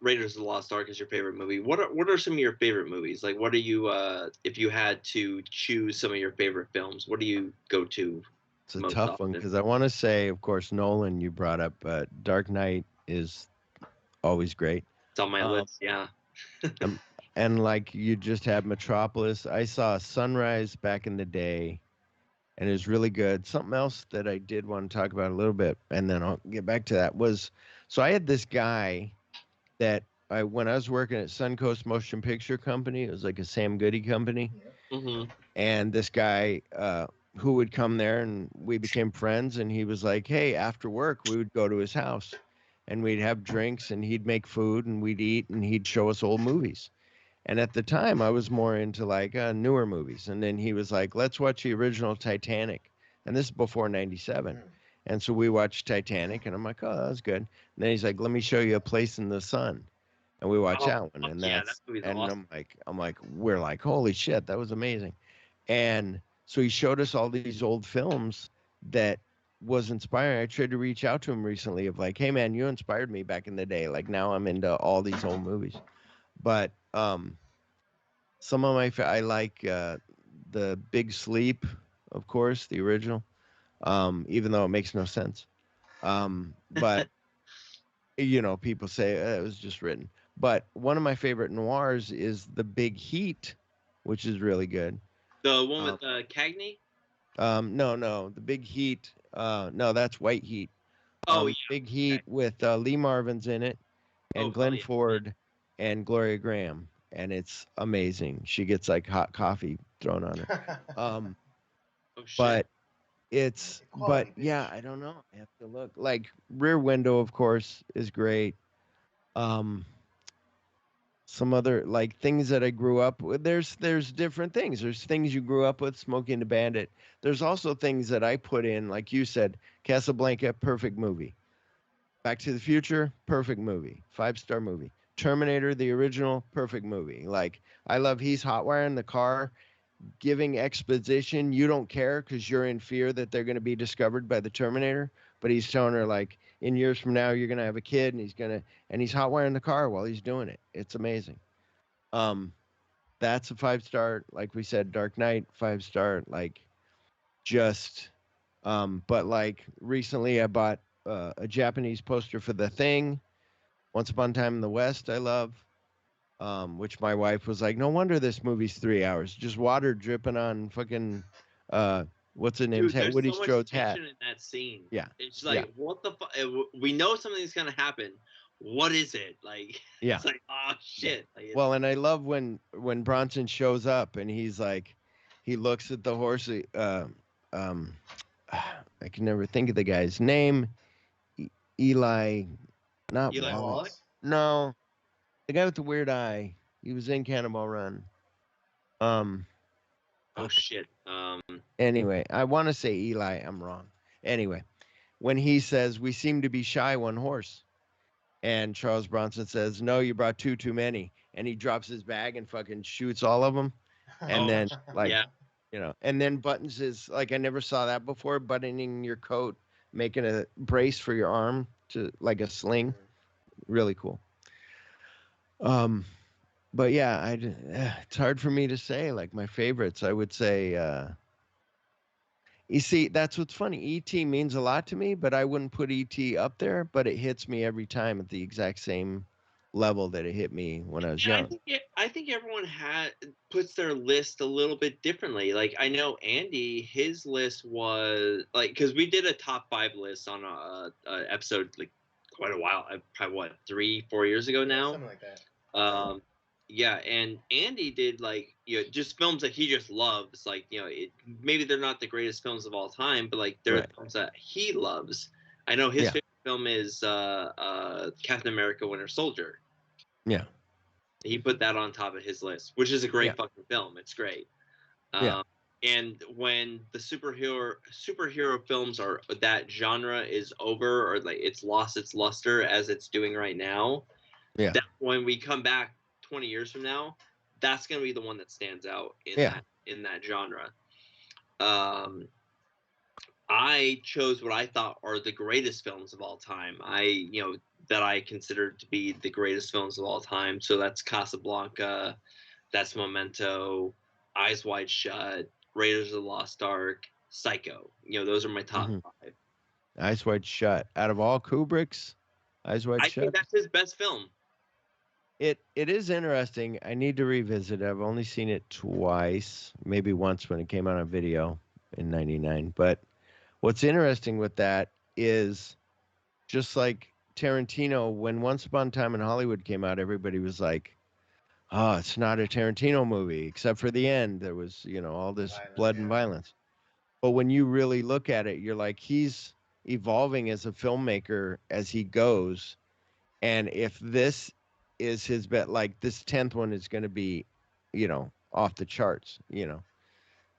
Raiders of the Lost Ark is your favorite movie? What are some of your favorite movies? Like, what are you if you had to choose some of your favorite films, what do you go to It's a most tough one often? because I want to say, of course, Nolan, you brought up, Dark Knight is always great. It's on my Um, list. Yeah. um, and like you just had Metropolis. I saw Sunrise back in the day and it was really good. Something else that I did want to talk about a little bit, and then I'll get back to that, was so I had this guy that when I was working at Suncoast Motion Picture Company, it was like a Sam Goody company, Yeah. Mm-hmm. and this guy who would come there and we became friends, and he was like, hey, after work we would go to his house and we'd have drinks and he'd make food and we'd eat and he'd show us old movies. And at the time, I was more into like newer movies. And then he was like, let's watch the original Titanic. And this is before 97. Mm. And so we watched Titanic, and I'm like, oh, that was good. And then he's like, let me show you A Place in the Sun. And we watch Oh that one. fuck And yeah, that movie's awesome. we're like, holy shit, that was amazing. And so he showed us all these old films that was inspiring. I tried to reach out to him recently of like, hey man, you inspired me back in the day. Like now I'm into all these old movies. But some of I like the Big Sleep, of course, the original. Even though it makes no sense. But people say it was just written. But one of my favorite noirs is The Big Heat, which is really good. The one Um, with Cagney? no, The Big Heat. No, that's White Heat. Oh yeah. Big Okay. Heat with Lee Marvin's in it, Oh and hell Glenn yeah. Ford and Gloria Graham, and it's amazing. She gets like hot coffee thrown on her. Um, Oh shit. but but Quality yeah, bitch. I don't know. I have to look. Like Rear Window, of course, is great. Um, some other like things that I grew up with. There's different things. There's things you grew up with, Smoking the Bandit. There's also things that I put in, like you said, Casablanca, perfect movie. Back to the Future, perfect movie. 5-star movie. Terminator, the original, perfect movie. Like I love he's hot wiring the car, giving exposition. You don't care because you're in fear that they're going to be discovered by the Terminator. But he's telling her like, in years from now, you're going to have a kid, and he's hot wiring the car while he's doing it. It's amazing. Um, that's a 5-star. Like we said, Dark Knight, 5-star. Like just, but like recently I bought a Japanese poster for The Thing. Once Upon a Time in the West, I love. Which my wife was like, no wonder this movie's 3 hours. Just water dripping on fucking, uh, what's his name's Dude, hat? there's Woody so much Strode's hat. tension in that scene. Yeah, It's yeah, like, what the fuck? We know something's gonna happen. What is it? Like, yeah, it's like, oh yeah. shit. Like, Well, and I love when Bronson shows up and he's like, he looks at the horse. Um, I can never think of the guy's name. Eli, not Eli Eli Wally. Wallach? Wallace. No, the guy with the weird eye. He was in Cannonball Run. Um, Oh fuck. shit. Anyway, I want to say Eli. I'm wrong. Anyway, when he says, we seem to be shy one horse. And Charles Bronson says, no, you brought two too many. And he drops his bag and fucking shoots all of them. And then, like, Yeah. and then buttons his, like, I never saw that before, buttoning your coat, making a brace for your arm to, like, a sling. Really cool. But yeah, it's hard for me to say, like, my favorites. I would say, you see, that's what's funny. E.T. means a lot to me, but I wouldn't put E.T. up there, but it hits me every time at the exact same level that it hit me when I was And young. I think everyone puts their list a little bit differently. Like I know Andy, his list was like because we did a top 5 list on a episode like quite a while, probably what 3-4 years ago Yeah, now. something like that. Yeah, and Andy did like just films that he just loves. Like maybe they're not the greatest films of all time, but like they're Right. films that he loves. I know his Yeah. favorite film is Captain America: Winter Soldier. Yeah. He put that on top of his list, which is a great Yeah. fucking film. It's great. Yeah. And when the superhero films are that genre is over or like it's lost its luster as it's doing right now, Yeah. that when we come back 20 years from now, that's gonna be the one that stands out Yeah. in that genre. I chose what I thought are the greatest films of all time. That I consider to be the greatest films of all time. So that's Casablanca, that's Memento, Eyes Wide Shut, Raiders of the Lost Ark, Psycho. Those are my top 5. Eyes Wide Shut. Out of all Kubrick's, Eyes Wide I think Shut. that's his best film. It is interesting. I need to revisit it. I've only seen it twice, maybe once when it came out on video in '99. But what's interesting with that is just like Tarantino, when Once Upon a Time in Hollywood came out, everybody was like, oh, it's not a Tarantino movie, except for the end. There was, all this Violence, blood and yeah. violence. But when you really look at it, you're like, he's evolving as a filmmaker as he goes. And if this is his bet, like this 10th one is going to be, off the charts,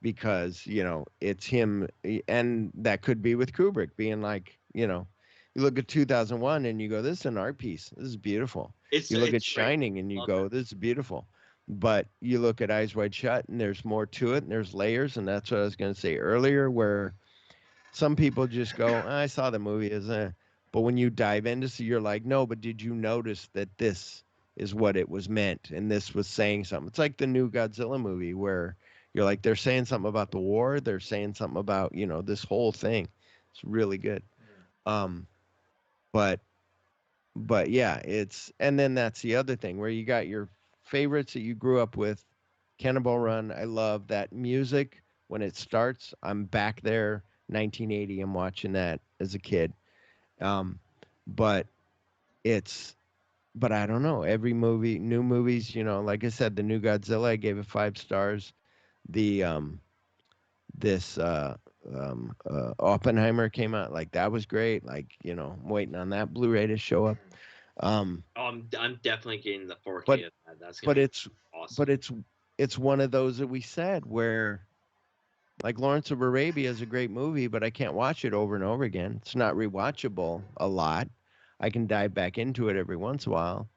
because, it's him. And that could be with Kubrick being like, you look at 2001 and you go, this is an art piece. This is beautiful. You look at It's great. Shining and you Love go, it. this is beautiful. But you look at Eyes Wide Shut and there's more to it and there's layers. And that's what I was going to say earlier, where some people just go, I saw the movie as a, but when you dive into it, you're like, no, but did you notice that this is what it was meant and this was saying something? It's like the new Godzilla movie where you're like, they're saying something about the war. They're saying something about, this whole thing. It's really good. But yeah, and then that's the other thing where you got your favorites that you grew up with. Cannonball Run, I love that music. When it starts, I'm back there, 1980. I'm watching that as a kid. But it's, but I don't know. Every movie, new movies, like I said, the new Godzilla, I gave it 5 stars. The this Oppenheimer came out, like that was great. Like I'm waiting on that Blu-ray to show up. I'm definitely getting the 4K But of that. That's gonna but be it's awesome. but it's one of those that we said where like Lawrence of Arabia is a great movie, but I can't watch it over and over again. It's not rewatchable a lot. I can dive back into it every once in a while,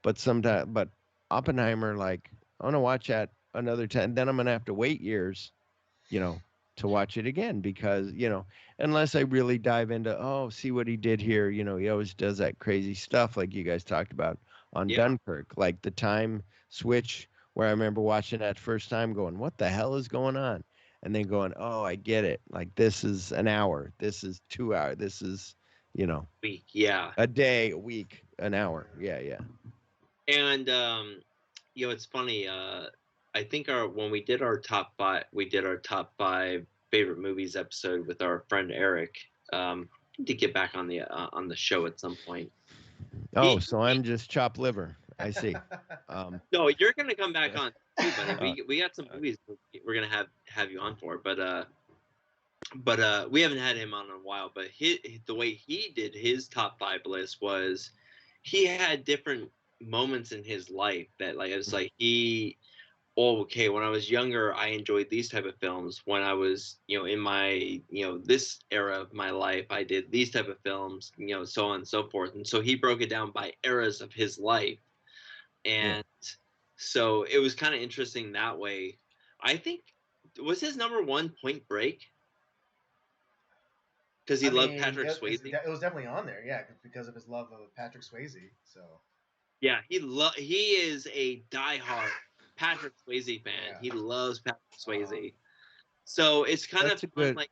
but sometimes, but Oppenheimer, like I want to watch that another time, then I'm gonna have to wait years, you know, to watch it again because, unless I really dive into, oh, see what he did here, he always does that crazy stuff like you guys talked about on Yeah. Dunkirk, like the time switch where I remember watching that first time going, what the hell is going on? And then going, oh, I get it. Like, this is an hour. This is 2 hours. This is, Week, yeah. a day, a week, an hour. Yeah, yeah. And it's funny. I think when we did our top five favorite movies episode with our friend Eric. To get back on the show at some point. Oh, so I'm just chopped liver. I see. No, you're gonna come back on too, buddy. We got some movies we're gonna have you on for, but we haven't had him on in a while. But the way he did his top 5 list was he had different moments in his life that like it's like okay, when I was younger, I enjoyed these type of films. When I was, in my, this era of my life, I did these type of films, so on and so forth. And so he broke it down by eras of his life. And so it was kind of interesting that way. I think, was his number 1 Point Break? Because he loved Patrick Swayze. It was definitely on there, yeah, because of his love of Patrick Swayze. So yeah, he is a diehard Patrick Swayze fan. Yeah. He loves Patrick Swayze. So it's kind of fun, like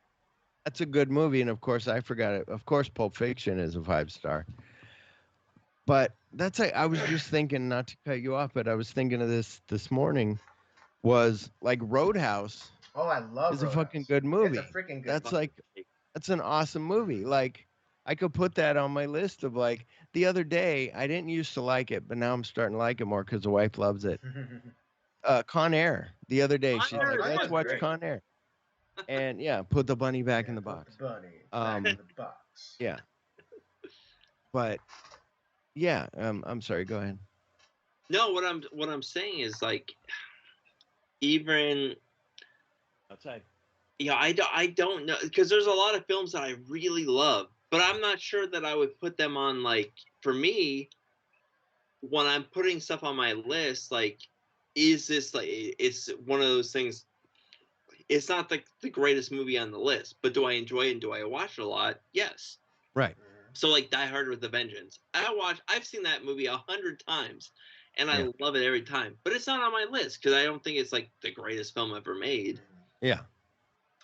that's a good movie, and of course I forgot it. Of course, Pulp Fiction is a 5-star. But I was just thinking, not to cut you off, but I was thinking of this morning. Was like Roadhouse. Oh, I love is Roadhouse. A fucking good movie. It's a freaking good movie. That's an awesome movie. Like, I could put that on my list of like, the other day, I didn't used to like it, but now I'm starting to like it more because the wife loves it. Con Air. The other day, she's like, let's watch Con Air. And yeah, put the bunny back in the box. The bunny back in the box. Yeah. But yeah, I'm sorry, go ahead. No, what I'm saying is like, even outside. Yeah, I don't know, because there's a lot of films that I really love, but I'm not sure that I would put them on, like, for me, when I'm putting stuff on my list, like, is this, like, it's one of those things, it's not the greatest movie on the list, but do I enjoy it and do I watch it a lot? Yes. Right. So, like, Die Hard with a Vengeance. I've seen that movie 100 times, and I love it every time, but it's not on my list, because I don't think it's, like, the greatest film ever made. Yeah.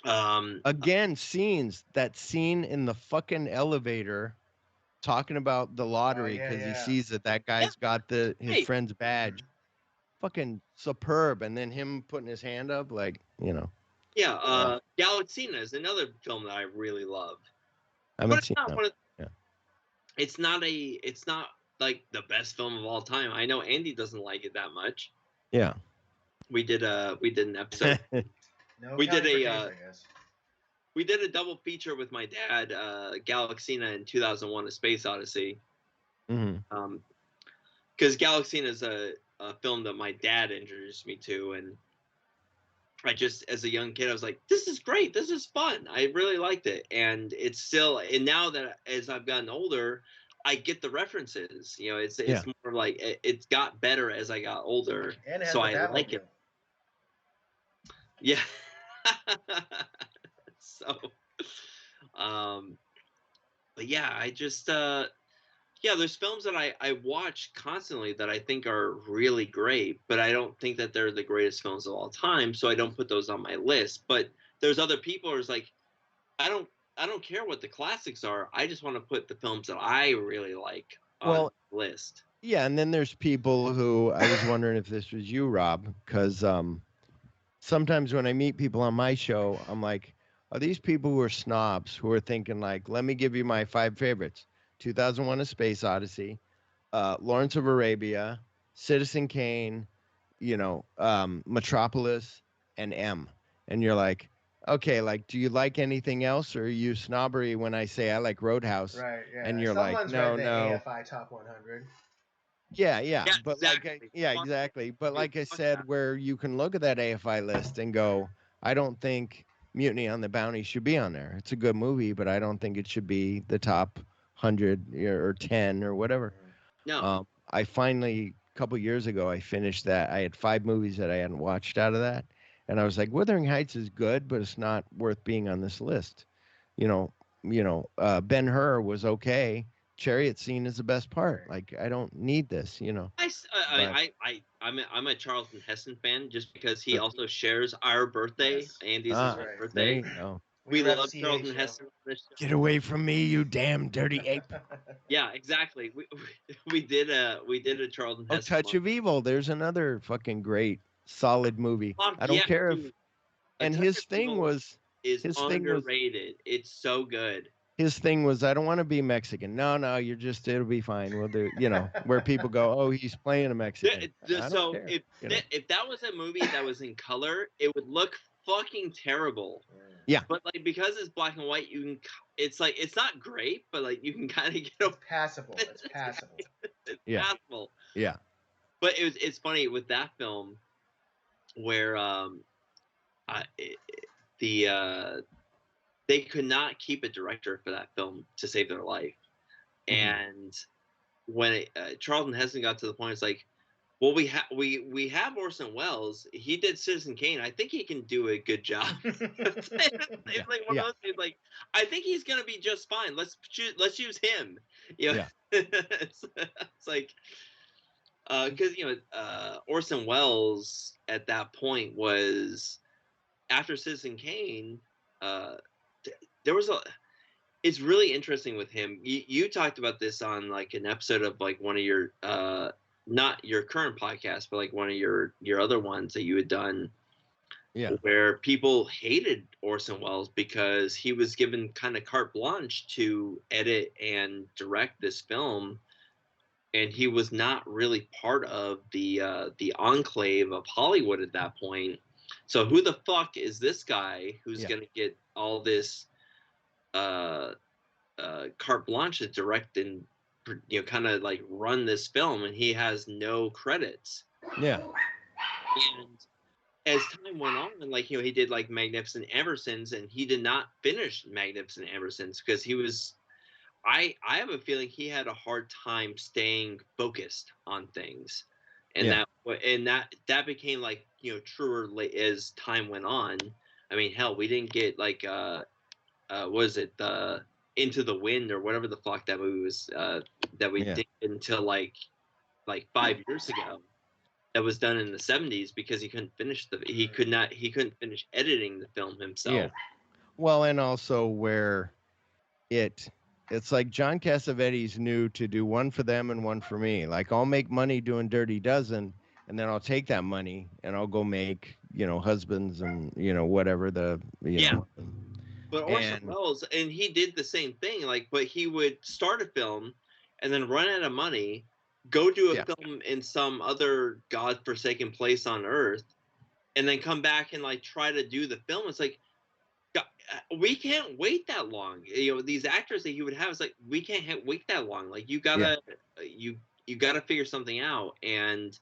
Again, that scene in the fucking elevator talking about the lottery because he sees that guy's got his friend's badge. Fucking superb. And then him putting his hand up, like, Yeah, Galaxina is another film that I really love. It's not like the best film of all time. I know Andy doesn't like it that much. Yeah. We did an episode. No, we did a double feature with my dad, Galaxina and 2001: A Space Odyssey. Mm-hmm. Because Galaxina is a film that my dad introduced me to, and I just, as a young kid, I was like, "This is great. This is fun. I really liked it." And it's still, and now that as I've gotten older, I get the references. It's more like it's got better as I got older, and so I like it. Yeah. So, but yeah, I just, there's films that I watch constantly that I think are really great, but I don't think that they're the greatest films of all time, so I don't put those on my list. But there's other people who's like, I don't care what the classics are. I just want to put the films that I really like on the list. Yeah, and then there's people who, I was wondering if this was you, Rob, because sometimes when I meet people on my show, I'm like, are these people who are snobs who are thinking like, let me give you my 5 favorites: 2001: A Space Odyssey, Lawrence of Arabia, Citizen Kane, Metropolis, and M. And you're like, okay, like, do you like anything else, or are you snobbery when I say I like Roadhouse? Right. Yeah. And you're Someone's like, no. AFI Top 100. Yeah, but exactly. Exactly. But like I said, where you can look at that AFI list and go, I don't think Mutiny on the Bounty should be on there. It's a good movie, but I don't think it should be the top 100 or 10 or whatever. No. I finally, a couple years ago, I finished that. I had 5 movies that I hadn't watched out of that. And I was like, Wuthering Heights is good, but it's not worth being on this list. Ben-Hur was okay. chariot scene is the best part. Like, I don't need this, you know. I'm a Charlton Heston fan just because he also shares our birthday. Yes. Andy's Ah, right. birthday. There you go. We rep love CH, Charlton yo. Heston on this show. Get away from me, you damn dirty ape. Yeah, exactly. We did a Charlton Oh, Heston. Touch of Evil. There's another fucking great, solid movie. Fuck I don't yeah, care if. dude. And Touch his of thing Evil was, is his thing was, underrated. It's so good. his thing was, I don't want to be Mexican. No, you're just, it'll be fine. We'll do, you know, where people go, oh, he's playing a Mexican. I don't care. You know? If that was a movie that was in color, it would look fucking terrible. Yeah. But like because it's black and white, you can. It's like it's not great, but like you can kind of get It's over. passable. It's passable. It's Yeah. passable. Yeah. But it's funny with that film where they could not keep a director for that film to save their life, and when Charlton Heston got to the point, it's like, well, we have Orson Welles. He did Citizen Kane. I think he can do a good job. It's like one of those things. Like, I think he's gonna be just fine. Let's use him. You know? Yeah. It's like because Orson Welles at that point was after Citizen Kane. There was it's really interesting with him. You talked about this on like an episode of like one of your not your current podcast, but like one of your other ones that you had done. Yeah. Where people hated Orson Welles because he was given kind of carte blanche to edit and direct this film, and he was not really part of the enclave of Hollywood at that point. So who the fuck is this guy who's gonna get all this carte blanche to direct and kind of like run this film, and he has no credits. Yeah. And as time went on, like he did like Magnificent Ambersons, and he did not finish Magnificent Ambersons because he was. I have a feeling he had a hard time staying focused on things, and that became like truer as time went on. I mean, hell, we didn't get like what was it, Into the Wind or whatever the fuck that movie was that we did until like 5 years ago. That was done in the 70s because he couldn't finish he couldn't finish editing the film himself. Yeah. Well, and also where it's like John Cassavetes knew to do one for them and one for me. Like, I'll make money doing Dirty Dozen, and then I'll take that money and I'll go make, Husbands and, whatever the, know. But Orson Welles, and he did the same thing. Like, but he would start a film and then run out of money, go do a film in some other godforsaken place on earth, and then come back and like try to do the film. It's like, we can't wait that long. These actors that he would have, it's like, we can't wait that long. Like, you gotta you gotta figure something out, and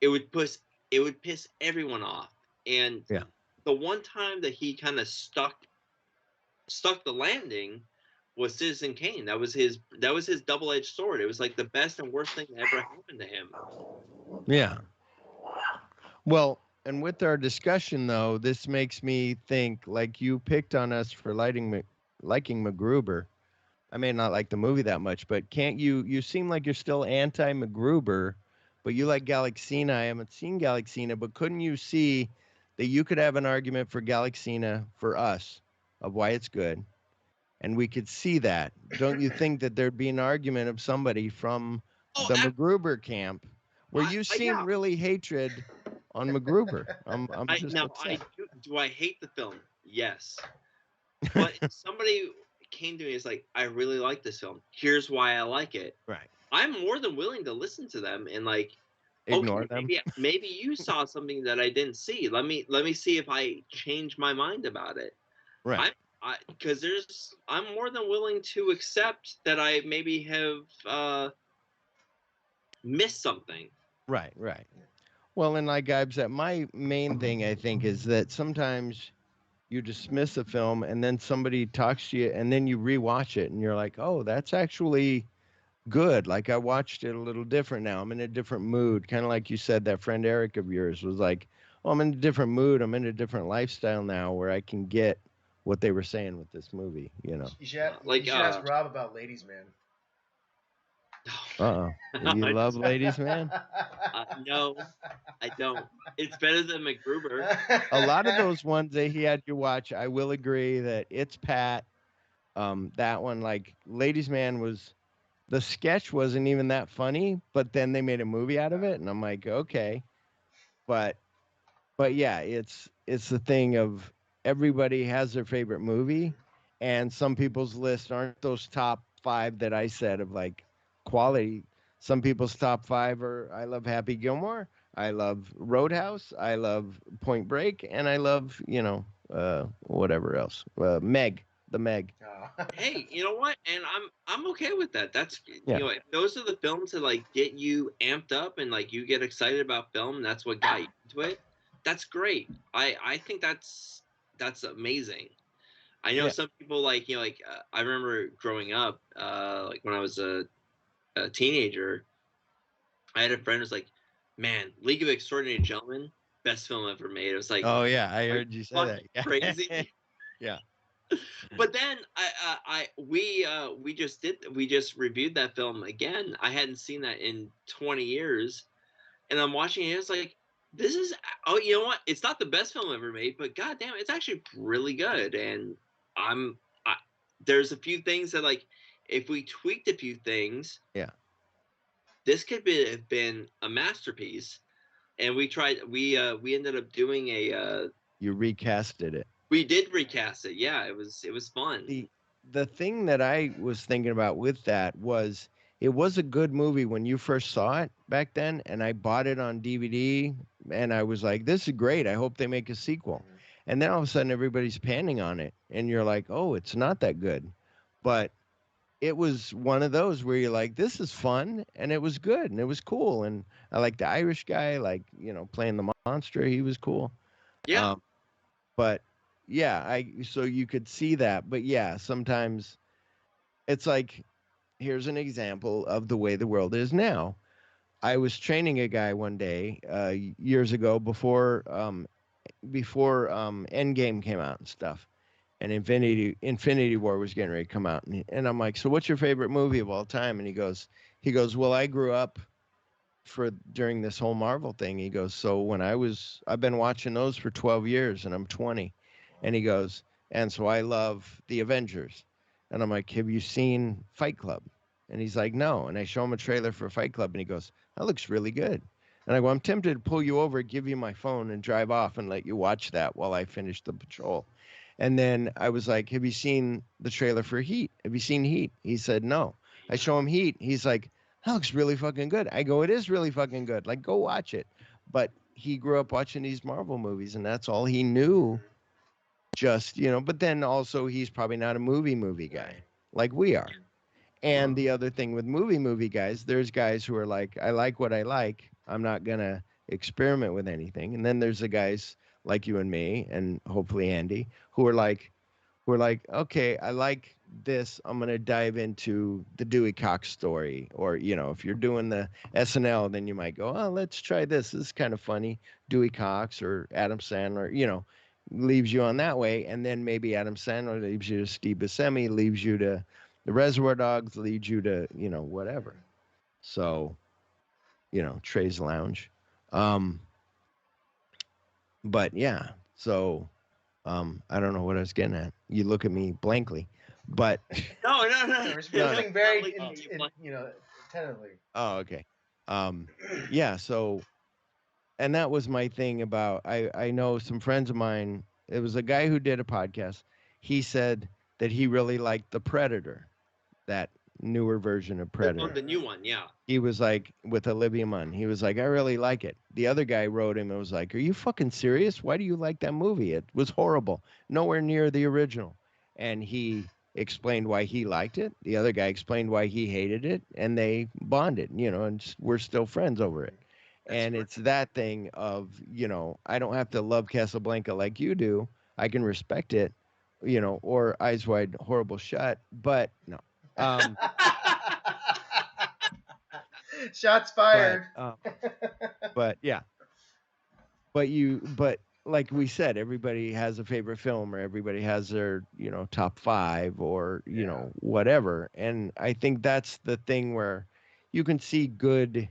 it would piss everyone off. And the one time that he kind of stuck the landing was Citizen Kane. That was his double-edged sword. It was like the best and worst thing that ever happened to him. Yeah. Well, and with our discussion, though, this makes me think, like, you picked on us for liking MacGruber. I may not like the movie that much, but can't you seem like you're still anti-MacGruber, but you like Galaxina. I haven't seen Galaxina, but couldn't you see that you could have an argument for Galaxina for us of why it's good? And we could see that. Don't you think that there'd be an argument of somebody from the MacGruber camp where you seem really hatred on MacGruber? I'm just upset. Do I hate the film? Yes. But if somebody came to me and is like, I really like this film. Here's why I like it. Right. I'm more than willing to listen to them and like ignore them. Maybe you saw something that I didn't see. Let me see if I change my mind about it. Right. Because I'm more than willing to accept that I maybe have missed something. Right. Well, and like I've said, my main thing, I think, is that sometimes you dismiss a film and then somebody talks to you and then you rewatch it and you're like, oh, that's actually good. Like, I watched it a little different now. I'm in a different mood. Kind of like you said, that friend Eric of yours was like, oh, I'm in a different mood. I'm in a different lifestyle now where I can get what they were saying with this movie, You should ask Rob about Ladies Man. You love Ladies Man? No, I don't. It's better than MacGruber. A lot of those ones that he had you watch, I will agree that It's Pat. That one, like Ladies Man, was the sketch wasn't even that funny, but then they made a movie out of it, and I'm like, okay, but yeah, it's the thing of everybody has their favorite movie, and some people's lists aren't those top five that I said of like quality. Some people's top five are I love Happy Gilmore, I love Roadhouse, I love Point Break, and I love whatever else. The Meg. Oh. Hey, you know what? And I'm okay with that. That's Yeah. if those are the films that like get you amped up and like you get excited about film. That's what got you into it. That's great. I think that's amazing. I know Yeah. some people like I remember growing up, like when I was a teenager, I had a friend who was like, "Man, League of Extraordinary Gentlemen, best film ever made." It was like, Oh yeah, I "Are you heard you say fucking that. crazy?" Yeah. But then we just reviewed that film again. I hadn't seen that in 20 years, and I'm watching it. It's like this is you know what? It's not the best film ever made, but goddamn, it's actually really good. And I'm I, there's a few things that like if we tweaked a few things, Yeah. this could have been a masterpiece. And we ended up doing a You recasted it. we did recast it. Yeah, it was fun. The thing that I was thinking about with that was it was a good movie when you first saw it back then, and I bought it on DVD, and I was like, "This is great. I hope they make a sequel." And then all of a sudden, everybody's panning on it, and you're like, "Oh, it's not that good," but it was one of those where you're like, "This is fun," and it was good, and it was cool, and I like the Irish guy, like playing the monster. He was cool. Yeah. But yeah, so you could see that. But yeah, sometimes it's like here's an example of the way the world is now. I was training a guy one day years ago before Endgame came out and stuff, and Infinity War was getting ready to come out, and I'm like, so what's your favorite movie of all time? And he goes, well, I grew up during this whole Marvel thing. He goes, so I've been watching those for 12 years, and I'm 20. And he goes, and so I love the Avengers. And I'm like, have you seen Fight Club? And he's like, no. And I show him a trailer for Fight Club, and he goes, that looks really good. And I go, I'm tempted to pull you over, give you my phone, and drive off and let you watch that while I finish the patrol. And then I was like, have you seen the trailer for Heat? Have you seen Heat? He said, no. I show him Heat. He's like, that looks really fucking good. I go, it is really fucking good. Like, go watch it. But he grew up watching these Marvel movies, and that's all he knew. Just, but then also he's probably not a movie guy like we are. And the other thing with movie guys, there's guys who are like, I like what I like. I'm not going to experiment with anything. And then there's the guys like you and me, and hopefully Andy, who are like, okay, I like this. I'm going to dive into the Dewey Cox story. Or, if you're doing the SNL, then you might go, oh, let's try this. This is kind of funny. Dewey Cox or Adam Sandler, leaves you on that way. And then maybe Adam Sandler leaves you to Steve Buscemi, leaves you to the Reservoir Dogs, leads you to, whatever. So, Trey's Lounge. But yeah, so I don't know what I was getting at. You look at me blankly, but No. We're listening very, No. attentively. Oh, okay. Yeah. So, and that was my thing about. I know some friends of mine. It was a guy who did a podcast. He said that he really liked The Predator, that newer version of Predator. The new one, yeah. He was like, with Olivia Munn, he was like, I really like it. The other guy wrote him and was like, are you fucking serious? Why do you like that movie? It was horrible. Nowhere near the original. And he explained why he liked it. The other guy explained why he hated it. And they bonded, and we're still friends over it. And it's that thing of, I don't have to love Casablanca like you do. I can respect it, or Eyes Wide Horrible Shut. But no. Shots fired. But yeah. But like we said, everybody has a favorite film, or everybody has their, top five, or, whatever. And I think that's the thing where you can see good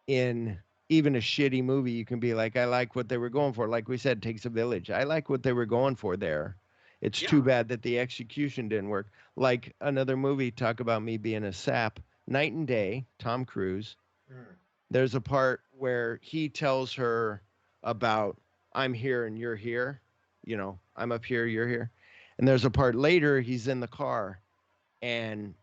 in even a shitty movie. You can be like, I like what they were going for. Like we said, Takes a Village. I like what they were going for there. It's too bad that the execution didn't work. Like another movie, talk about me being a sap. Night and Day, Tom Cruise. Mm. There's a part where he tells her about, I'm here and you're here. You know, I'm up here, you're here. And there's a part later, he's in the car and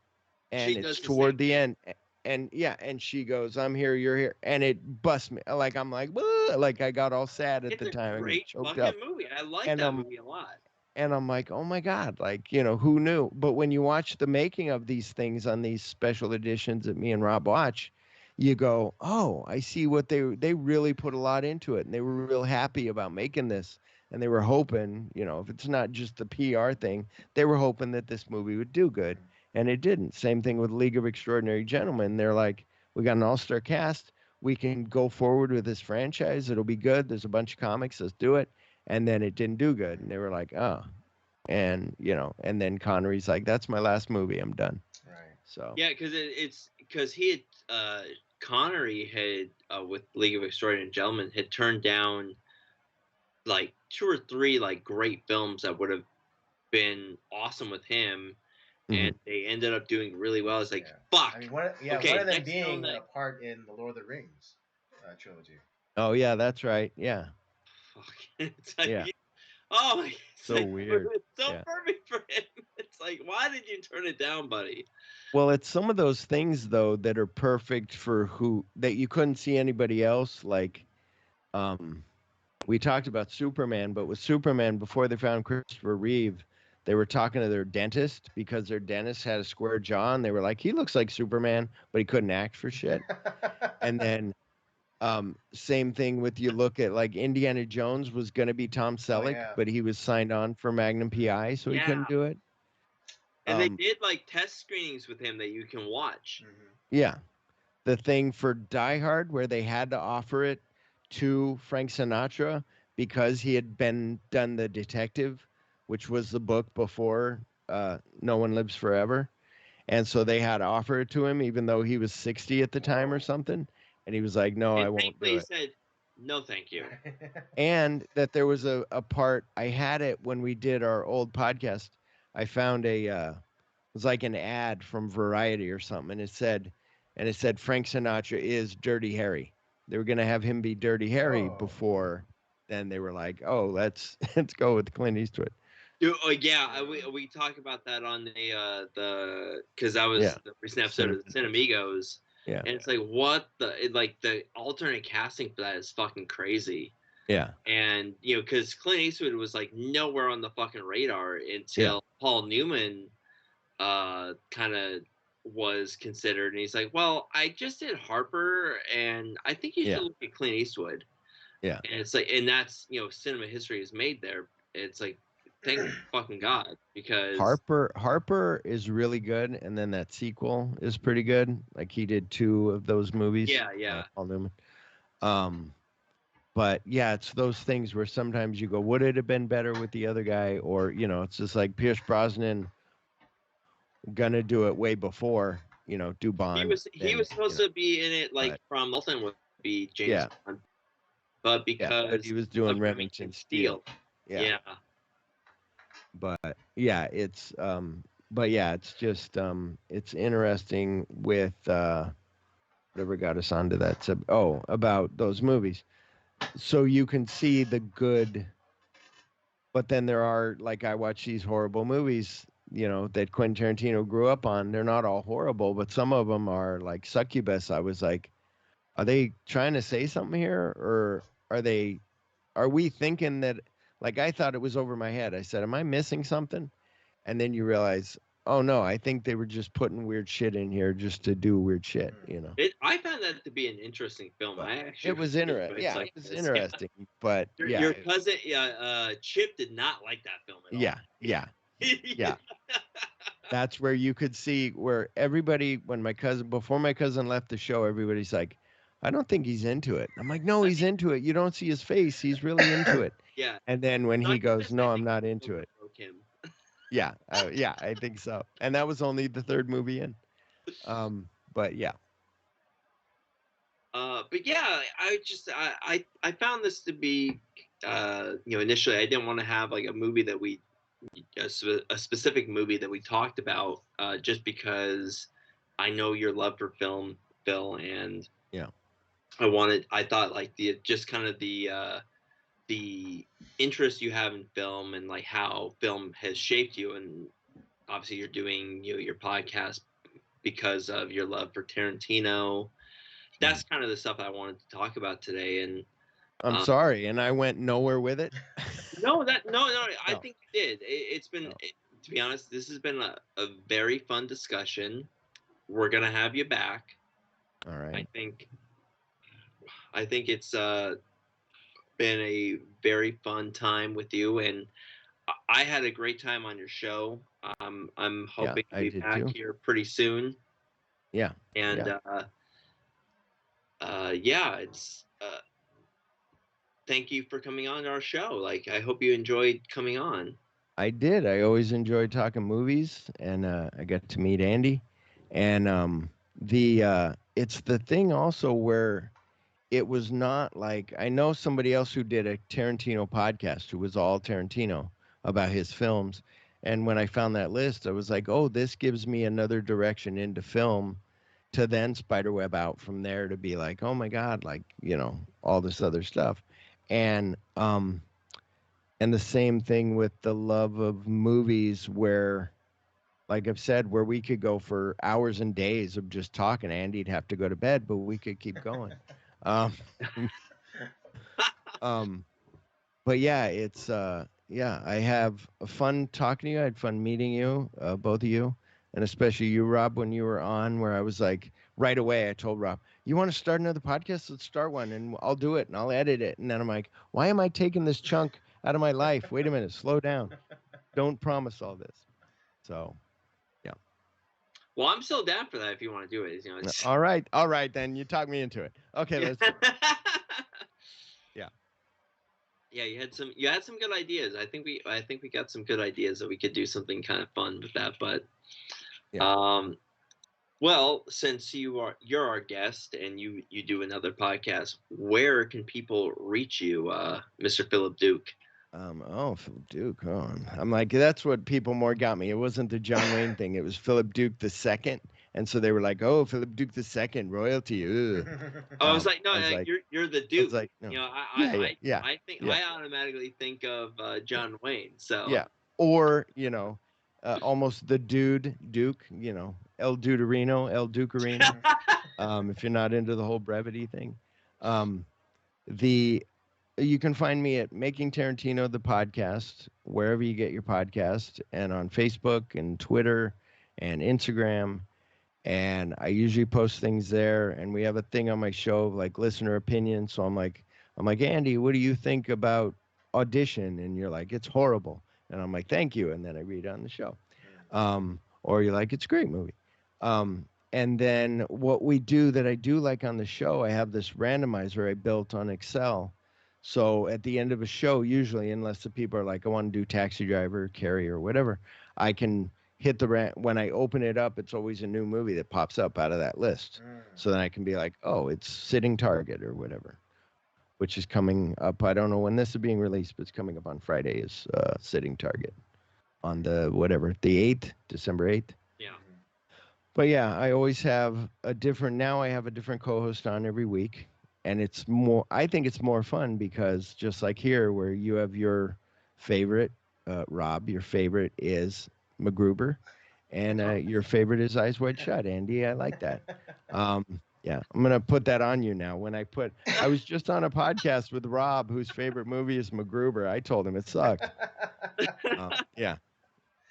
She it's does the toward same the thing. end. And yeah, and she goes, I'm here, you're here. And it busts me. Like, I'm like, "Whoa," like I got all sad at It's the a time. I get great choked fucking up. movie. I like And that movie a lot. and I'm like, oh my God, like, you know, who knew? But when you watch the making of these things on these special editions that me and Rob watch, you go, oh, I see what they really put a lot into it. And they were real happy about making this. And they were hoping, you know, if it's not just the PR thing, they were hoping that this movie would do good. And it didn't. Same thing with League of Extraordinary Gentlemen. They're like, we got an all-star cast. We can go forward with this franchise. It'll be good. There's a bunch of comics. Let's do it. And then it didn't do good. And they were like, oh. And, you know, and then Connery's like, that's my last movie. I'm done. Right. So, Yeah, because it's because he had Connery had with League of Extraordinary Gentlemen had turned down like 2 or 3 like great films that would have been awesome with him, and they ended up doing really well. It's like, fuck. I mean, one Okay, of them next film being that a part in the Lord of the Rings trilogy. oh, yeah, that's right. Yeah. fuck. It's like, Yeah. oh my, it's So like, weird. It's so Yeah. perfect for him. It's like, why did you turn it down, buddy? Well, it's some of those things, though, that are perfect for who that you couldn't see anybody else. Like, we talked about Superman, but with Superman, before they found Christopher Reeve, they were talking to their dentist because their dentist had a square jaw, and they were like, he looks like Superman, but he couldn't act for shit. And then same thing with you look at like Indiana Jones was going to be Tom Selleck, yeah. but he was signed on for Magnum PI, so he couldn't do it. And they did like test screenings with him that you can watch. Yeah. The thing for Die Hard where they had to offer it to Frank Sinatra because he had done The Detective, which was the book before No One Lives Forever. And so they had to offer it to him even though he was 60 at the time or something. And he was like, no, And I won't do thankfully it. he said, no, thank you. And that there was a part, I had it when we did our old podcast. I found it was like an ad from Variety or something, and it said Frank Sinatra is Dirty Harry. They were gonna have him be Dirty Harry before. Then they were like, oh, let's go with Clint Eastwood. Dude, oh yeah, we talked about that on the because that was the recent episode of the Cinemigos. Yeah. And it's like, what the alternate casting for that is fucking crazy. Yeah. And you know, because Clint Eastwood was like nowhere on the fucking radar until Paul Newman kind of was considered, and he's like, well, I just did Harper, and I think you should look at Clint Eastwood. Yeah. And it's like, and that's, you know, cinema history is made there. It's like, thank fucking God, because Harper is really good, and then that sequel is pretty good. Like he did 2 of those movies. Yeah. Paul Newman. But yeah, it's those things where sometimes you go, would it have been better with the other guy? Or, you know, it's just like Pierce Brosnan gonna do it way before, you know, do Bond. He was supposed to be in it, like, from Elton would be James Bond, but because but he was doing of Remington Steele. Yeah. But yeah, it's just it's interesting with whatever got us onto that about those movies. So you can see the good, but then there are, like, I watch these horrible movies, you know, that Quentin Tarantino grew up on. They're not all horrible, but some of them are like Succubus. I was like, are they trying to say something here, or are we thinking that, like, I thought it was over my head. I said, am I missing something? And then you realize, oh no, I think they were just putting weird shit in here just to do weird shit, you know. I found that to be an interesting film. But I actually it was interesting. Yeah, it was interesting. But your cousin, Chip, did not like that film at all. Yeah. That's where you could see where everybody, before my cousin left the show, everybody's like, I don't think he's into it. I'm like, no, he's into it. You don't see his face. He's really into it. Yeah. And then when he goes, no, I'm not into it. I think so. And that was only the 3rd movie in. But yeah. But yeah, I found this to be, initially I didn't want to have like a movie that a specific movie that we talked about, just because I know your love for film, Phil, and Yeah. I thought like just kind of the interest you have in film and like how film has shaped you, and obviously you're doing your podcast because of your love for Tarantino. That's kind of the stuff I wanted to talk about today. And I'm sorry, and I went nowhere with it. no, I No. think you did. It's been, No. to be honest, this has been a very fun discussion. We're gonna have you back. All right. I think it's been a very fun time with you, and I had a great time on your show. I'm Yeah, hoping to I be did back too. here pretty soon. Yeah. And Yeah. yeah, it's thank you for coming on our show. Like, I hope you enjoyed coming on. I did. I always enjoyed talking movies, and I got to meet Andy, and it's the thing also where it was not like I know somebody else who did a Tarantino podcast who was all Tarantino about his films, and when I found that list, I was like, oh, this gives me another direction into film, to then spiderweb out from there to be like, oh my god, like all this other stuff, and and the same thing with the love of movies where, like I've said, where we could go for hours and days of just talking. Andy'd have to go to bed, but we could keep going. Um, um, but yeah, it's yeah, I have a fun talking to you. I had fun meeting you, both of you, and especially you, Rob, when you were on. Where I was like, right away, I told Rob, "You want to start another podcast? Let's start one, and I'll do it, and I'll edit it." And then I'm like, "Why am I taking this chunk out of my life? Wait a minute, slow down. Don't promise all this." So, yeah. Well, I'm still down for that if you want to do it. All right, then you talk me into it. Okay, let's do it. Yeah. Yeah, you had some good ideas. I think we got some good ideas that we could do something kind of fun with that. But Yeah. well, since you're our guest and you do another podcast, where can people reach you, Mr. Philip Duke? Oh, Philip Duke. Oh, I'm like, that's what people more got me. It wasn't the John Wayne thing. It was Philip Duke the second, and so they were like, "Oh, Philip Duke the second, royalty." Ugh. Oh, I was like, no, I was like, you're the I was Duke. like, no. You know, Yeah, yeah, yeah, I think yeah, I automatically think of yeah, John Wayne. So yeah. Or almost the dude Duke. El Duderino, El Dukerino. If you're not into the whole brevity thing, um, the you can find me at Making Tarantino the podcast, wherever you get your podcast, and on Facebook and Twitter and Instagram. And I usually post things there. And we have a thing on my show of like listener opinion. So I'm like, Andy, what do you think about Audition? And you're like, it's horrible. And I'm like, thank you. And then I read it on the show. Or you're like, it's a great movie. And then what we do that I do like on the show, I have this randomizer I built on Excel. So at the end of a show, usually, unless the people are like, I want to do Taxi Driver, Carrie, or whatever, I can hit when I open it up, it's always a new movie that pops up out of that list. So then I can be like, oh, it's Sitting Target or whatever, which is coming up. I don't know when this is being released, but it's coming up on Friday. Is Sitting Target on the 8th, December 8th. yeah. But yeah, I always have now I have a different co-host on every week, and I think it's more fun because just like here where you have your favorite, Rob, your favorite is MacGruber, and your favorite is Eyes Wide Shut. Andy, I like that. Yeah, I'm gonna put that on you now. I was just on a podcast with Rob, whose favorite movie is MacGruber. I told him it sucked. Yeah,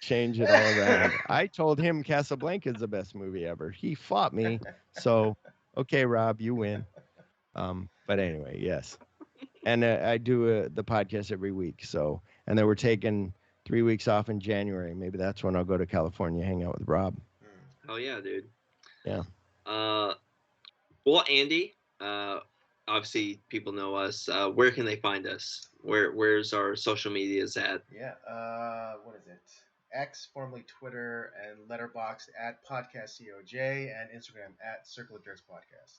change it all around. I told him Casablanca is the best movie ever. He fought me. So, okay, Rob, you win. But anyway, yes. And I do the podcast every week. So, and then we're taking 3 weeks off in January. Maybe that's when I'll go to California, hang out with Rob. Oh yeah, dude. Yeah. Well, Andy, obviously people know us. Where can they find us? Where's our social medias at? Yeah. What is it? X, formerly Twitter, and Letterboxd at Podcast COJ, and Instagram at Circle of Jerks Podcast.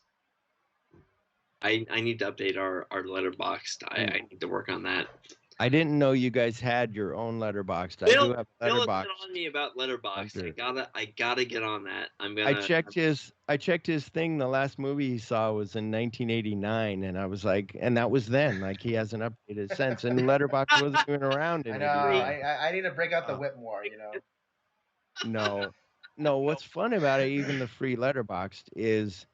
I need to update our Letterboxd. I need to work on that. I didn't know you guys had your own Letterboxd. I Phil do have a has been Letterboxd. on me about Letterboxd. I gotta get on that. I checked his thing. The last movie he saw was in 1989, and I was like, and that was then. Like he hasn't updated since, and Letterboxd wasn't even around in I know. 89. I need to break out the whip more. You know. No. What's fun about it, even the free Letterboxd, is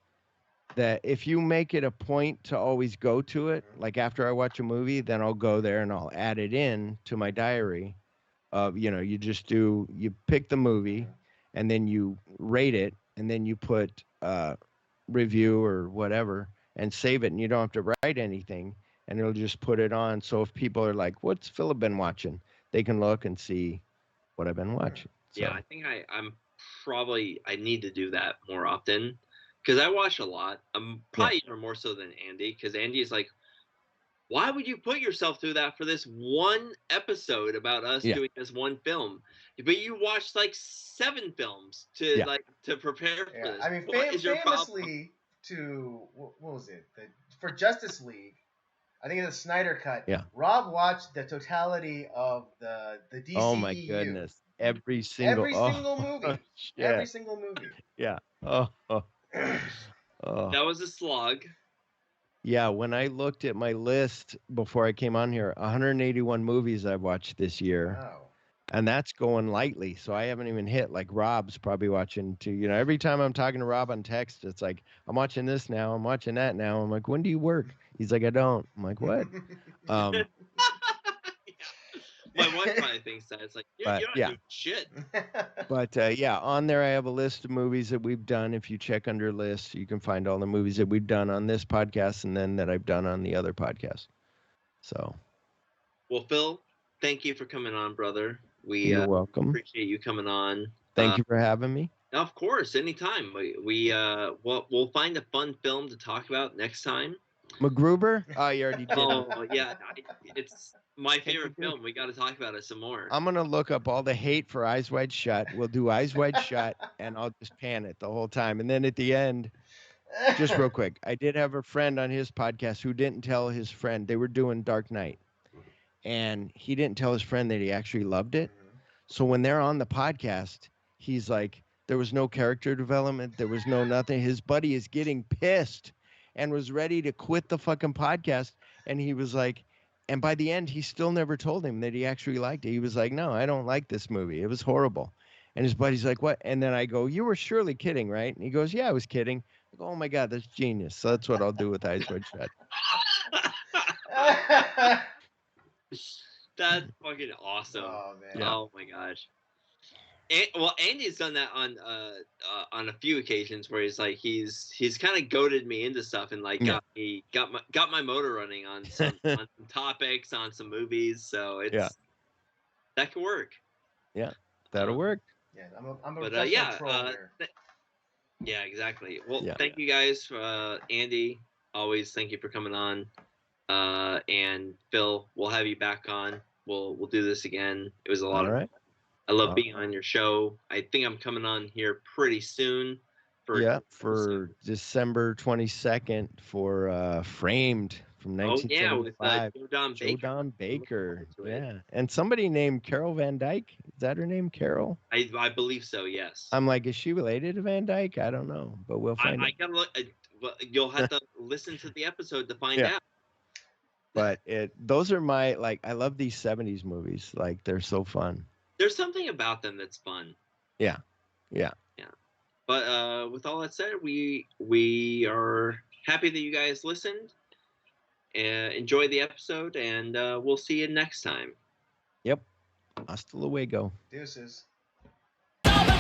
that if you make it a point to always go to it, like after I watch a movie, then I'll go there and I'll add it in to my diary. You pick the movie, and then you rate it, and then you put review or whatever and save it, and you don't have to write anything, and it'll just put it on. So if people are like, what's Phillip been watching, they can look and see what I've been watching. So. Yeah, I think I need to do that more often because I watch a lot. I'm probably even more so than Andy, because Andy is like, why would you put yourself through that for this one episode about us doing this one film? But you watched like 7 films to prepare for this. I mean, famously, what was it? For Justice League, I think it's the Snyder Cut. Yeah. Rob watched the totality of the DCEU. Oh my goodness! Every single movie. Every single movie. Yeah. That was a slog. Yeah, when I looked at my list before I came on here, 181 movies I've watched this year. Wow. And that's going lightly. So I haven't even hit, like Rob's probably watching too. You know, every time I'm talking to Rob on text, it's like, I'm watching this now, I'm watching that now. I'm like, when do you work? He's like, I don't. I'm like, what? My wife probably thinks that. It's like, you're not doing shit. But on there I have a list of movies that we've done. If you check under lists, you can find all the movies that we've done on this podcast and then that I've done on the other podcast. So. Well, Phil, thank you for coming on, brother. You're welcome. Appreciate you coming on. Thank you for having me. Of course, anytime. We'll find a fun film to talk about next time. MacGruber? Oh, you already did. Oh, yeah. It's my favorite film. We got to talk about it some more. I'm going to look up all the hate for Eyes Wide Shut. We'll do Eyes Wide Shut, and I'll just pan it the whole time. And then at the end, just real quick, I did have a friend on his podcast who didn't tell his friend. They were doing Dark Knight, and he didn't tell his friend that he actually loved it. So when they're on the podcast, he's like, there was no character development. There was no nothing. His buddy is getting pissed and was ready to quit the fucking podcast. And he was like, and by the end, he still never told him that he actually liked it. He was like, no, I don't like this movie. It was horrible. And his buddy's like, what? And then I go, you were surely kidding, right? And he goes, yeah, I was kidding. I go, oh my God, that's genius. So that's what I'll do with Eyes Wide Shut. That's fucking awesome. Oh, man. Yeah. Oh my gosh. Andy's done that on a few occasions where he's like he's kind of goaded me into stuff and like got my motor running on some on some topics, on some movies. So it's that could work. Yeah, that'll work. Yeah, I'm a professional troll here. Yeah, exactly. Well, thank you guys, Andy. Always thank you for coming on. And Phil, we'll have you back on. We'll do this again. It was a lot of fun. I love being on your show. I think I'm coming on here pretty soon. For December 22nd for Framed from 1975. With Don Baker. Yeah, and somebody named Carol Van Dyke. Is that her name, Carol? I believe so. Yes. I'm like, is she related to Van Dyke? I don't know, but we'll find out. I gotta look. You'll have to listen to the episode to find out. But those are my I love these 70s movies. Like they're so fun. There's something about them that's fun. Yeah. But with all that said, we are happy that you guys listened. Enjoy the episode, and we'll see you next time. Yep. Hasta luego. Deuces. That's